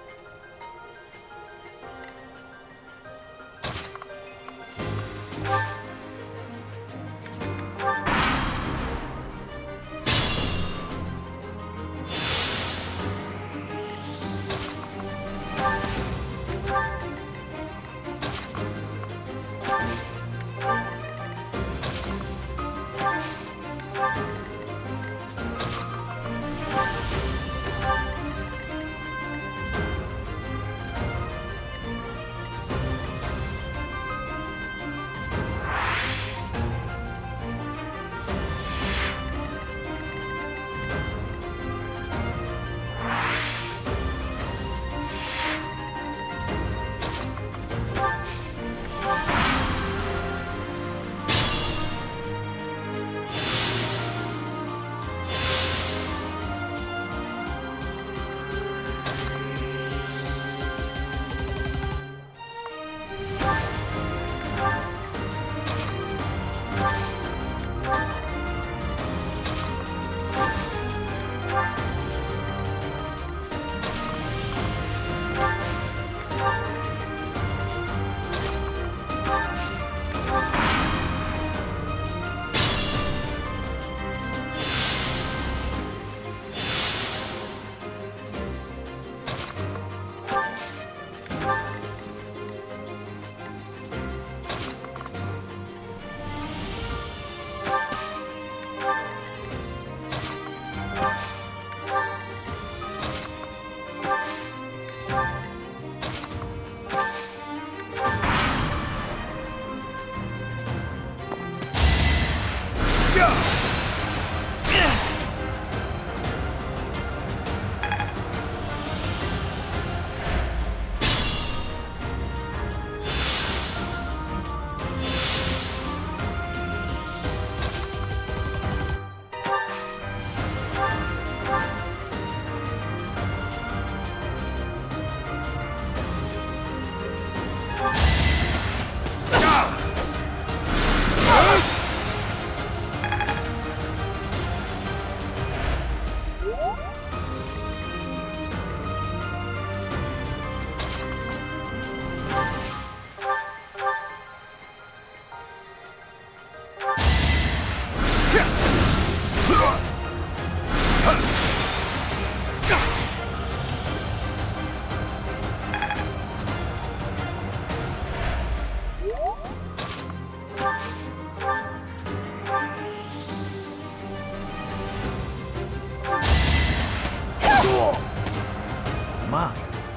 My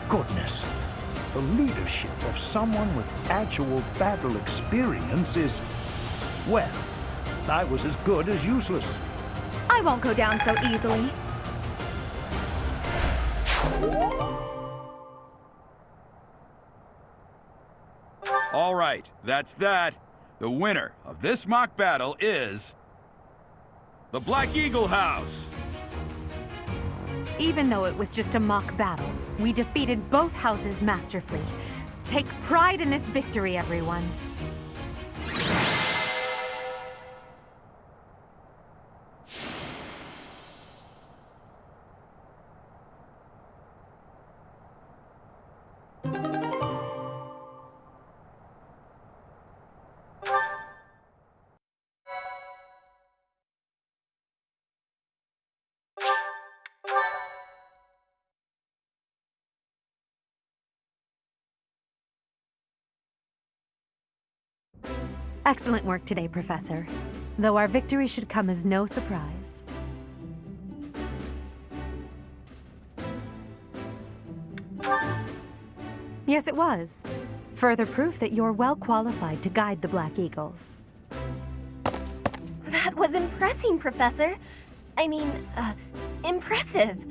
goodness. The leadership of someone with actual battle experience is... well, I was as good as useless. I won't go down so easily. All right, that's that. The winner of this mock battle is... the Black Eagle House! Even though it was just a mock battle, we defeated both houses masterfully. Take pride in this victory, everyone. Excellent work today, Professor. Though our victory should come as no surprise. Yes, it was. Further proof that you're well qualified to guide the Black Eagles. That was impressing, Professor. I mean, impressive.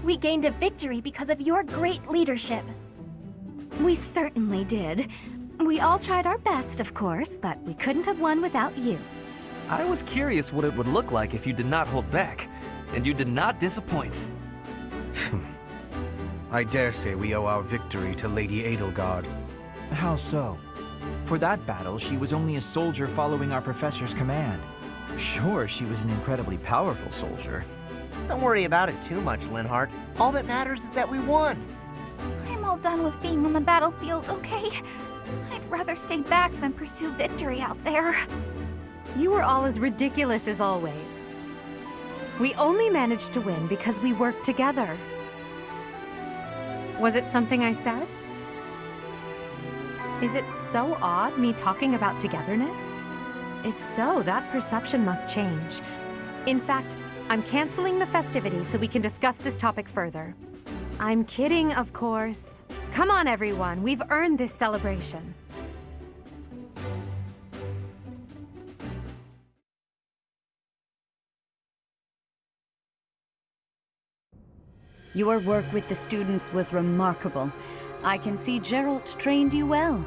We gained a victory because of your great leadership. We certainly did. We all tried our best, of course, but we couldn't have won without you. I was curious what it would look like if you did not hold back, and you did not disappoint. I dare say we owe our victory to Lady Edelgard. How so? For that battle, she was only a soldier following our professor's command. Sure, she was an incredibly powerful soldier. Don't worry about it too much, Linhardt. All that matters is that we won. I'm all done with being on the battlefield, okay? I'd rather stay back than pursue victory out there. You were all as ridiculous as always. We only managed to win because we worked together. Was it something I said? Is it so odd, me talking about togetherness? If so, that perception must change. In fact, I'm canceling the festivities so we can discuss this topic further. I'm kidding, of course. Come on, everyone. We've earned this celebration. Your work with the students was remarkable. I can see Geralt trained you well.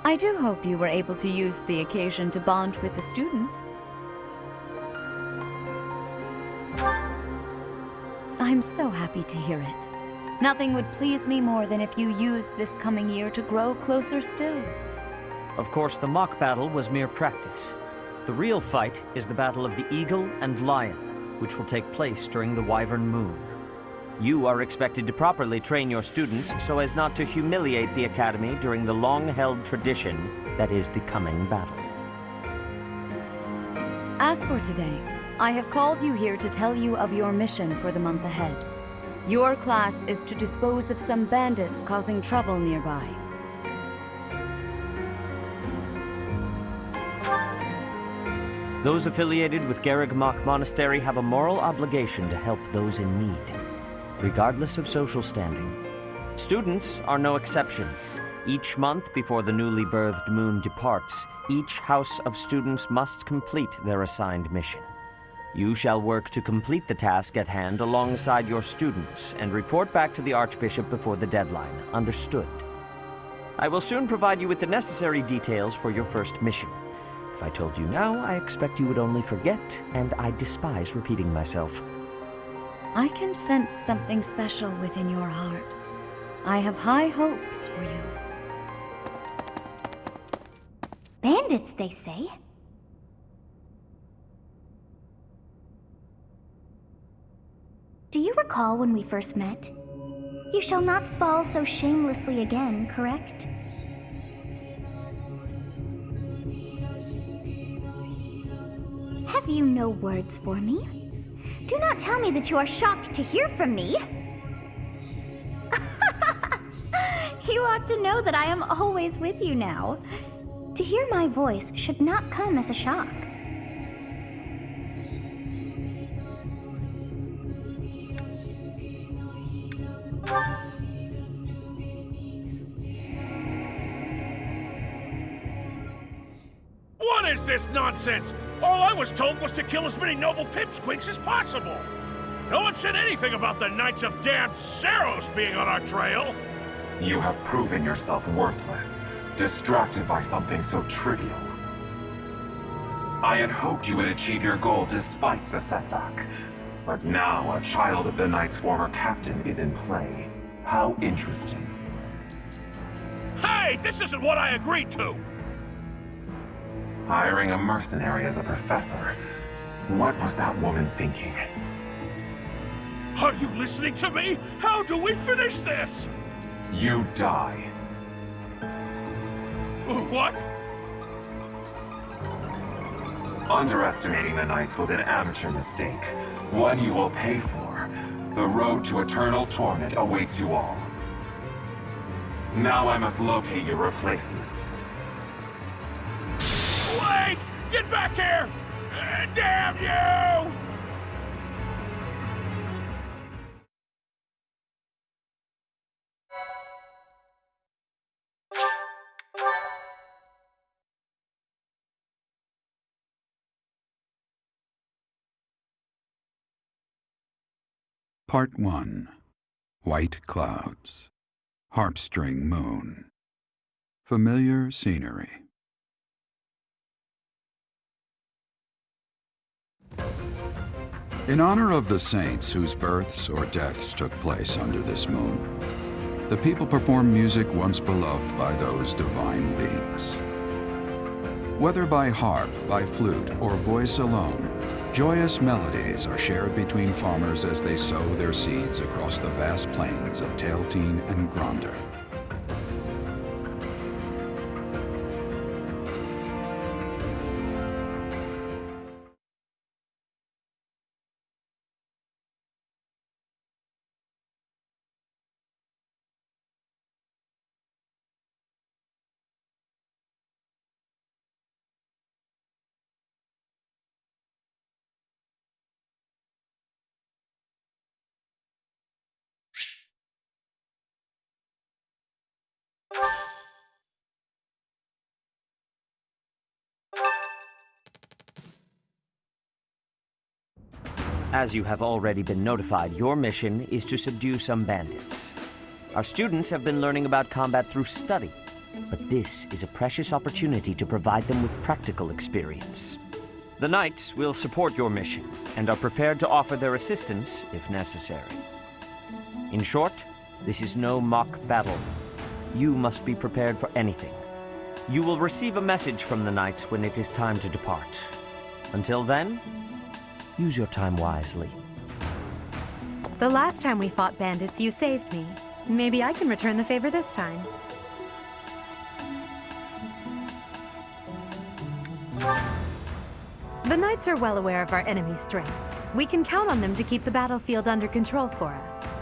I do hope you were able to use the occasion to bond with the students. I'm so happy to hear it. Nothing would please me more than if you used this coming year to grow closer still. Of course, the mock battle was mere practice. The real fight is the battle of the Eagle and Lion, which will take place during the Wyvern Moon. You are expected to properly train your students so as not to humiliate the Academy during the long-held tradition that is the coming battle. As for today, I have called you here to tell you of your mission for the month ahead. Your class is to dispose of some bandits causing trouble nearby. Those affiliated with Garreg-Mach Monastery have a moral obligation to help those in need, regardless of social standing. Students are no exception. Each month before the newly birthed moon departs, each house of students must complete their assigned mission. You shall work to complete the task at hand alongside your students and report back to the Archbishop before the deadline. Understood? I will soon provide you with the necessary details for your first mission. If I told you now, I expect you would only forget, and I despise repeating myself. I can sense something special within your heart. I have high hopes for you. Bandits, they say. Do you recall when we first met? You shall not fall so shamelessly again, correct? Have you no words for me? Do not tell me that you are shocked to hear from me. You ought to know that I am always with you now. To hear my voice should not come as a shock. What is this nonsense? All I was told was to kill as many noble pipsqueaks as possible. No one said anything about the Knights of Damned Seros being on our trail. You have proven yourself worthless, distracted by something so trivial. I had hoped you would achieve your goal despite the setback. But now a child of the Knight's former captain is in play. How interesting. Hey, this isn't what I agreed to! Hiring a mercenary as a professor. What was that woman thinking? Are you listening to me? How do we finish this? You die. What? Underestimating the Knights was an amateur mistake. One you will pay for. The road to eternal torment awaits you all. Now I must locate your replacements. Wait! Get back here! Damn you! Part 1. White Clouds. Harpstring Moon. Familiar scenery. In honor of the saints whose births or deaths took place under this moon, the people perform music once beloved by those divine beings. Whether by harp, by flute, or voice alone, joyous melodies are shared between farmers as they sow their seeds across the vast plains of Tailteen and Gronder. As you have already been notified, your mission is to subdue some bandits. Our students have been learning about combat through study, but this is a precious opportunity to provide them with practical experience. The Knights will support your mission and are prepared to offer their assistance if necessary. In short, this is no mock battle. You must be prepared for anything. You will receive a message from the Knights when it is time to depart. Until then, use your time wisely. The last time we fought bandits, you saved me. Maybe I can return the favor this time. The Knights are well aware of our enemy's strength. We can count on them to keep the battlefield under control for us.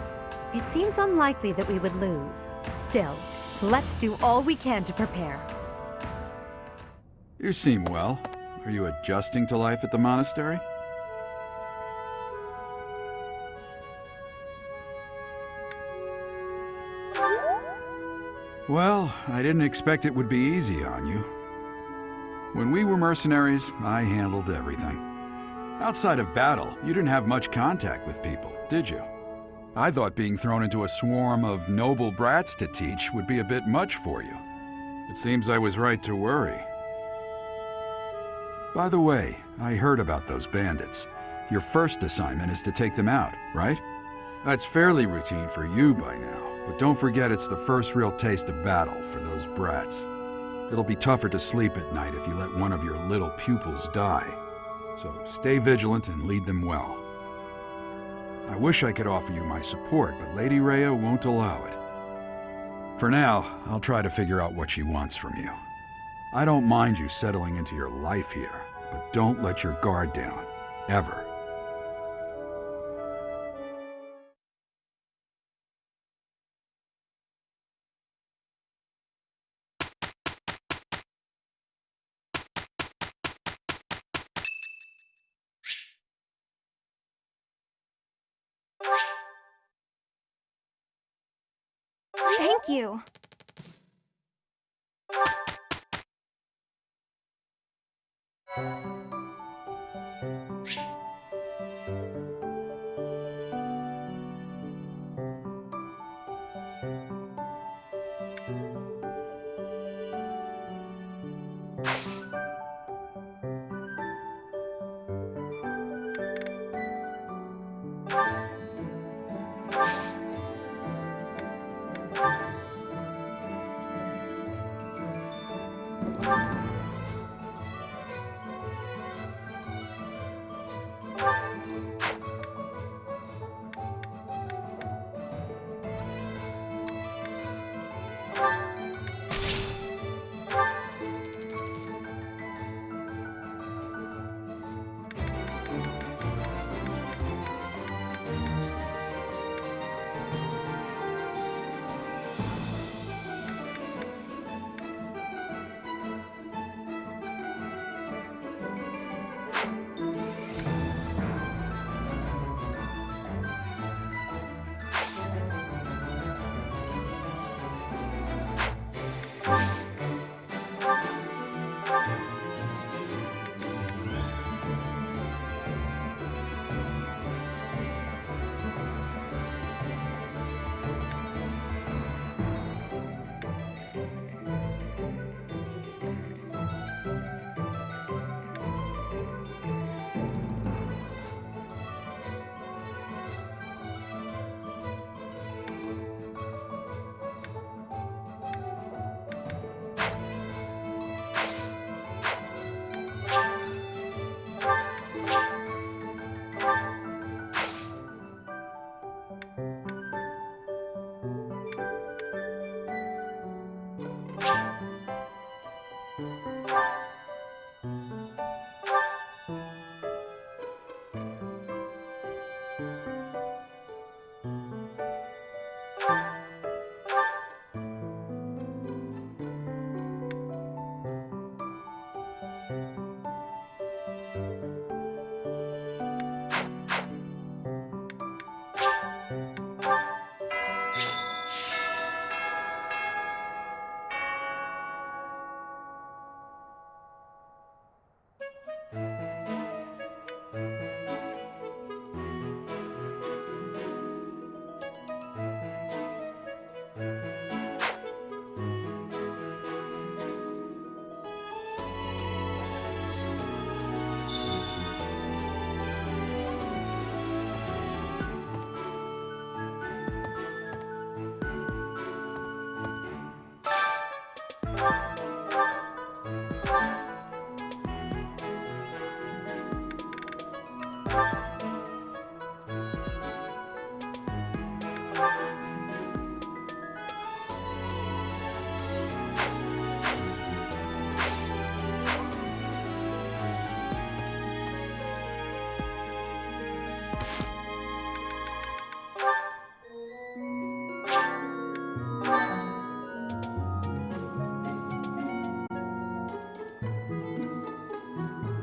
It seems unlikely that we would lose. Still, let's do all we can to prepare. You seem well. Are you adjusting to life at the monastery? Well, I didn't expect it would be easy on you. When we were mercenaries, I handled everything. Outside of battle, you didn't have much contact with people, did you? I thought being thrown into a swarm of noble brats to teach would be a bit much for you. It seems I was right to worry. By the way, I heard about those bandits. Your first assignment is to take them out, right? That's fairly routine for you by now. But don't forget it's the first real taste of battle for those brats. It'll be tougher to sleep at night if you let one of your little pupils die. So stay vigilant and lead them well. I wish I could offer you my support, but Lady Rhea won't allow it. For now, I'll try to figure out what she wants from you. I don't mind you settling into your life here, but don't let your guard down, ever. Thank you.